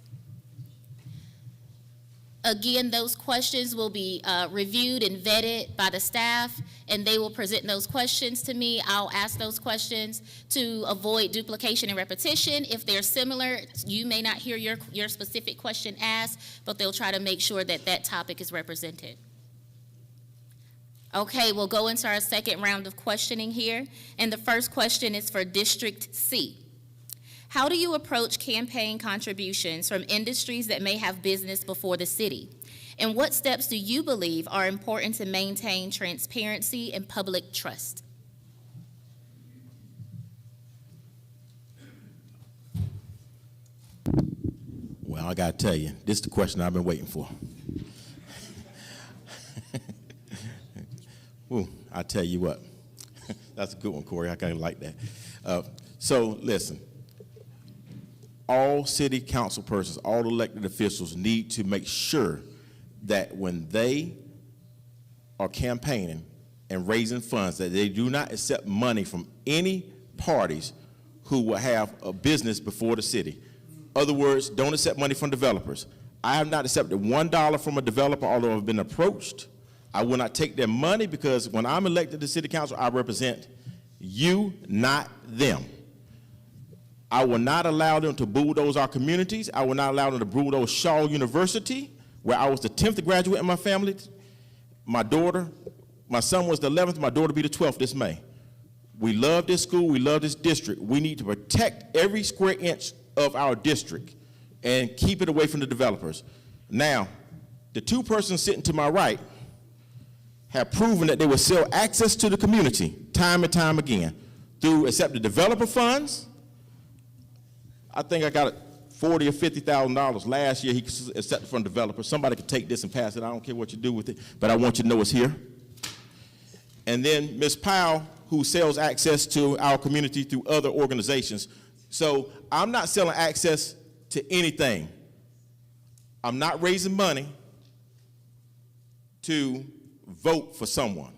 Again, those questions will be reviewed and vetted by the staff, and they will present those questions to me. I'll ask those questions to avoid duplication and repetition. If they're similar, you may not hear your specific question asked, but they'll try to make sure that that topic is represented. Okay, we'll go into our second round of questioning here, and the first question is for District C. How do you approach campaign contributions from industries that may have business before the city? And what steps do you believe are important to maintain transparency and public trust? Well, I got to tell you, this is the question I've been waiting for. Ooh, I tell you what, that's a good one, Corey. I kind of like that. So listen. All city council persons, all elected officials need to make sure that when they are campaigning and raising funds, that they do not accept money from any parties who will have a business before the city. Other words, don't accept money from developers. I have not accepted $1 from a developer, although I've been approached. I will not take their money because when I'm elected to city council, I represent you, not them. I will not allow them to bulldoze our communities. I will not allow them to bulldoze Shaw University, where I was the 10th graduate in my family. My son was the 11th, my daughter will be the 12th this May. We love this school, we love this district. We need to protect every square inch of our district and keep it away from the developers. Now, the two persons sitting to my right have proven that they will sell access to the community time and time again through accepting developer funds. I think I got $40,000 or $50,000 last year he accepted from developers. Somebody could take this and pass it. I don't care what you do with it, but I want you to know it's here. And then Ms. Powell, who sells access to our community through other organizations. So I'm not selling access to anything. I'm not raising money to vote for someone.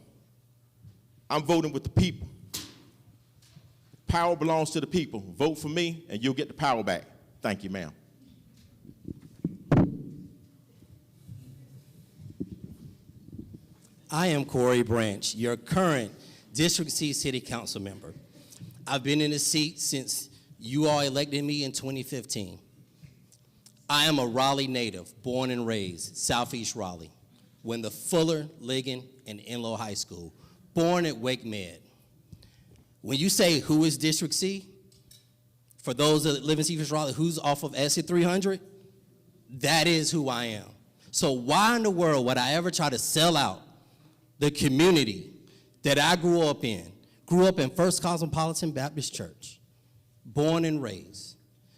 I'm voting with the people. Power belongs to the people. Vote for me, and you'll get the power back. Thank you, ma'am. I am Corey Branch, your current District C City Council member. I've been in this seat since you all elected me in 2015. I am a Raleigh native, born and raised, Southeast Raleigh. Went to Fuller, Ligon, and Enloe High School, born at Wake Med. When you say, who is District C? For those that live in Seaford, Raleigh, who's off of exit 300, that is who I am. So why in the world would I ever try to sell out the community that I grew up in? Grew up in First Cosmopolitan Baptist Church, born and raised.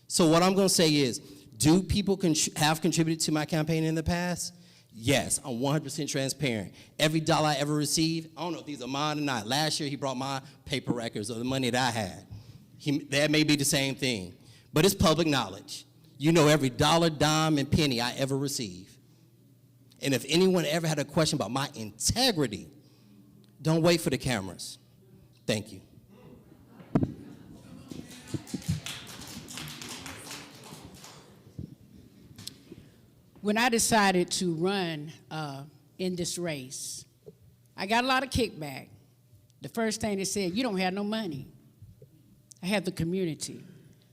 So what I'm going to say is, do people have contributed to my campaign in the past? Yes, I'm 100% transparent. Every dollar I ever received, I don't know if these are mine or not. Last year, he brought my paper records of the money that I had. That may be the same thing, but it's public knowledge. You know every dollar, dime, and penny I ever received. And if anyone ever had a question about my integrity, don't wait for the cameras. Thank you. When I decided to run in this race, I got a lot of kickback. The first thing they said, you don't have no money. I have the community,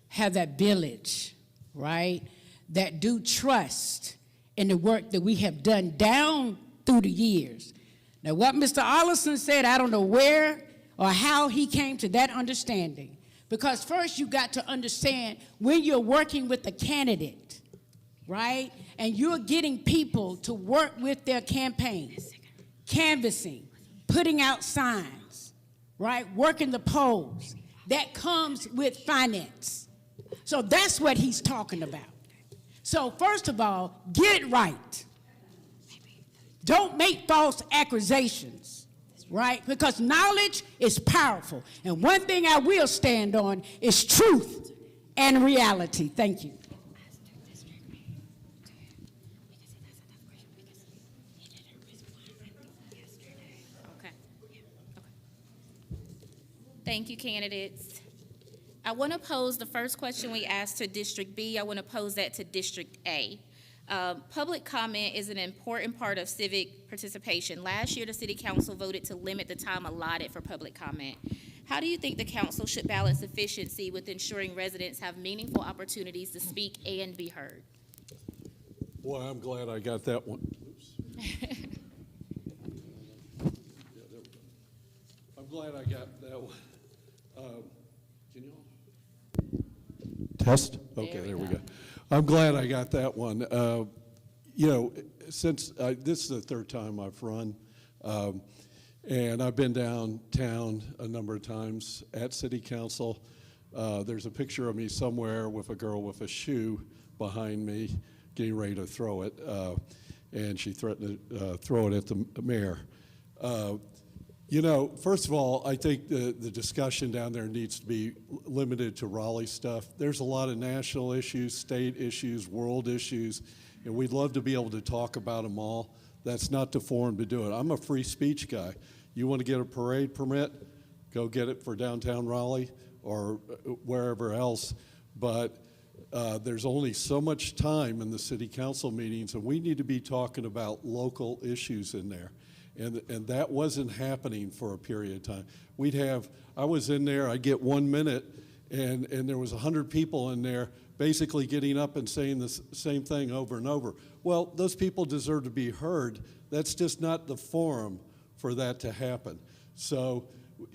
have that village, right, that do trust in the work that we have done down through the years. Now, what Mr. Ollison said, I don't know where or how he came to that understanding. Because first you got to understand when you're working with a candidate, right, and you're getting people to work with their campaigns, canvassing, putting out signs, right, working the polls, that comes with finance. So that's what he's talking about. So first of all, get it right. Don't make false accusations, right? Because knowledge is powerful. And one thing I will stand on is truth and reality. Thank you. Thank you, candidates. I want to pose the first question we asked to District B. I want to pose that to District A. Public comment is an important part of civic participation. Last year, the City Council voted to limit the time allotted for public comment. How do you think the council should balance efficiency with ensuring residents have meaningful opportunities to speak and be heard? Boy, I'm glad I got that one. I'm glad I got that one. Can you all? Test? Okay, there we go. I'm glad I got that one. You know, since this is the third time I've run, and I've been downtown a number of times at City Council. There's a picture of me somewhere with a girl with a shoe behind me getting ready to throw it, and she threatened to throw it at the mayor. You know, first of all, I think the discussion down there needs to be limited to Raleigh stuff. There's a lot of national issues, state issues, world issues, and we'd love to be able to talk about them all. That's not the forum to do it. I'm a free speech guy. You want to get a parade permit, go get it for downtown Raleigh or wherever else, but there's only so much time in the city council meetings, and we need to be talking about local issues in there. And that wasn't happening for a period of time. I was in there, I'd get 1 minute, and there was 100 people in there basically getting up and saying the same thing over and over. Well, those people deserve to be heard. That's just not the forum for that to happen. So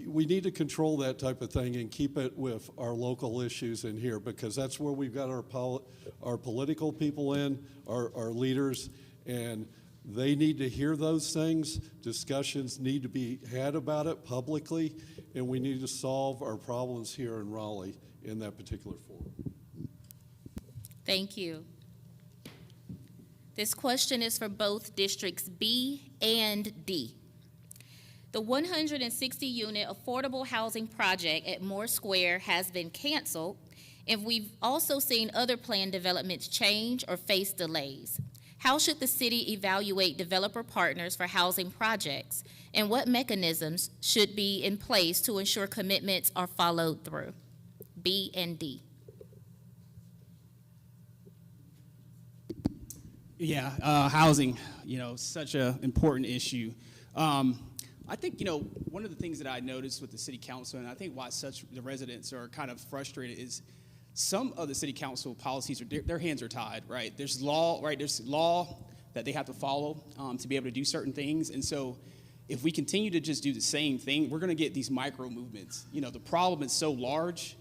we need to control that type of thing and keep it with our local issues in here, because that's where we've got our political people in, our leaders, and they need to hear those things. Discussions need to be had about it publicly, and we need to solve our problems here in Raleigh in that particular forum. Thank you. This question is for both Districts B and D. The 160-unit affordable housing project at Moore Square has been canceled, and we've also seen other planned developments change or face delays. How should the city evaluate developer partners for housing projects, and what mechanisms should be in place to ensure commitments are followed through? B and D. Yeah, housing, you know, such an important issue. I think, you know, one of the things that I noticed with the city council, and I think why the residents are kind of frustrated, is some of the city council policies, their hands are tied, right? There's law, right? There's law that they have to follow to be able to do certain things. And so if we continue to just do the same thing, we're going to get these micro movements. You know, the problem is so large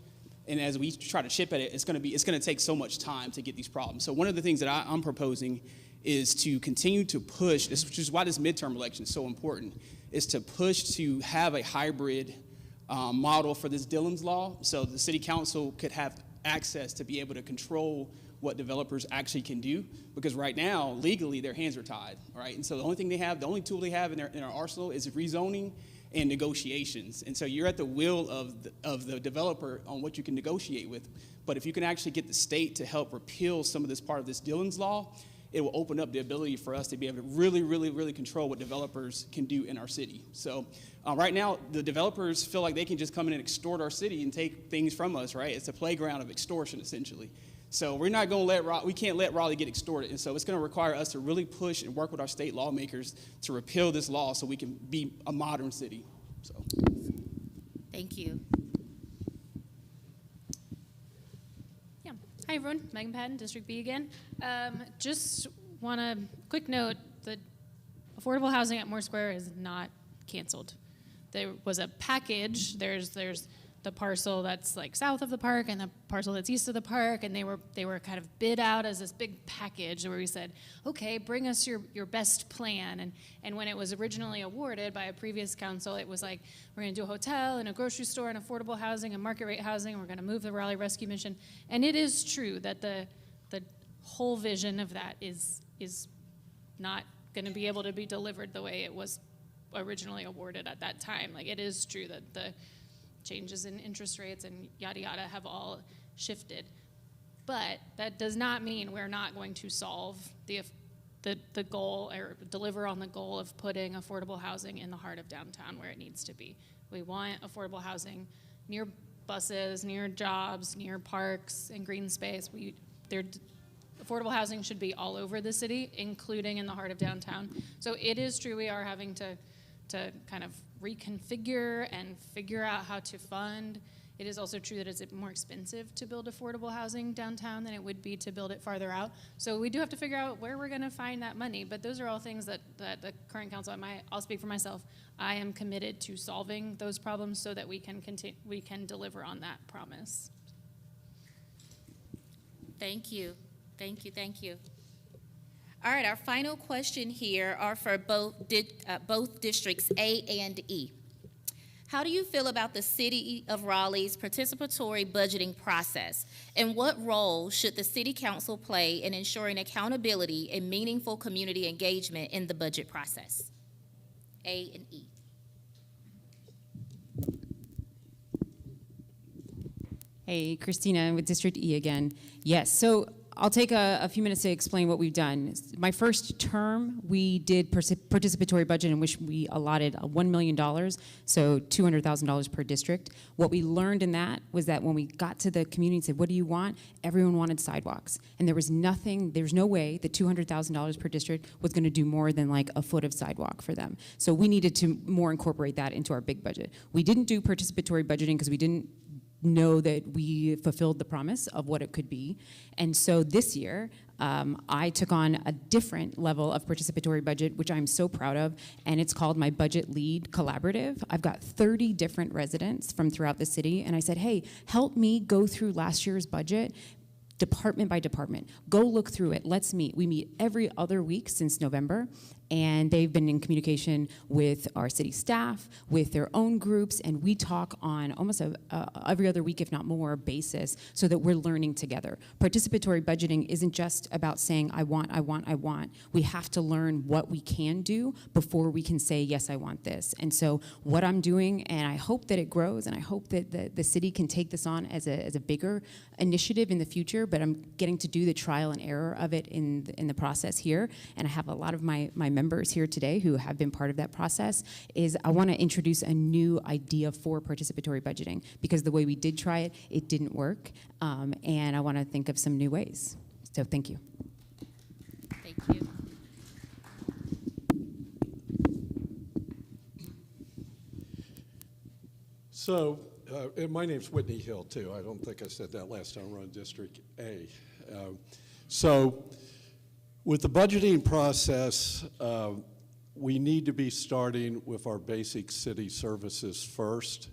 And as we try to chip at it, it's going to take so much time to get these problems. So one of the things that I'm proposing is to continue to push, which is why this midterm election is so important, is to push to have a hybrid model for this Dillon's Law, so the city council could have access to be able to control what developers actually can do, because right now, legally, their hands are tied, right? And so the only tool they have in our arsenal is rezoning and negotiations. And so you're at the will of the developer on what you can negotiate with. But if you can actually get the state to help repeal some of this part of this Dillon's Law, it will open up the ability for us to be able to really, really, really control what developers can do in our city. So right now, the developers feel like they can just come in and extort our city and take things from us, right? It's a playground of extortion, essentially. So we're not going to we can't let Raleigh get extorted. And so it's going to require us to really push and work with our state lawmakers to repeal this law so we can be a modern city. So. Thank you. Yeah. Hi, everyone. Megan Patton, District B again. Just want a quick note that affordable housing at Moore Square is not canceled. There was a package. There's the parcel that's like south of the park and the parcel that's east of the park, and they were kind of bid out as this big package where we said, okay, bring us your best plan. And when it was originally awarded by a previous council, it was like, we're going to do a hotel and a grocery store and affordable housing and market rate housing, and we're going to move the Raleigh Rescue Mission. And it is true that the whole vision of that is not going to be able to be delivered the way it was originally awarded at that time. Like, it is true that the changes in interest rates and yada yada have all shifted. But that does not mean we're not going to solve the goal or deliver on the goal of putting affordable housing in the heart of downtown where it needs to be. We want affordable housing near buses, near jobs, near parks and green space. Affordable housing should be all over the city, including in the heart of downtown. So it is true we are having to kind of reconfigure and figure out how to fund. It is also true that it's more expensive to build affordable housing downtown than it would be to build it farther out. So we do have to figure out where we're going to find that money. But those are all things that the current council, I'll speak for myself, I am committed to solving those problems so that we can deliver on that promise. Thank you. Thank you. Thank you. All right, our final question here are for both districts A and E. How do you feel about the City of Raleigh's participatory budgeting process? And what role should the City Council play in ensuring accountability and meaningful community engagement in the budget process? A and E. Hey, Christina with District E again. Yes, so I'll take a few minutes to explain what we've done. My first term, we did participatory budget in which we allotted $1 million, so $200,000 per district. What we learned in that was that when we got to the community and said, what do you want? Everyone wanted sidewalks. And there's no way that $200,000 per district was gonna do more than like a foot of sidewalk for them. So we needed to more incorporate that into our big budget. We didn't do participatory budgeting because we didn't know that we fulfilled the promise of what it could be. And so this year, I took on a different level of participatory budget, which I'm so proud of, and it's called my Budget Lead Collaborative. I've got 30 different residents from throughout the city, and I said, hey, help me go through last year's budget department by department. Go look through it. Let's meet. We meet every other week since November, and they've been in communication with our city staff, with their own groups, and we talk on almost every other week, if not more, basis, so that we're learning together. Participatory budgeting isn't just about saying, I want, I want, I want. We have to learn what we can do before we can say, yes, I want this. And so what I'm doing, and I hope that it grows, and I hope that the city can take this on as a bigger initiative in the future, but I'm getting to do the trial and error of it in the process here, and I have a lot of my members here today who have been part of that process, is I want to introduce a new idea for participatory budgeting, because the way we did try it, it didn't work, and I want to think of some new ways. So thank you. Thank you. So, and my name's Whitney Hill, too. I don't think I said that last time. We're on District A. So, with the budgeting process, we need to be starting with our basic city services first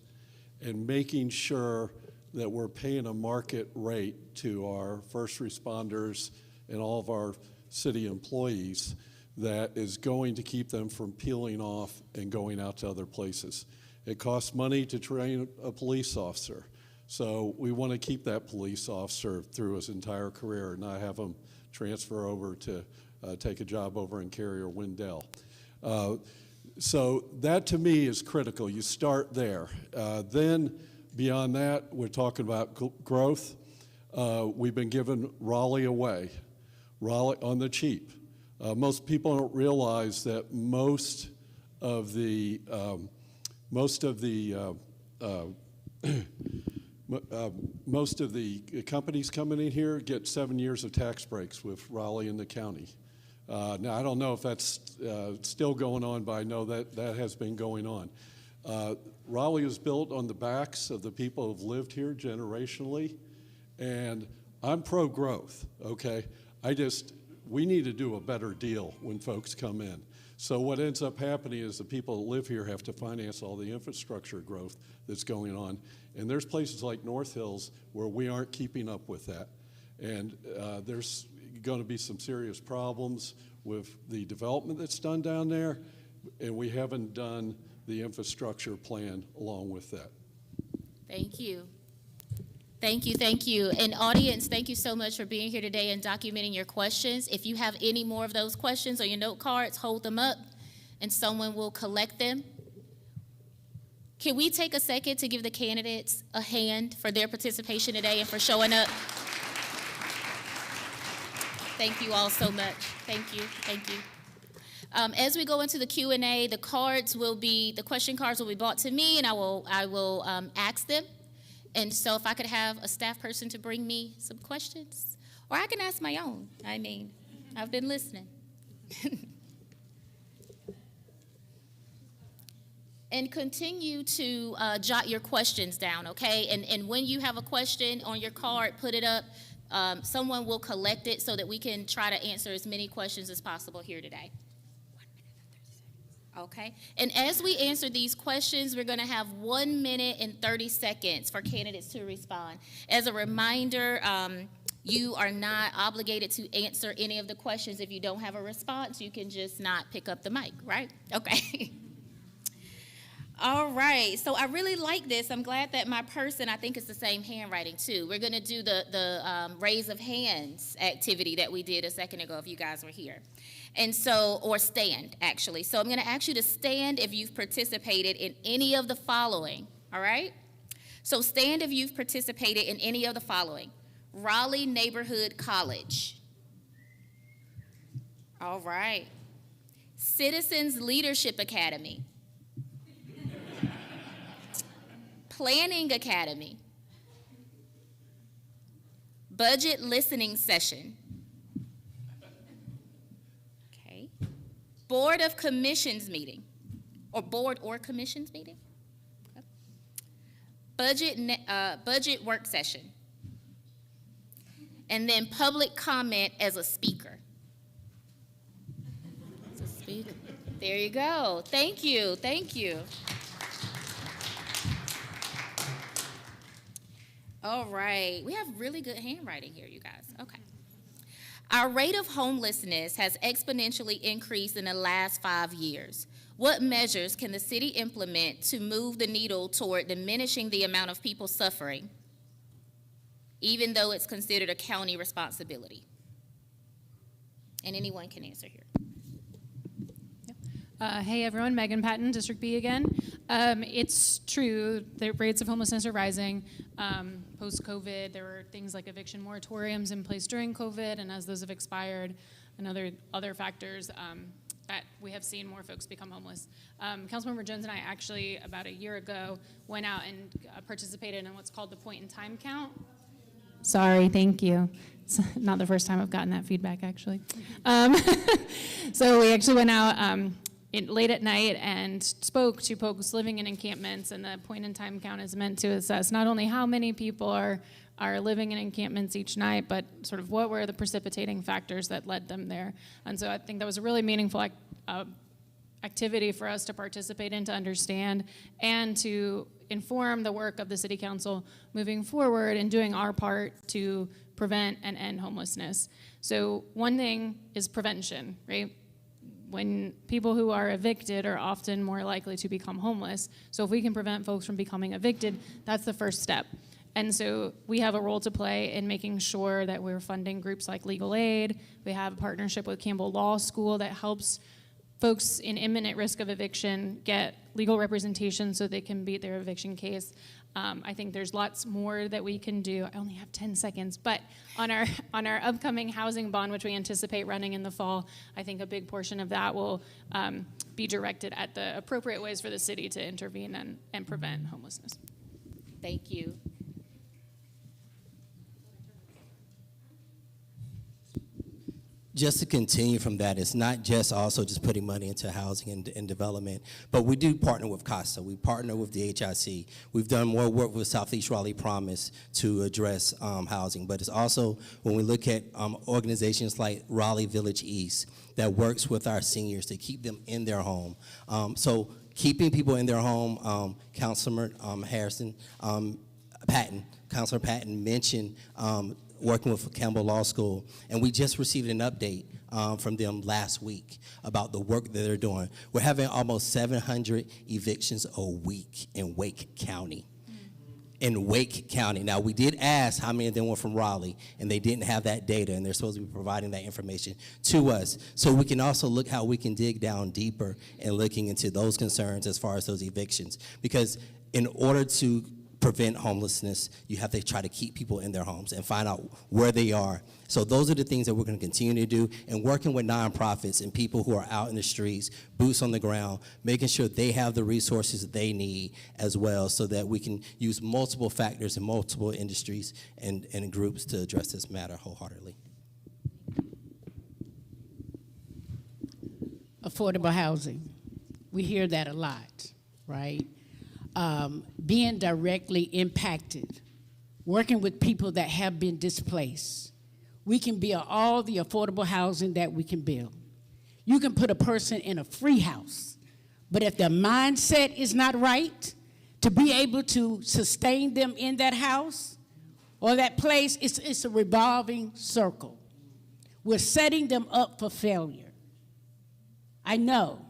and making sure that we're paying a market rate to our first responders and all of our city employees that is going to keep them from peeling off and going out to other places. It costs money to train a police officer. So we want to keep that police officer through his entire career and not have him transfer over to take a job over in Cary or Wendell. So that to me is critical. You start there. Then beyond that, we're talking about growth. We've been giving Raleigh away, Raleigh on the cheap. Most people don't realize that most of the companies coming in here get 7 years of tax breaks with Raleigh and the county. Now, I don't know if that's still going on, but I know that that has been going on. Raleigh was built on the backs of the people who've lived here generationally, and I'm pro-growth, okay? We need to do a better deal when folks come in. So what ends up happening is the people that live here have to finance all the infrastructure growth that's going on. And there's places like North Hills where we aren't keeping up with that. And there's going to be some serious problems with the development that's done down there, and we haven't done the infrastructure plan along with that. Thank you. Thank you, thank you. And audience, thank you so much for being here today and documenting your questions. If you have any more of those questions on your note cards, hold them up and someone will collect them. Can we take a second to give the candidates a hand for their participation today and for showing up? Thank you all so much. Thank you, thank you. As we go into the Q&A, the question cards will be brought to me, and I will ask them. And so if I could have a staff person to bring me some questions, or I can ask my own. I mean, I've been listening. And continue to jot your questions down, okay? And when you have a question on your card, put it up. Someone will collect it so that we can try to answer as many questions as possible here today. 1 minute and 30 seconds. Okay, and as we answer these questions, we're gonna have 1 minute and 30 seconds for candidates to respond. As a reminder, you are not obligated to answer any of the questions. If you don't have a response, you can just not pick up the mic, right? Okay. All right, so I really like this. I'm glad that my person, I think it's the same handwriting too. We're gonna do the raise of hands activity that we did a second ago if you guys were here. And so, or stand actually. So I'm gonna ask you to stand if you've participated in any of the following, all right? So stand if you've participated in any of the following. Raleigh Neighborhood College. All right. Citizens Leadership Academy. Planning Academy. Budget Listening Session. Okay. Board of Commissions Meeting. Or Board or Commissions Meeting. Okay. Budget Work Session. And then public comment as a speaker. As a speaker. There you go. Thank you. Thank you. All right, we have really good handwriting here, you guys. Okay. Our rate of homelessness has exponentially increased in the last 5 years. What measures can the city implement to move the needle toward diminishing the amount of people suffering, even though it's considered a county responsibility? And anyone can answer here. Hey everyone, Megan Patton, District B again. It's true, the rates of homelessness are rising. Post-COVID, there were things like eviction moratoriums in place during COVID, and as those have expired, and other factors, that we have seen more folks become homeless. Councilmember Jones and I actually, about a year ago, went out and participated in what's called the point-in-time count. Sorry, thank you. It's not the first time I've gotten that feedback, actually. So we actually went out late at night and spoke to folks living in encampments, and the point-in-time count is meant to assess not only how many people are living in encampments each night, but sort of what were the precipitating factors that led them there. And so I think that was a really meaningful activity for us to participate in, to understand, and to inform the work of the city council moving forward and doing our part to prevent and end homelessness. So one thing is prevention, right? When people who are evicted are often more likely to become homeless. So if we can prevent folks from becoming evicted, that's the first step. And so we have a role to play in making sure that we're funding groups like Legal Aid. We have a partnership with Campbell Law School that helps folks in imminent risk of eviction get legal representation so they can beat their eviction case. I think there's lots more that we can do. I only have 10 seconds, but on our upcoming housing bond, which we anticipate running in the fall, I think a big portion of that will be directed at the appropriate ways for the city to intervene and prevent homelessness. Thank you. Just to continue from that, it's not just also just putting money into housing and development, but we do partner with CASA. We partner with the HIC. We've done more work with Southeast Raleigh Promise to address housing, but it's also when we look at organizations like Raleigh Village East that works with our seniors to keep them in their home. So keeping people in their home, Councilor Patton mentioned working with Campbell Law School, and we just received an update from them last week about the work that they're doing. We're having almost 700 evictions a week in Wake County. In Wake County. Now, we did ask how many of them were from Raleigh, and they didn't have that data, and they're supposed to be providing that information to us. So we can also look how we can dig down deeper and looking into those concerns as far as those evictions. Because in order to prevent homelessness, you have to try to keep people in their homes and find out where they are. So those are the things that we're going to continue to do, and working with nonprofits and people who are out in the streets, boots on the ground, making sure they have the resources that they need as well, so that we can use multiple factors in multiple industries and groups to address this matter wholeheartedly. Affordable housing. We hear that a lot, right? Being directly impacted, working with people that have been displaced. We can build all the affordable housing that we can build. You can put a person in a free house, but if their mindset is not right, to be able to sustain them in that house or that place, it's a revolving circle. We're setting them up for failure. I know,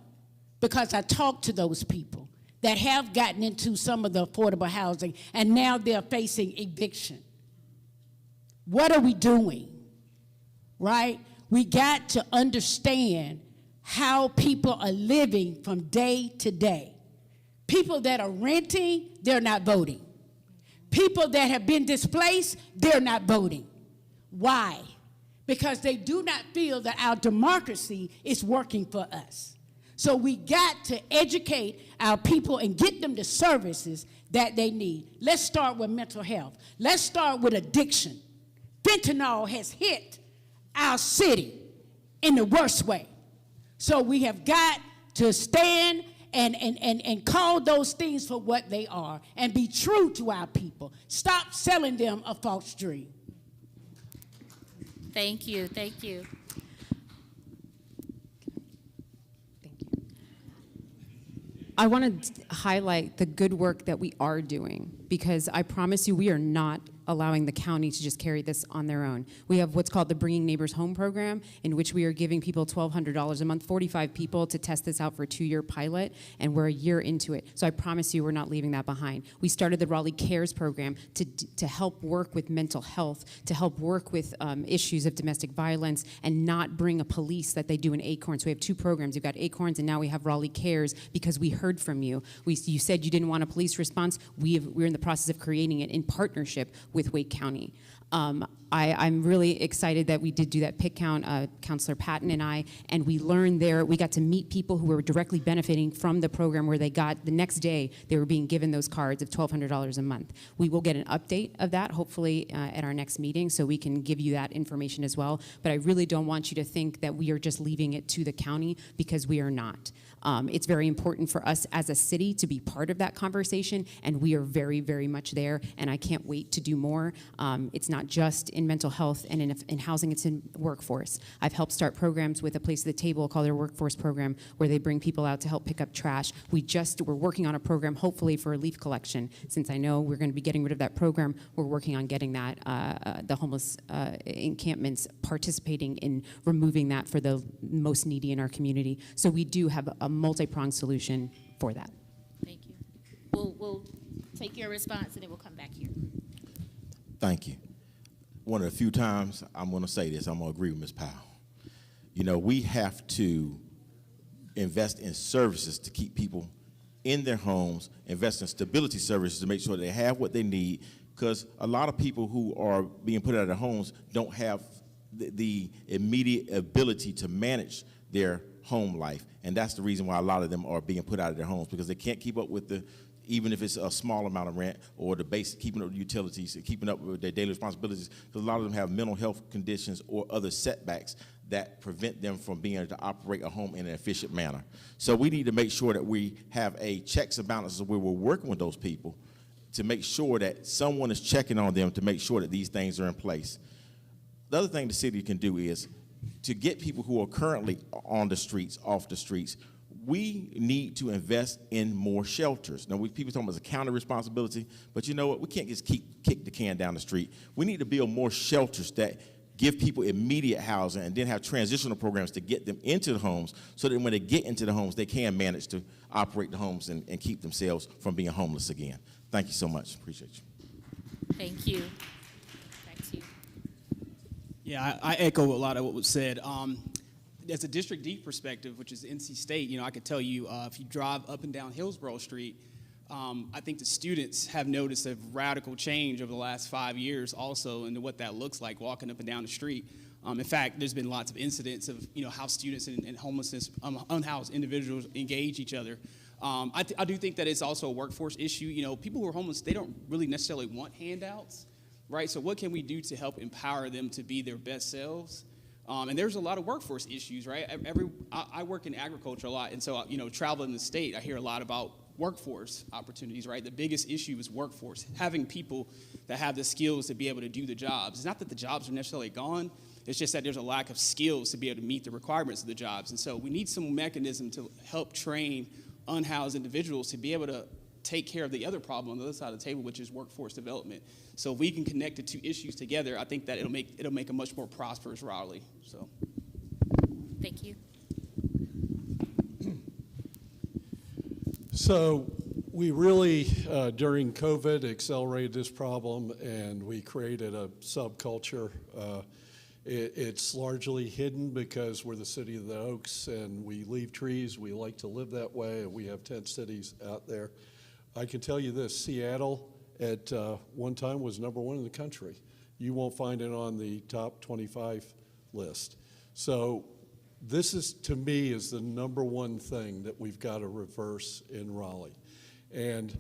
because I talk to those people that have gotten into some of the affordable housing, and now they're facing eviction. What are we doing, right? We got to understand how people are living from day to day. People that are renting, they're not voting. People that have been displaced, they're not voting. Why? Because they do not feel that our democracy is working for us. So we got to educate our people and get them the services that they need. Let's start with mental health. Let's start with addiction. Fentanyl has hit our city in the worst way. So we have got to stand and call those things for what they are and be true to our people. Stop selling them a false dream. Thank you, thank you. I want to highlight the good work that we are doing, because I promise you we are not allowing the county to just carry this on their own. We have what's called the Bringing Neighbors Home program, in which we are giving people $1,200 a month, 45 people to test this out for a 2-year pilot, and we're a year into it. So I promise you we're not leaving that behind. We started the Raleigh Cares program to help work with mental health, to help work with issues of domestic violence, and not bring a police that they do in Acorns. So we have 2 programs. We've got Acorns, and now we have Raleigh Cares, because we heard from you. You said you didn't want a police response. We're in the process of creating it in partnership with Wake County. I'm really excited that we did do that pick count, Councilor Patton and I, and we learned there, we got to meet people who were directly benefiting from the program, where they got, the next day, they were being given those cards of $1,200 a month. We will get an update of that, hopefully, at our next meeting, so we can give you that information as well. But I really don't want you to think that we are just leaving it to the county, because we are not. It's very important for us as a city to be part of that conversation, and we are very, very much there, and I can't wait to do more. It's not just in mental health and in housing, it's in workforce. I've helped start programs with A Place at the Table called their workforce program, where they bring people out to help pick up trash. We're working on a program, hopefully, for leaf collection. Since I know we're going to be getting rid of that program, we're working on getting that, the homeless encampments participating in removing that for the most needy in our community. So we do have a multi-pronged solution for that. Thank you. We'll take your response and then we'll come back here. Thank you. One of the few times I'm going to say this, I'm going to agree with Ms. Powell. You know, we have to invest in services to keep people in their homes, invest in stability services to make sure they have what they need, because a lot of people who are being put out of their homes don't have the immediate ability to manage their home life. And that's the reason why a lot of them are being put out of their homes, because they can't keep up with even if it's a small amount of rent or the basic, keeping up with utilities, keeping up with their daily responsibilities, because a lot of them have mental health conditions or other setbacks that prevent them from being able to operate a home in an efficient manner. So we need to make sure that we have a checks and balances where we're working with those people to make sure that someone is checking on them to make sure that these things are in place. The other thing the city can do is to get people who are currently on the streets, off the streets. We need to invest in more shelters. Now, people talking about it's a county responsibility, but you know what? We can't just kick the can down the street. We need to build more shelters that give people immediate housing and then have transitional programs to get them into the homes so that when they get into the homes, they can manage to operate the homes and keep themselves from being homeless again. Thank you so much. Appreciate you. Thank you. Back to you. Yeah, I echo a lot of what was said. As a District D perspective, which is NC State, you know, I could tell you if you drive up and down Hillsborough Street, I think the students have noticed a radical change over the last 5 years also into what that looks like walking up and down the street. In fact, there's been lots of incidents of, you know, how students and homelessness, unhoused individuals engage each other. I do think that it's also a workforce issue. You know, people who are homeless, they don't really necessarily want handouts, right? So what can we do to help empower them to be their best selves? And there's a lot of workforce issues, right? I work in agriculture a lot, and so, you know, traveling the state, I hear a lot about workforce opportunities, right? The biggest issue is workforce, having people that have the skills to be able to do the jobs. It's not that the jobs are necessarily gone, it's just that there's a lack of skills to be able to meet the requirements of the jobs. And so we need some mechanism to help train unhoused individuals to be able to take care of the other problem on the other side of the table, which is workforce development. So if we can connect the two issues together, I think that it'll make a much more prosperous Raleigh. So, thank you. So we really, during COVID, accelerated this problem, and we created a subculture. It's largely hidden because we're the city of the Oaks, and we leave trees. We like to live that way, and we have tent cities out there. I can tell you this, Seattle at one time was #1 in the country. You won't find it on the top 25 list. So this is, to me, is the #1 thing that we've got to reverse in Raleigh. And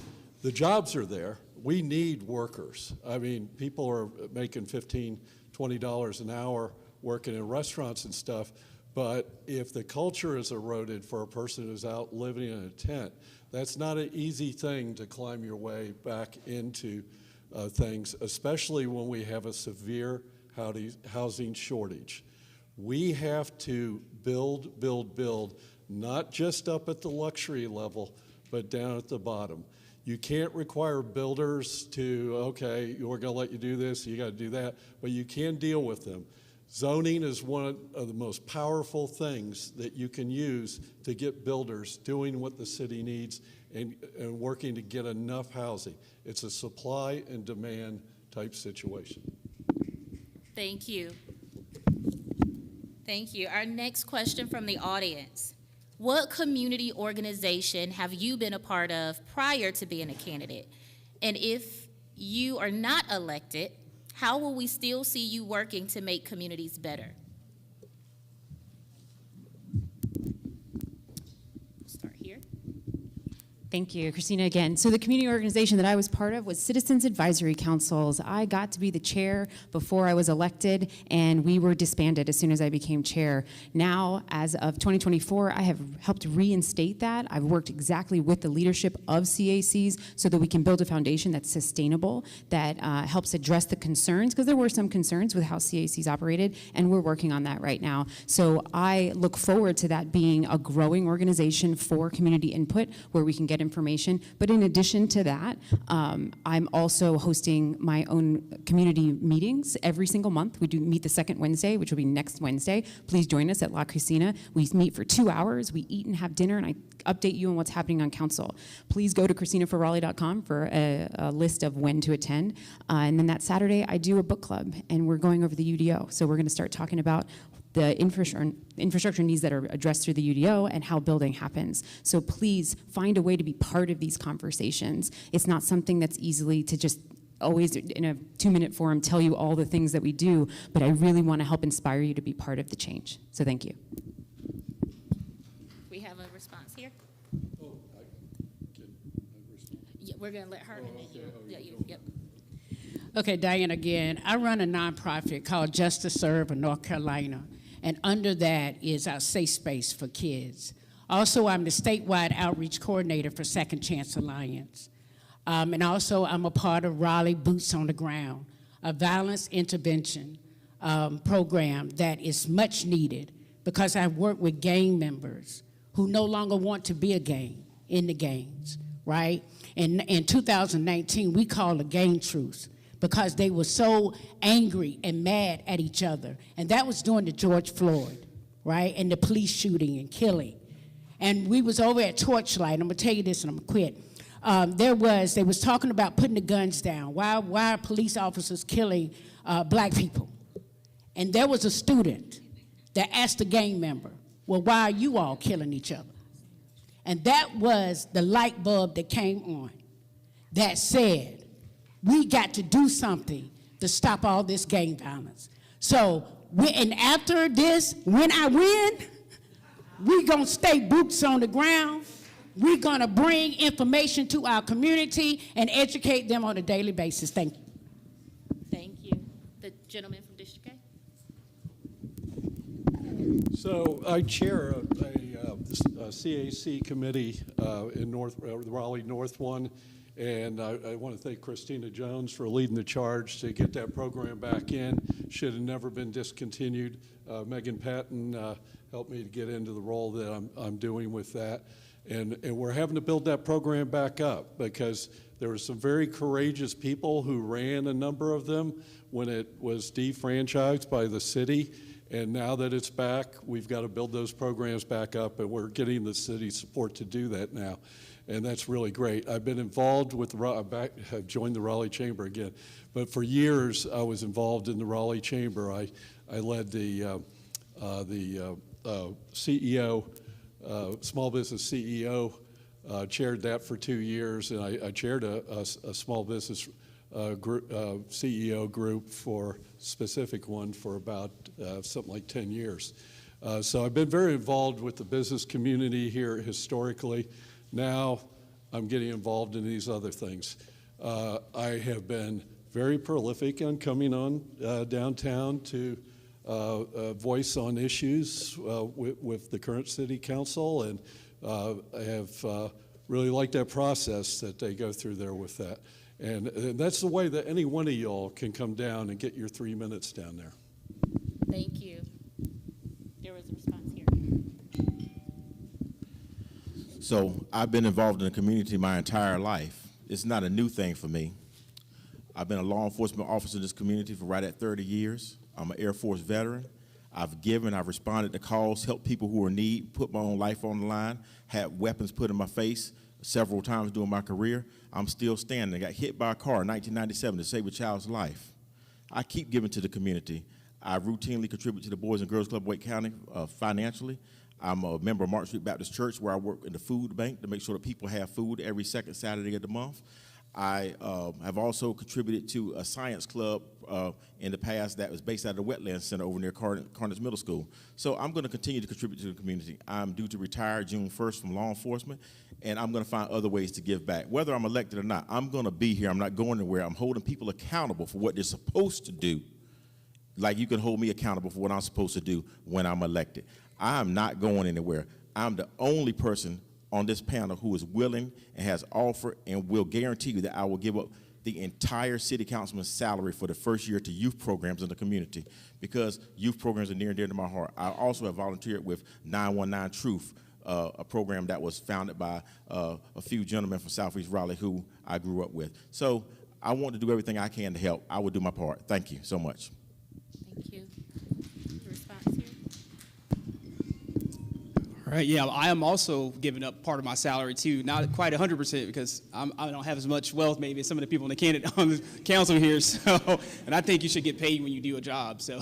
the jobs are there. We need workers. I mean, people are making $15, $20 an hour working in restaurants and stuff, but if the culture is eroded for a person who's out living in a tent, that's not an easy thing to climb your way back into things, especially when we have a severe housing shortage. We have to build, not just up at the luxury level, but down at the bottom. You can't require builders to, okay, we're gonna let you do this, you gotta do that, but you can deal with them. Zoning is one of the most powerful things that you can use to get builders doing what the city needs and working to get enough housing. It's a supply and demand type situation. Thank you. Thank you. Our next question from the audience. What community organization have you been a part of prior to being a candidate? And if you are not elected, how will we still see you working to make communities better? Start here. Thank you, Christina, again. So the community organization that I was part of was Citizens Advisory Councils. I got to be the chair before I was elected, and we were disbanded as soon as I became chair. Now, as of 2024, I have helped reinstate that. I've worked exactly with the leadership of CACs so that we can build a foundation that's sustainable, that helps address the concerns, because there were some concerns with how CACs operated, and we're working on that right now. So I look forward to that being a growing organization for community input, where we can get information. But in addition to that, I'm also hosting my own community meetings every single month. We do meet the second Wednesday, which will be next Wednesday. Please join us at La Cristina. We meet for 2 hours. We eat and have dinner, and I update you on what's happening on council. Please go to ChristinaForRaleigh.com for a list of when to attend. And then that Saturday, I do a book club, and we're going over the UDO. So we're going to start talking about the infrastructure needs that are addressed through the UDO and how building happens. So please find a way to be part of these conversations. It's not something that's easily to just always in a 2-minute forum tell you all the things that we do, but I really want to help inspire you to be part of the change. So thank you. We have a response here. Yeah, we're going to let her and then you. Yeah, you. Yep. Okay, Diane again. I run a nonprofit called Just to Serve in North Carolina, and under that is our safe space for kids. Also, I'm the statewide outreach coordinator for Second Chance Alliance. And also, I'm a part of Raleigh Boots on the Ground, a violence intervention program that is much needed because I work with gang members who no longer want to be a gang in the gangs, right? And in 2019, we called a gang truce, because they were so angry and mad at each other. And that was during the George Floyd, right? And the police shooting and killing. And we was over at Torchlight. I'm gonna tell you this and I'm gonna quit. They was talking about putting the guns down. Why are police officers killing black people? And there was a student that asked a gang member, well, why are you all killing each other? And that was the light bulb that came on that said, we got to do something to stop all this gang violence. So, and after this, when I win, we're gonna stay boots on the ground. We're gonna bring information to our community and educate them on a daily basis. Thank you. Thank you. The gentleman from District A. So I chair a CAC committee in the Raleigh North one. And I want to thank Christina Jones for leading the charge to get that program back in. Should have never been discontinued. Megan Patton helped me to get into the role that I'm doing with that. And we're having to build that program back up because there were some very courageous people who ran a number of them when it was defranchised by the city. And now that it's back, we've got to build those programs back up, and we're getting the city's support to do that now. And that's really great. I've been involved with I've joined the Raleigh Chamber again, but for years I was involved in the Raleigh Chamber. I led the CEO, small business CEO, chaired that for 2 years, and I chaired a small business CEO group for specific one for about something like 10 years. So I've been very involved with the business community here historically. Now I'm getting involved in these other things. I have been very prolific on coming on downtown to voice on issues with the current city council, and I have really liked that process that they go through there with that. And that's the way that any one of y'all can come down and get your 3 minutes down there. Thank you. There was a response here. So I've been involved in the community my entire life. It's not a new thing for me. I've been a law enforcement officer in this community for right at 30 years. I'm an Air Force veteran. I've responded to calls, helped people who are in need, put my own life on the line, had weapons put in my face several times during my career. I'm still standing. I got hit by a car in 1997 to save a child's life. I keep giving to the community. I routinely contribute to the Boys and Girls Club of Wake County financially. I'm a member of Mark Street Baptist Church, where I work in the food bank to make sure that people have food every second Saturday of the month. I have also contributed to a science club in the past that was based out of the Wetlands Center over near Carnage Middle School. So I'm going to continue to contribute to the community. I'm due to retire June 1st from law enforcement, and I'm going to find other ways to give back. Whether I'm elected or not, I'm going to be here. I'm not going anywhere. I'm holding people accountable for what they're supposed to do, like you can hold me accountable for what I'm supposed to do when I'm elected. I'm not going anywhere. I'm the only person on this panel who is willing and has offered and will guarantee you that I will give up the entire city councilman's salary for the first year to youth programs in the community, because youth programs are near and dear to my heart. I also have volunteered with 919 Truth, a program that was founded by a few gentlemen from Southeast Raleigh who I grew up with. So I want to do everything I can to help. I will do my part. Thank you so much. Thank you. Response here? All right, yeah, I am also giving up part of my salary too, not quite 100% because I don't have as much wealth maybe as some of the people on the council here. So, and I think you should get paid when you do a job. So,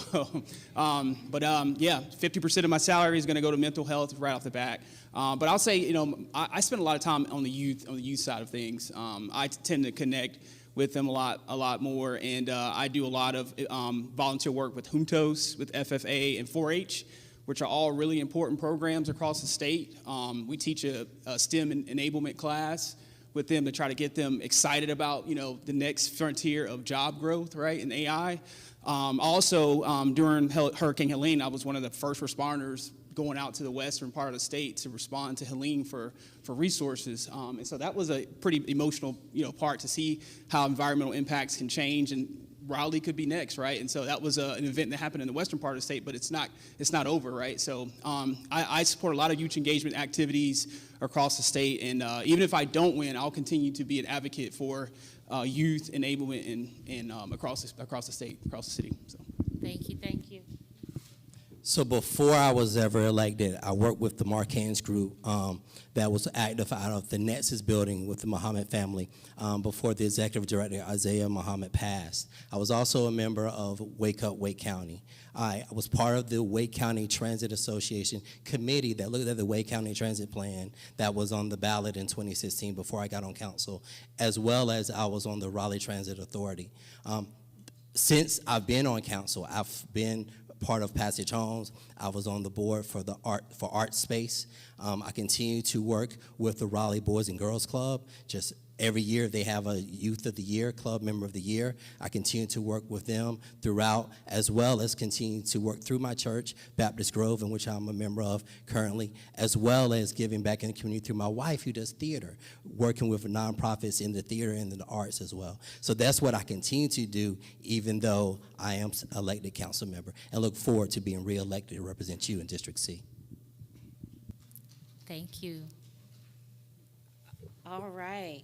yeah, 50% of my salary is going to go to mental health right off the bat. But I'll say, you know, I spend a lot of time on the youth side of things. I tend to connect with them a lot more, and I do a lot of volunteer work with Juntos, with FFA, and 4-H, which are all really important programs across the state. We teach a STEM enablement class with them to try to get them excited about, you know, the next frontier of job growth, right, in AI. Also, during Hurricane Helene, I was one of the first responders going out to the western part of the state to respond to Helene for resources. And so that was a pretty emotional, you know, part to see how environmental impacts can change, and Raleigh could be next, right? And so that was an event that happened in the western part of the state, but it's not over, right? So I support a lot of youth engagement activities across the state, and even if I don't win, I'll continue to be an advocate for youth enablement and across the state, across the city. So. Thank you, thank you. So before I was ever elected, I worked with the Marcans group that was active out of the Nexus building with the Muhammad family before the executive director, Isaiah Muhammad, passed. I was also a member of Wake Up Wake County. I was part of the Wake County Transit Association committee that looked at the Wake County Transit Plan that was on the ballot in 2016 before I got on council, as well as I was on the Raleigh Transit Authority. Since I've been on council, I've been part of Passage Homes. I was on the board for the Art Space. I continue to work with the Raleigh Boys and Girls Club. Just every year they have a Youth of the Year, Club Member of the Year. I continue to work with them throughout, as well as continue to work through my church, Baptist Grove, in which I'm a member of currently, as well as giving back in the community through my wife, who does theater, working with nonprofits in the theater and in the arts as well. So that's what I continue to do, even though I am elected council member, and look forward to being reelected to represent you in District C. Thank you. All right.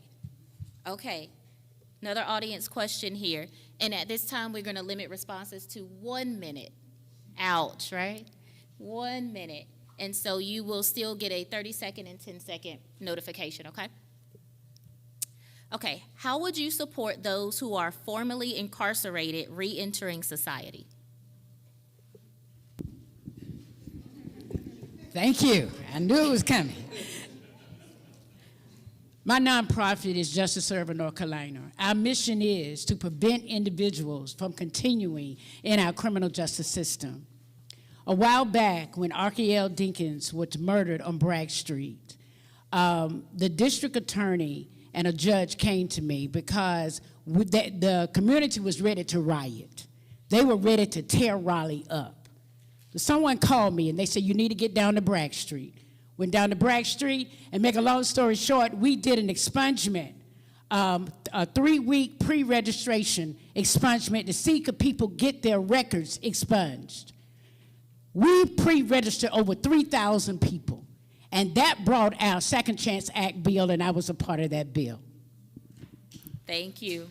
Okay. Another audience question here. And at this time, we're going to limit responses to 1 minute. Ouch, right? 1 minute. And so you will still get a 30-second and 10-second notification, okay? Okay. How would you support those who are formerly incarcerated re-entering society? Thank you. I knew it was coming. My nonprofit is Justice Server North Carolina. Our mission is to prevent individuals from continuing in our criminal justice system. A while back, when Arkiel Dinkins was murdered on Bragg Street, the district attorney and a judge came to me because the community was ready to riot. They were ready to tear Raleigh up. So someone called me and they said, you need to get down to Bragg Street. Went down to Bragg Street, and make a long story short, we did an expungement, a 3-week pre-registration expungement to see could people get their records expunged. We pre-registered over 3,000 people, and that brought our Second Chance Act bill, and I was a part of that bill. Thank you.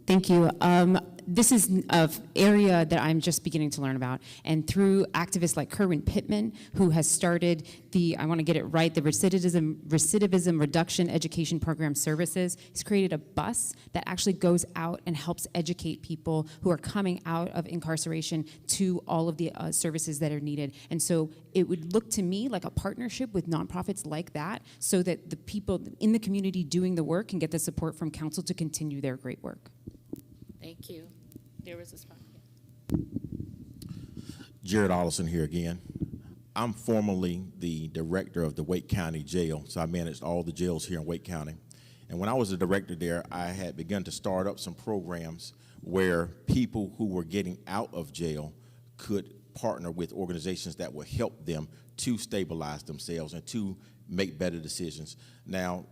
Thank you. this is an area that I'm just beginning to learn about. And through activists like Kerwin Pittman, who has started I want to get it right, the Recidivism Reduction Education Program Services, he's created a bus that actually goes out and helps educate people who are coming out of incarceration to all of the services that are needed. And so it would look to me like a partnership with nonprofits like that, so that the people in the community doing the work can get the support from council to continue their great work. Thank you. There was a spot. Jared Ollison here again. I'm formerly the director of the Wake County Jail, so I managed all the jails here in Wake County. And when I was the director there, I had begun to start up some programs where people who were getting out of jail could partner with organizations that would help them to stabilize themselves and to make better decisions. Now,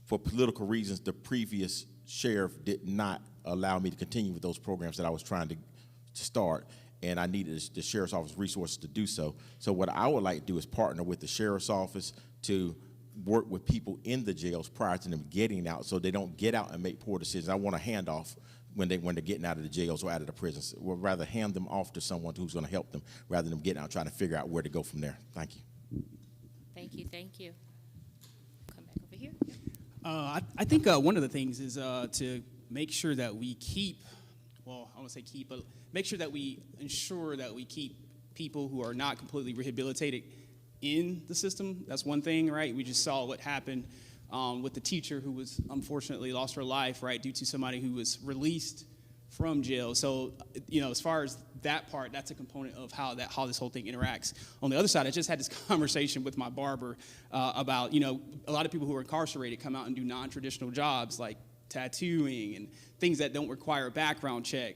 for political reasons, the previous sheriff did not allow me to continue with those programs that I was trying to start, and I needed the sheriff's office resources to do so. So what I would like to do is partner with the sheriff's office to work with people in the jails prior to them getting out, so they don't get out and make poor decisions. I want a handoff when they're getting out of the jails or out of the prisons. We'd rather hand them off to someone who's going to help them rather than them getting out trying to figure out where to go from there. Thank you. Thank you, thank you. Come back over here. I think one of the things is to make sure that we keep, well, I won't say keep, but make sure that we ensure that we keep people who are not completely rehabilitated in the system. That's one thing, right? We just saw what happened with the teacher who was unfortunately lost her life, right, due to somebody who was released from jail. So, as far as that part, that's a component of how this whole thing interacts. On the other side, I just had this conversation with my barber about, a lot of people who are incarcerated come out and do non-traditional jobs like tattooing and things that don't require a background check,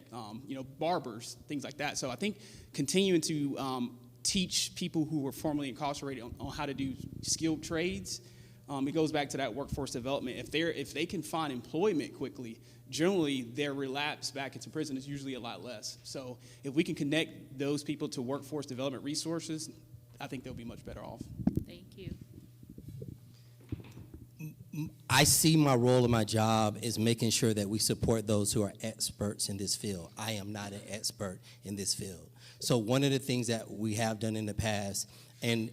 barbers, things like that. So I think continuing to teach people who were formerly incarcerated on how to do skilled trades, it goes back to that workforce development. If they can find employment quickly, generally their relapse back into prison is usually a lot less. So if we can connect those people to workforce development resources, I think they'll be much better off. Thank you. I see my role in my job is making sure that we support those who are experts in this field. I am not an expert in this field. So one of the things that we have done in the past, and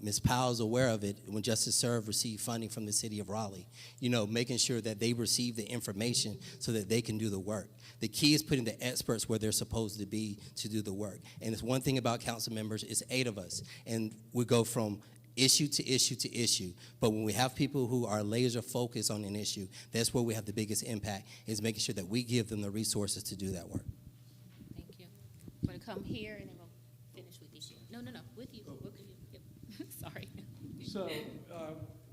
Ms. Powell's aware of it, when Justice Serve received funding from the city of Raleigh, making sure that they receive the information so that they can do the work. The key is putting the experts where they're supposed to be to do the work. And it's one thing about council members, it's 8 of us, and we go from issue to issue to issue. But when we have people who are laser focused on an issue, that's where we have the biggest impact, is making sure that we give them the resources to do that work. Thank you. I'm going to come here and then we'll finish with you. No, with you. Yep. Sorry. So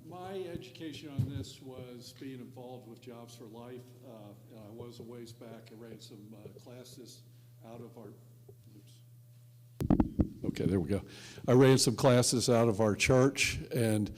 my education on this was being involved with Jobs for Life. I was a ways back. I ran some classes out of our, okay, there we go. I ran some classes out of our church, and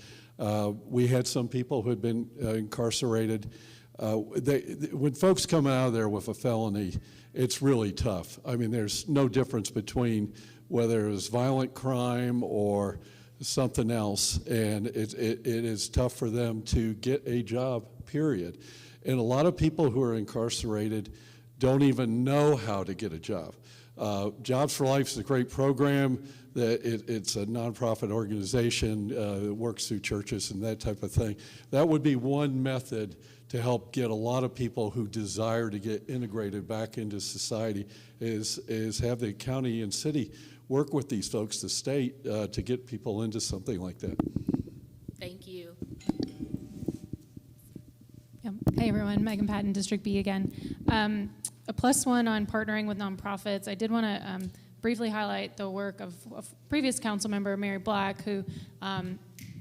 we had some people who had been incarcerated. When folks come out of there with a felony, it's really tough. I mean, there's no difference between whether it was violent crime or something else, and it is tough for them to get a job, period. And a lot of people who are incarcerated don't even know how to get a job. Jobs for Life is a great program. It's a nonprofit organization that works through churches and that type of thing. That would be one method to help get a lot of people who desire to get integrated back into society, is have the county and city work with these folks, the state, to get people into something like that. Thank you. Yeah. Hey everyone, Megan Patton, District B again. A +1 on partnering with nonprofits. I did want to briefly highlight the work of previous council member Mary Black, who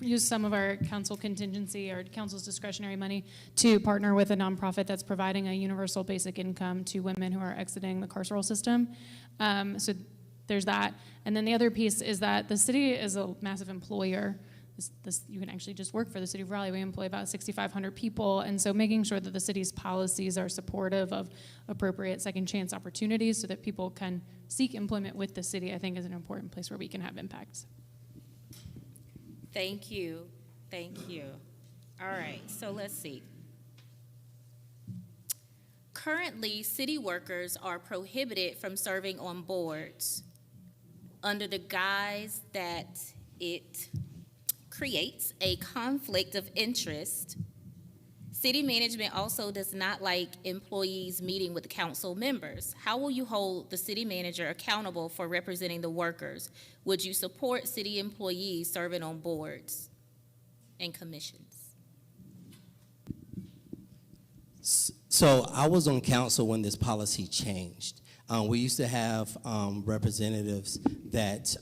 used some of our council contingency or council's discretionary money to partner with a nonprofit that's providing a universal basic income to women who are exiting the carceral system. So there's that. And then the other piece is that the city is a massive employer. You can actually just work for the city of Raleigh. We employ about 6,500 people, and so making sure that the city's policies are supportive of appropriate second chance opportunities so that people can seek employment with the city, I think, is an important place where we can have impacts. Thank you. Thank you. All right, so let's see. Currently, city workers are prohibited from serving on boards under the guise that it creates a conflict of interest. City management also does not like employees meeting with council members. How will you hold the city manager accountable for representing the workers? Would you support city employees serving on boards and commissions? So I was on council when this policy changed. We used to have representatives that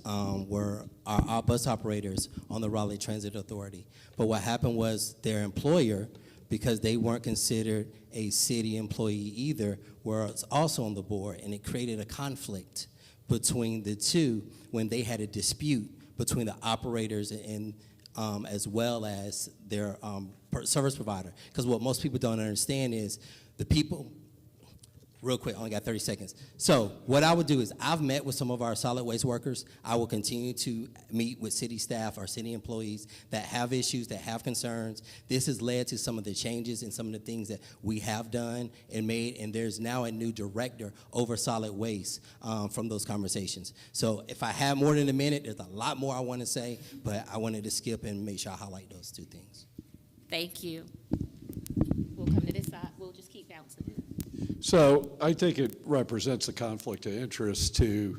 were our bus operators on the Raleigh Transit Authority. But what happened was their employer, because they weren't considered a city employee either, was also on the board, and it created a conflict between the two when they had a dispute between the operators and as well as their service provider. Because what most people don't understand is the people, real quick, I only got 30 seconds. So what I would do is I've met with some of our solid waste workers. I will continue to meet with city staff or city employees that have issues, that have concerns. This has led to some of the changes and some of the things that we have done and made, and there's now a new director over solid waste from those conversations. So if I had more than a minute, there's a lot more I want to say, but I wanted to skip and make sure I highlight those two things. Thank you. We'll come to this side. We'll just keep bouncing. So I think it represents a conflict of interest to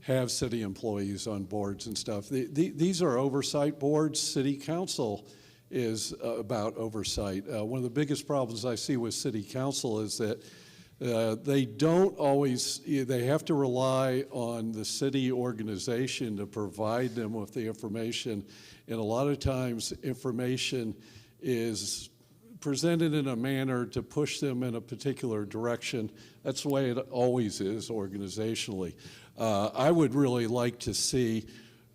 have city employees on boards and stuff. These are oversight boards. City council is about oversight. One of the biggest problems I see with city council is that they don't always, they have to rely on the city organization to provide them with the information. And a lot of times information is presented in a manner to push them in a particular direction. That's the way it always is organizationally. I would really like to see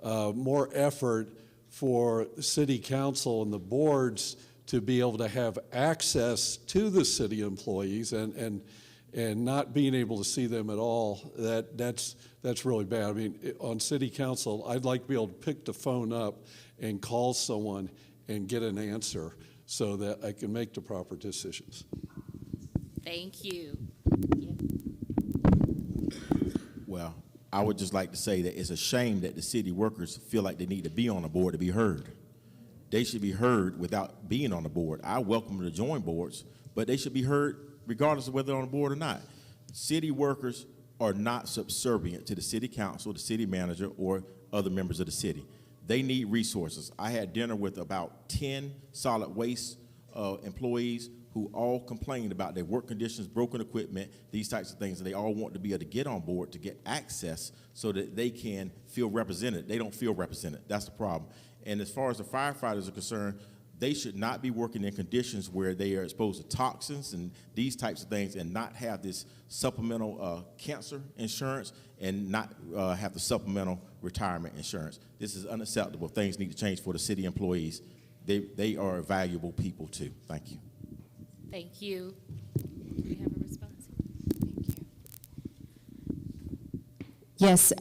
more effort for the city council and the boards to be able to have access to the city employees and not being able to see them at all. That's really bad. I mean, on city council, I'd like to be able to pick the phone up and call someone and get an answer so that I can make the proper decisions. Thank you. Well, I would just like to say that it's a shame that the city workers feel like they need to be on a board to be heard. They should be heard without being on the board. I welcome them to join boards, but they should be heard regardless of whether they're on the board or not. City workers are not subservient to the city council, the city manager, or other members of the city. They need resources. I had dinner with about 10 solid waste employees who all complained about their work conditions, broken equipment, these types of things, and they all want to be able to get on board to get access so that they can feel represented. They don't feel represented. That's the problem. And as far as the firefighters are concerned, they should not be working in conditions where they are exposed to toxins and these types of things and not have this supplemental cancer insurance and not have the supplemental retirement insurance. This is unacceptable. Things need to change for the city employees. They are valuable people too. Thank you. Thank you. Do we have a response? Thank you. Yes,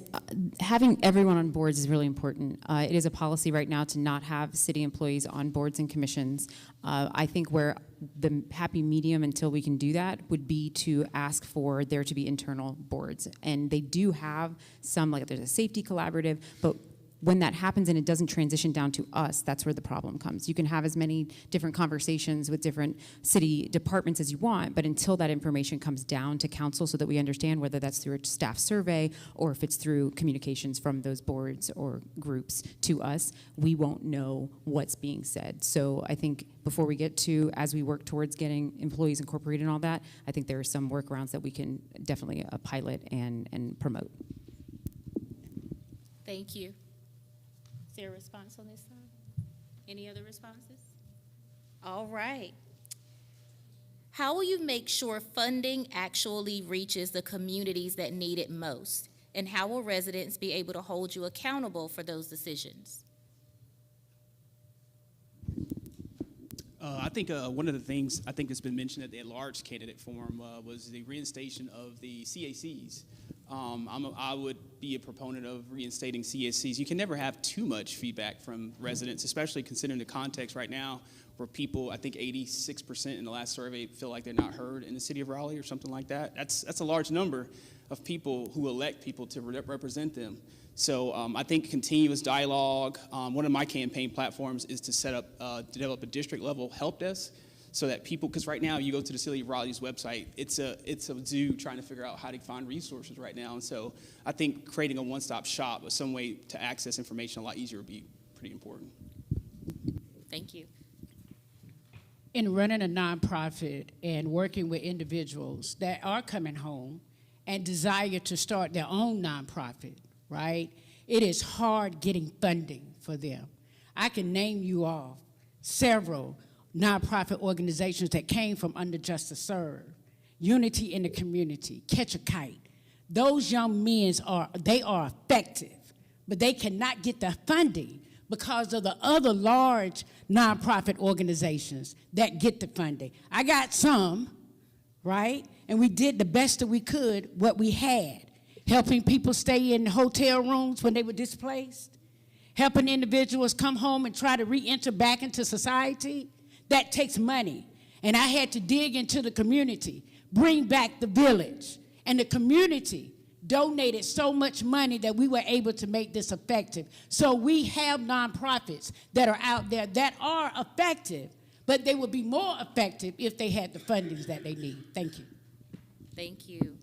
having everyone on boards is really important. It is a policy right now to not have city employees on boards and commissions. I think where the happy medium until we can do that would be to ask for there to be internal boards. And they do have some, like there's a safety collaborative, but when that happens and it doesn't transition down to us, that's where the problem comes. You can have as many different conversations with different city departments as you want, but until that information comes down to council so that we understand whether that's through a staff survey or if it's through communications from those boards or groups to us, we won't know what's being said. So I think before we get to, as we work towards getting employees incorporated and all that, I think there are some workarounds that we can definitely pilot and promote. Thank you. Is there a response on this side? Any other responses? All right. How will you make sure funding actually reaches the communities that need it most? And how will residents be able to hold you accountable for those decisions? I think one of the things I think that's been mentioned at the at-large candidate forum was the reinstation of the CACs. I would be a proponent of reinstating CSCs. You can never have too much feedback from residents, especially considering the context right now where people, I think 86% in the last survey feel like they're not heard in the city of Raleigh or something like that. That's a large number of people who elect people to represent them. So I think continuous dialogue, one of my campaign platforms is to develop a district level help desk so that people, because right now you go to the city of Raleigh's website, it's a zoo trying to figure out how to find resources right now. And so I think creating a one-stop shop with some way to access information a lot easier would be pretty important. Thank you. In running a nonprofit and working with individuals that are coming home and desire to start their own nonprofit, right? It is hard getting funding for them. I can name you off several nonprofit organizations that came from Under Justice Serve, Unity in the Community, Catch a Kite. Those young men are effective, but they cannot get the funding because of the other large nonprofit organizations that get the funding. I got some, right? And we did the best that we could, what we had, helping people stay in hotel rooms when they were displaced, helping individuals come home and try to re-enter back into society. That takes money. And I had to dig into the community, bring back the village. And the community donated so much money that we were able to make this effective. So we have nonprofits that are out there that are effective, but they would be more effective if they had the fundings that they need. Thank you. Thank you.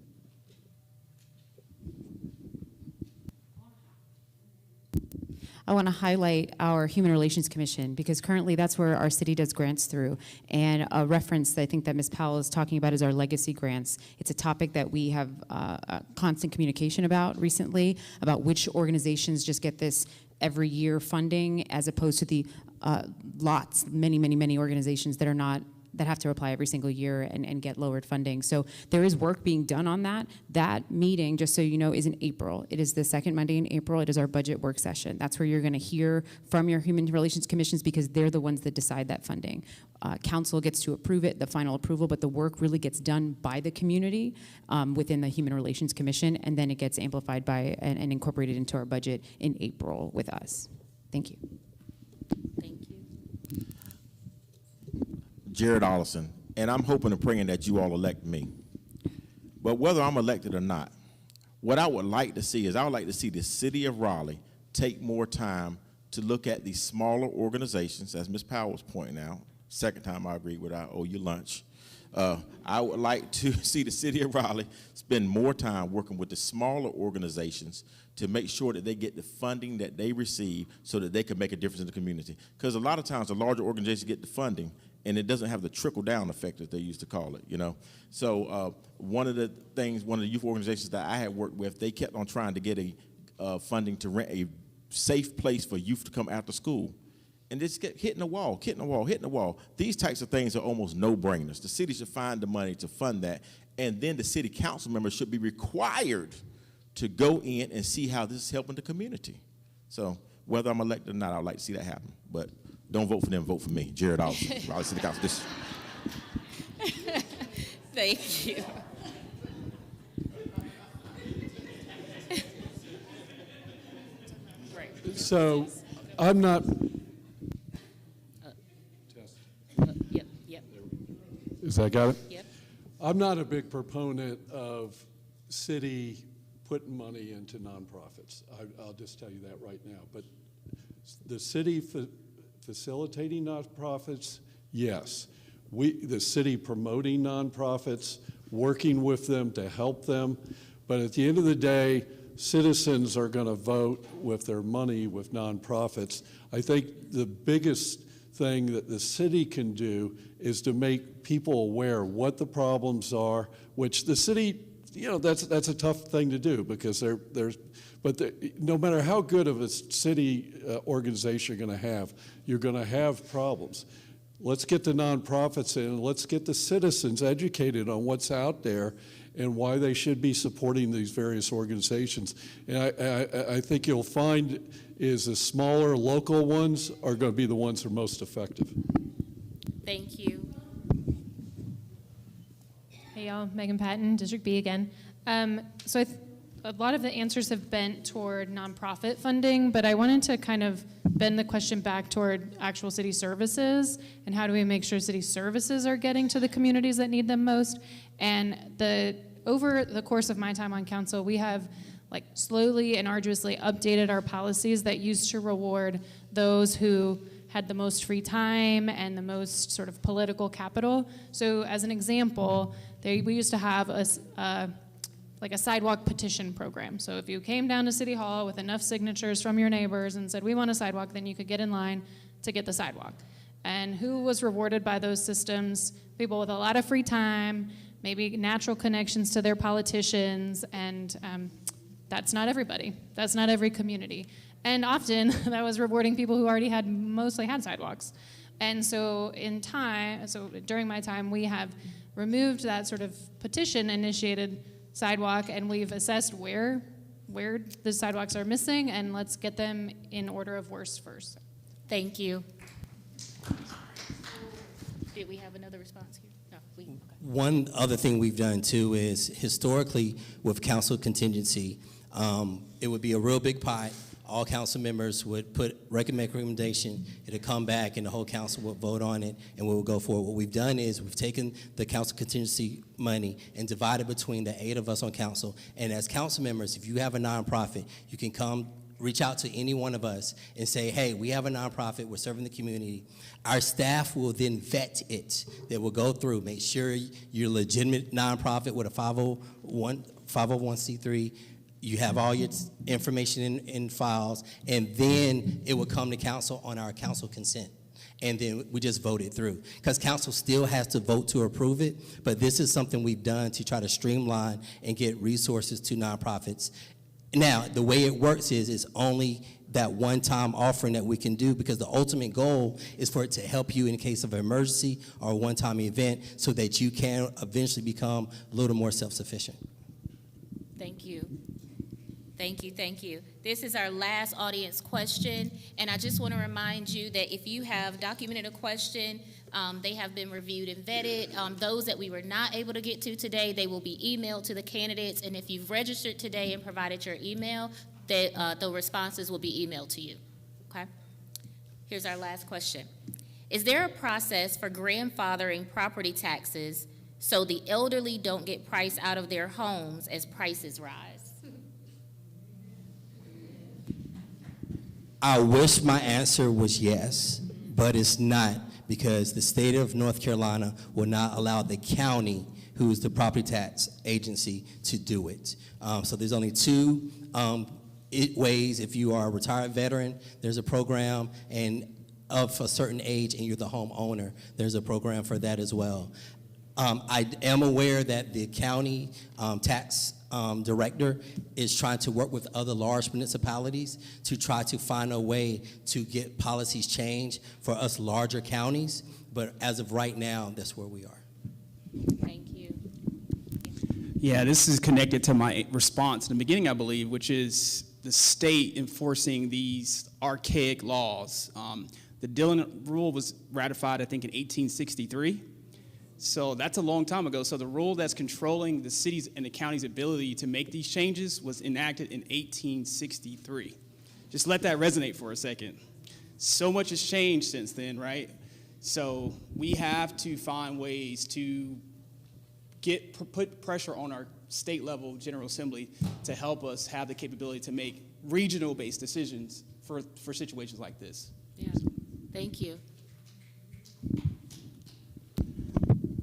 I want to highlight our Human Relations Commission because currently that's where our city does grants through. And a reference that I think that Ms. Powell is talking about is our legacy grants. It's a topic that we have constant communication about recently, about which organizations just get this every year funding as opposed to the many organizations that are not, that have to apply every single year and get lowered funding. So there is work being done on that. That meeting, just so you know, is in April. It is the second Monday in April. It is our budget work session. That's where you're going to hear from your Human Relations Commissions because they're the ones that decide that funding. Council gets to approve it, the final approval, but the work really gets done by the community within the Human Relations Commission, and then it gets amplified by and incorporated into our budget in April with us. Thank you. Thank you. Jared Ollison, and I'm hoping and praying that you all elect me. But whether I'm elected or not, what I would like to see is I would like to see the city of Raleigh take more time to look at these smaller organizations, as Ms. Powell was pointing out. Second time I agree with I owe you lunch. I would like to see the city of Raleigh spend more time working with the smaller organizations to make sure that they get the funding that they receive so that they can make a difference in the community. Because a lot of times the larger organizations get the funding and it doesn't have the trickle-down effect that they used to call it, you know. So one of the youth organizations that I had worked with, they kept on trying to get a funding to rent a safe place for youth to come after school. And just kept hitting the wall. These types of things are almost no-brainers. The city should find the money to fund that, and then the city council members should be required to go in and see how this is helping the community. So whether I'm elected or not, I'd like to see that happen. But don't vote for them, vote for me, Jared Ollison, Raleigh City Council. Thank you. So I'm not. Yep. Is that got it? Yep. I'm not a big proponent of city putting money into nonprofits. I'll just tell you that right now. But the city facilitating nonprofits, yes. The city promoting nonprofits, working with them to help them. But at the end of the day, citizens are going to vote with their money with nonprofits. I think the biggest thing that the city can do is to make people aware what the problems are, which the city, you know, that's a tough thing to do because no matter how good of a city organization you're going to have problems. Let's get the nonprofits in, let's get the citizens educated on what's out there and why they should be supporting these various organizations. And I think you'll find is the smaller local ones are going to be the ones that are most effective. Thank you. Hey y'all, Megan Patton, District B again. So a lot of the answers have bent toward nonprofit funding, but I wanted to kind of bend the question back toward actual city services and how do we make sure city services are getting to the communities that need them most. And over the course of my time on council, we have like slowly and arduously updated our policies that used to reward those who had the most free time and the most sort of political capital. So as an example, we used to have like a sidewalk petition program. So if you came down to City Hall with enough signatures from your neighbors and said, we want a sidewalk, then you could get in line to get the sidewalk. And who was rewarded by those systems? People with a lot of free time, maybe natural connections to their politicians, and that's not everybody. That's not every community. And often that was rewarding people who already mostly had sidewalks. And so during my time, we have removed that sort of petition-initiated sidewalk, and we've assessed where the sidewalks are missing, and let's get them in order of worst first. Thank you. Did we have another response here? No, okay. One other thing we've done too is historically with council contingency, it would be a real big pie. All council members would recommend recommendation, it'd come back and the whole council would vote on it and we would go forward. What we've done is we've taken the council contingency money and divided between the 8 of us on council. And as council members, if you have a nonprofit, you can come reach out to any one of us and say, hey, we have a nonprofit, we're serving the community. Our staff will then vet it. They will go through, make sure you're a legitimate nonprofit with a 501c3. You have all your information in files, and then it will come to council on our council consent. And then we just vote it through. Because council still has to vote to approve it, but this is something we've done to try to streamline and get resources to nonprofits. Now, the way it works is it's only that one-time offering that we can do, because the ultimate goal is for it to help you in case of an emergency or a one-time event so that you can eventually become a little more self-sufficient. Thank you. Thank you, thank you. This is our last audience question, and I just want to remind you that if you have documented a question, they have been reviewed and vetted. Those that we were not able to get to today, they will be emailed to the candidates, and if you've registered today and provided your email, the responses will be emailed to you, okay? Here's our last question. Is there a process for grandfathering property taxes so the elderly don't get priced out of their homes as prices rise? I wish my answer was yes, but it's not, because the state of North Carolina will not allow the county, who is the property tax agency, to do it. So there's only 2 ways. If you are a retired veteran, there's a program, and of a certain age and you're the homeowner, there's a program for that as well. I am aware that the county tax director is trying to work with other large municipalities to try to find a way to get policies changed for us larger counties, but as of right now, that's where we are. Thank you. Yeah, this is connected to my response in the beginning, I believe, which is the state enforcing these archaic laws. The Dillon Rule was ratified, I think, in 1863. So that's a long time ago. So the rule that's controlling the city's and the county's ability to make these changes was enacted in 1863. Just let that resonate for a second. So much has changed since then, right? So we have to find ways to put pressure on our state level General Assembly to help us have the capability to make regional-based decisions for situations like this. Yeah, thank you.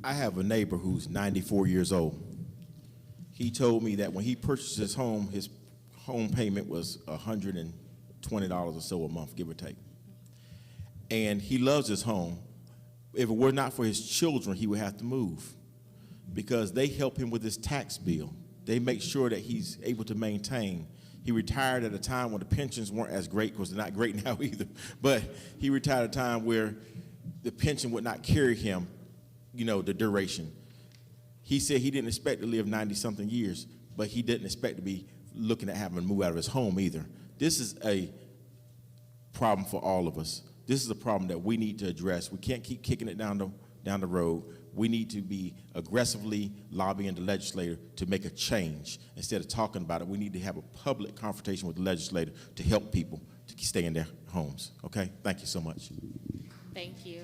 I have a neighbor who's 94 years old. He told me that when he purchased his home payment was $120 or so a month, give or take. And he loves his home. If it were not for his children, he would have to move, because they help him with his tax bill. They make sure that he's able to maintain. He retired at a time when the pensions weren't as great, because they're not great now either. But he retired at a time where the pension would not carry him, the duration. He said he didn't expect to live 90-something years, but he didn't expect to be looking at having to move out of his home either. This is a problem for all of us. This is a problem that we need to address. We can't keep kicking it down the road. we need to be aggressively lobbying the legislator to make a change. Instead of talking about it, we need to have a public confrontation with the legislator to help people to stay in their homes. Okay? Thank you so much. Thank you.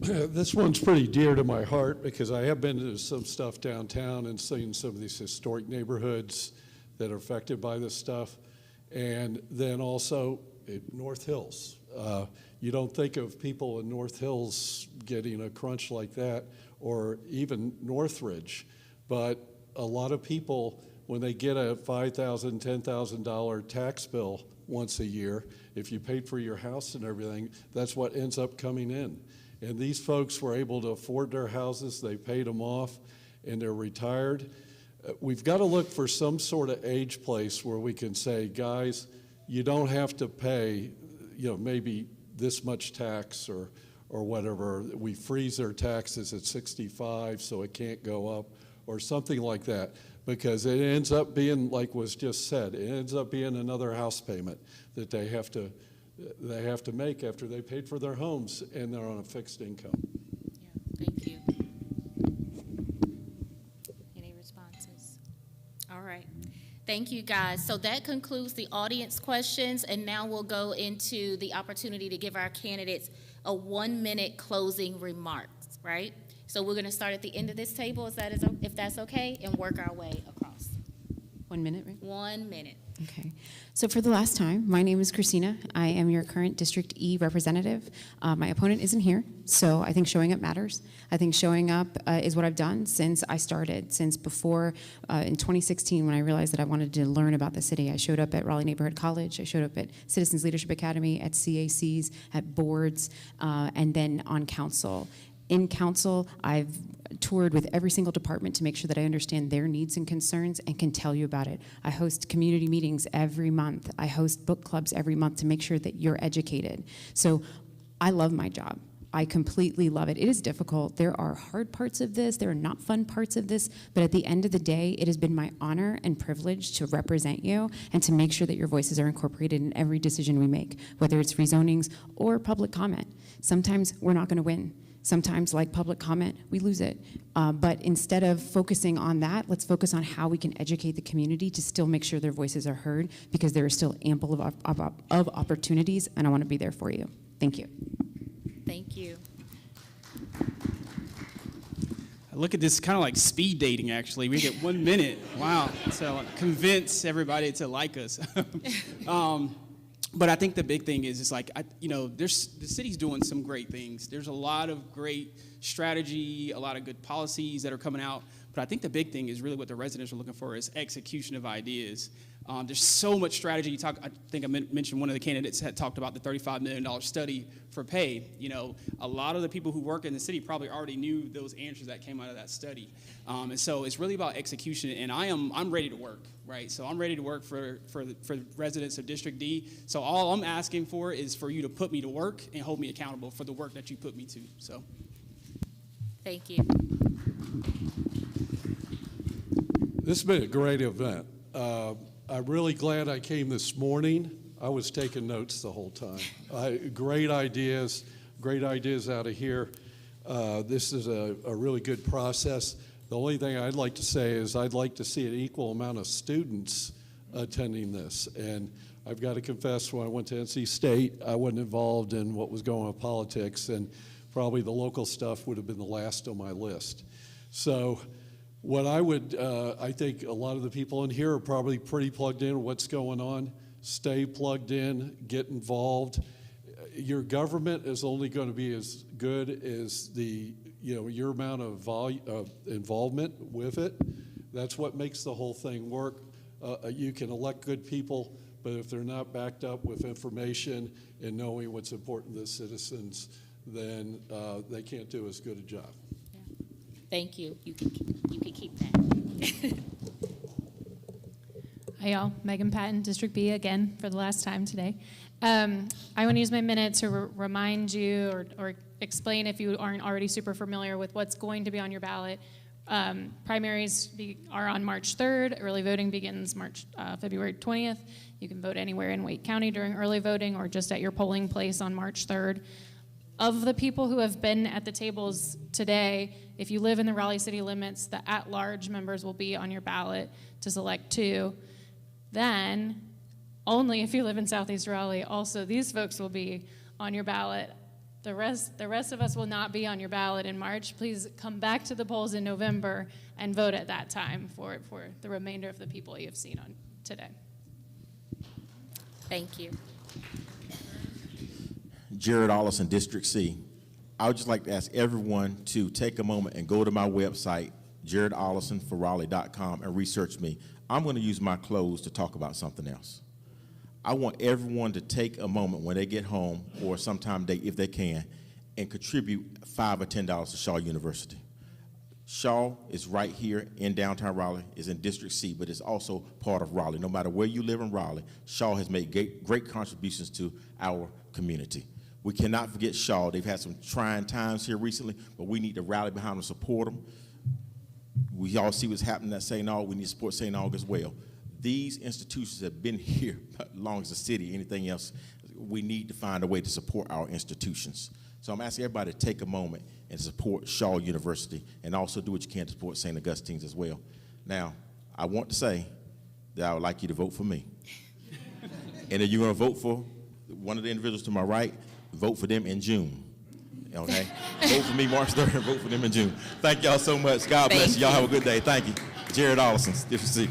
This one's pretty dear to my heart because I have been to some stuff downtown and seen some of these historic neighborhoods that are affected by this stuff. And then also North Hills. You don't think of people in North Hills getting a crunch like that, or even Northridge. But a lot of people, when they get a $5,000, $10,000 tax bill once a year, if you paid for your house and everything, that's what ends up coming in. And these folks were able to afford their houses, they paid them off, and they're retired. We've got to look for some sort of age place where we can say, guys, you don't have to pay, maybe this much tax or whatever. We freeze their taxes at 65 so it can't go up or something like that, because it ends up being, like was just said, it ends up being another house payment that they have to make after they paid for their homes and they're on a fixed income. Yeah, thank you. Any responses? All right. Thank you, guys. So that concludes the audience questions, and now we'll go into the opportunity to give our candidates a 1-minute closing remarks, right? So we're going to start at the end of this table, if that's okay, and work our way across. 1 minute, right? 1 minute. Okay. So for the last time, my name is Christina. I am your current District E representative. My opponent isn't here, so I think showing up matters. I think showing up is what I've done since I started, since before in 2016 when I realized that I wanted to learn about the city. I showed up at Raleigh Neighborhood College. I showed up at Citizens Leadership Academy, at CACs, at boards, and then on council. In council, I've toured with every single department to make sure that I understand their needs and concerns and can tell you about it. I host community meetings every month. I host book clubs every month to make sure that you're educated. So I love my job. I completely love it. It is difficult. There are hard parts of this. There are not fun parts of this. But at the end of the day, it has been my honor and privilege to represent you and to make sure that your voices are incorporated in every decision we make, whether it's rezonings or public comment. Sometimes we're not going to win. Sometimes, like public comment, we lose it. But instead of focusing on that, let's focus on how we can educate the community to still make sure their voices are heard, because there are still ample of opportunities, and I want to be there for you. Thank you. Thank you. I look at this kind of like speed dating, actually. We get 1 minute. Wow. So convince everybody to like us. But I think the big thing is, it's like, the city's doing some great things. There's a lot of great strategy, a lot of good policies that are coming out. But I think the big thing is really what the residents are looking for is execution of ideas. There's so much strategy. I think I mentioned one of the candidates had talked about the $35 million study for pay. A lot of the people who work in the city probably already knew those answers that came out of that study. And so it's really about execution, and I'm ready to work, right? So I'm ready to work for residents of District D. So all I'm asking for is for you to put me to work and hold me accountable for the work that you put me to. So thank you. This has been a great event. I'm really glad I came this morning. I was taking notes the whole time. Great ideas out of here. This is a really good process. The only thing I'd like to say is I'd like to see an equal amount of students attending this. And I've got to confess, when I went to NC State, I wasn't involved in what was going on with politics, and probably the local stuff would have been the last on my list. So what I think a lot of the people in here are probably pretty plugged in with what's going on. Stay plugged in, get involved. Your government is only going to be as good as your amount of involvement with it. That's what makes the whole thing work. You can elect good people, but if they're not backed up with information and knowing what's important to the citizens, then they can't do as good a job. Thank you. You can keep that. Hi, y'all. Megan Patton, District B again for the last time today. I want to use my minute to remind you or explain, if you aren't already super familiar with what's going to be on your ballot. Primaries are on March 3rd. Early voting begins February 20th. You can vote anywhere in Wake County during early voting or just at your polling place on March 3rd. Of the people who have been at the tables today, if you live in the Raleigh city limits, the at-large members will be on your ballot to select 2. Then, only if you live in Southeast Raleigh, also these folks will be on your ballot. The rest of us will not be on your ballot in March. Please come back to the polls in November and vote at that time for the remainder of the people you have seen on today. Thank you. Jared Allison, District C. I would just like to ask everyone to take a moment and go to my website, jaredallisonforraleigh.com, and research me. I'm going to use my clothes to talk about something else. I want everyone to take a moment when they get home, or sometime if they can, and contribute $5 or $10 to Shaw University. Shaw is right here in downtown Raleigh, is in District C, but it's also part of Raleigh. No matter where you live in Raleigh, Shaw has made great contributions to our community. We cannot forget Shaw. They've had some trying times here recently, but we need to rally behind them and support them. We all see what's happening at St. Aug. We need to support St. Aug as well. These institutions have been here as long as the city, anything else. We need to find a way to support our institutions. So I'm asking everybody to take a moment and support Shaw University, and also do what you can to support St. Augustine's as well. Now, I want to say that I would like you to vote for me. And if you're going to vote for one of the individuals to my right, vote for them in June. Okay? Vote for me March 3rd, vote for them in June. Thank y'all so much. God bless you. Y'all have a good day. Thank you. Jared Allison, District C.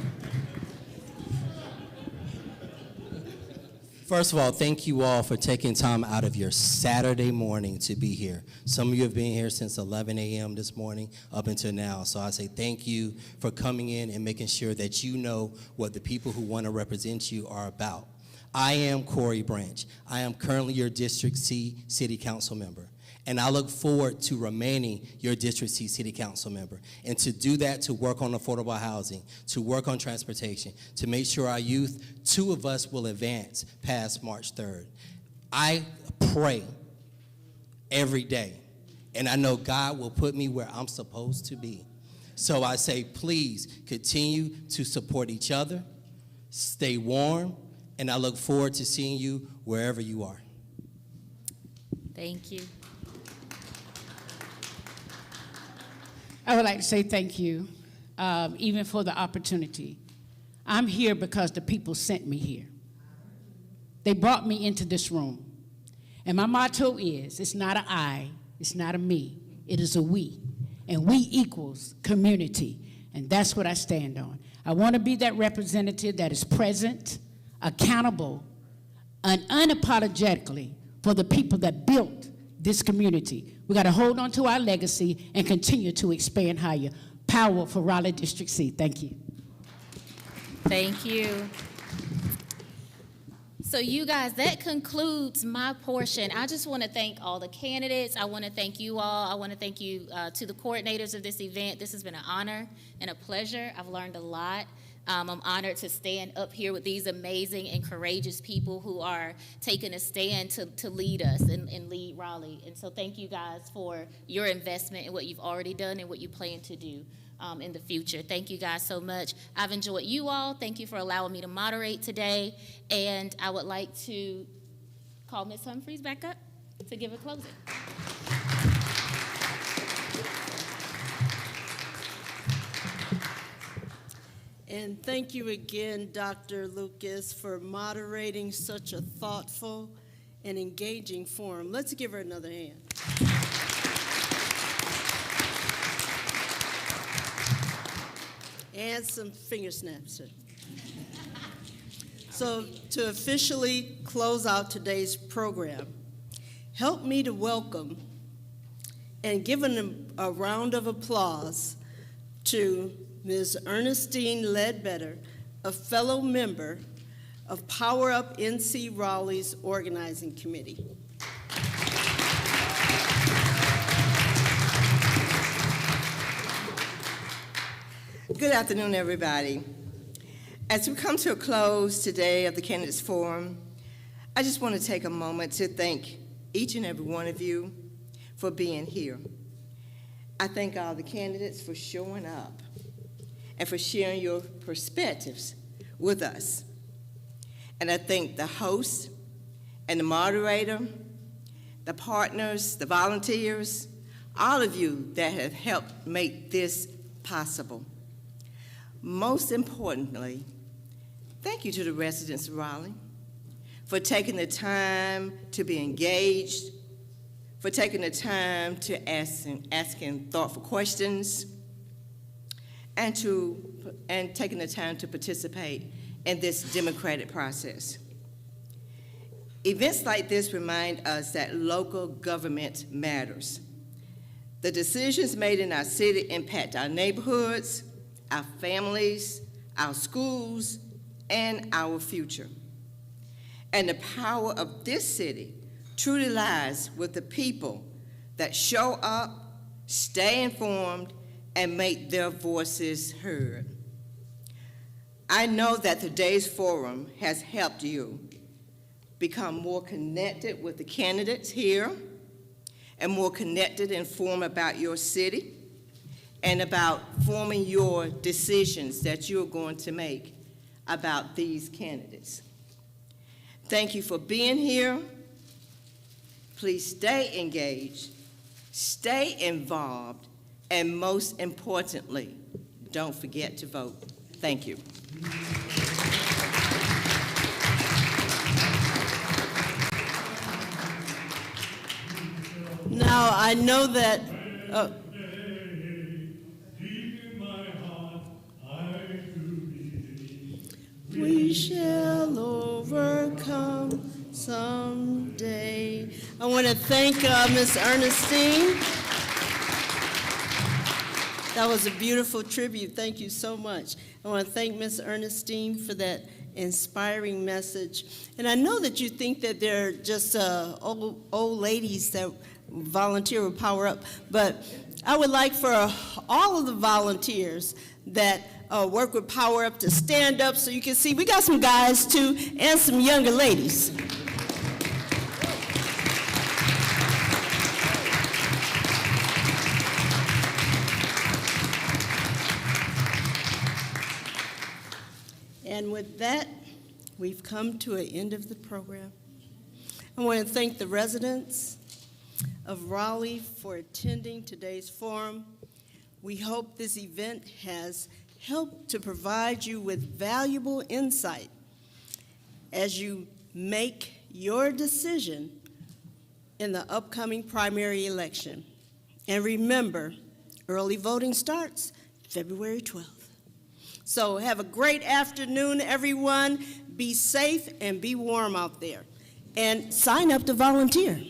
First of all, thank you all for taking time out of your Saturday morning to be here. Some of you have been here since 11 a.m. this morning up until now. So I say thank you for coming in and making sure that you know what the people who want to represent you are about. I am Corey Branch. I am currently your District C City Council member. And I look forward to remaining your District C City Council member. And to do that, to work on affordable housing, to work on transportation, to make sure our youth, 2 of us will advance past March 3rd. I pray every day, and I know God will put me where I'm supposed to be. So I say, please continue to support each other, stay warm, and I look forward to seeing you wherever you are. Thank you. I would like to say thank you, even for the opportunity. I'm here because the people sent me here. They brought me into this room. And my motto is, it's not an I, it's not a me, it is a we. And we equals community. And that's what I stand on. I want to be that representative that is present, accountable, and unapologetically for the people that built this community. We got to hold on to our legacy and continue to expand higher. Power for Raleigh District C. Thank you. Thank you. So you guys, that concludes my portion. I just want to thank all the candidates. I want to thank you all. I want to thank you to the coordinators of this event. This has been an honor and a pleasure. I've learned a lot. I'm honored to stand up here with these amazing and courageous people who are taking a stand to lead us and lead Raleigh. And so thank you guys for your investment in what you've already done and what you plan to do in the future. Thank you guys so much. I've enjoyed you all. Thank you for allowing me to moderate today. And I would like to call Ms. Humphreys back up to give a closing. And thank you again, Dr. Lucas, for moderating such a thoughtful and engaging forum. Let's give her another hand. And some finger snaps. So to officially close out today's program, help me to welcome and give a round of applause to Ms. Ernestine Ledbetter, a fellow member of PowerUp NC Raleigh's organizing committee. Good afternoon, everybody. As we come to a close today of the Candidates Forum, I just want to take a moment to thank each and every one of you for being here. I thank all the candidates for showing up and for sharing your perspectives with us. And I thank the host and the moderator, the partners, the volunteers, all of you that have helped make this possible. Most importantly, thank you to the residents of Raleigh for taking the time to be engaged, for taking the time to asking thoughtful questions, and taking the time to participate in this democratic process. Events like this remind us that local government matters. The decisions made in our city impact our neighborhoods, our families, our schools, and our future. And the power of this city truly lies with the people that show up, stay informed, and make their voices heard. I know that today's forum has helped you become more connected with the candidates here and more connected and informed about your city and about forming your decisions that you're going to make about these candidates. Thank you for being here. Please stay engaged, stay involved, and most importantly, don't forget to vote. Thank you. Now, I know that, we shall overcome someday. I want to thank Ms. Ernestine. That was a beautiful tribute. Thank you so much. I want to thank Ms. Ernestine for that inspiring message. And I know that you think that they're just old ladies that volunteer with PowerUp, but I would like for all of the volunteers that work with PowerUp to stand up so you can see we got some guys too and some younger ladies. And with that, we've come to an end of the program. I want to thank the residents of Raleigh for attending today's forum. We hope this event has helped to provide you with valuable insight as you make your decision in the upcoming primary election. And remember, early voting starts February 12th. So have a great afternoon, everyone. Be safe and be warm out there. And sign up to volunteer.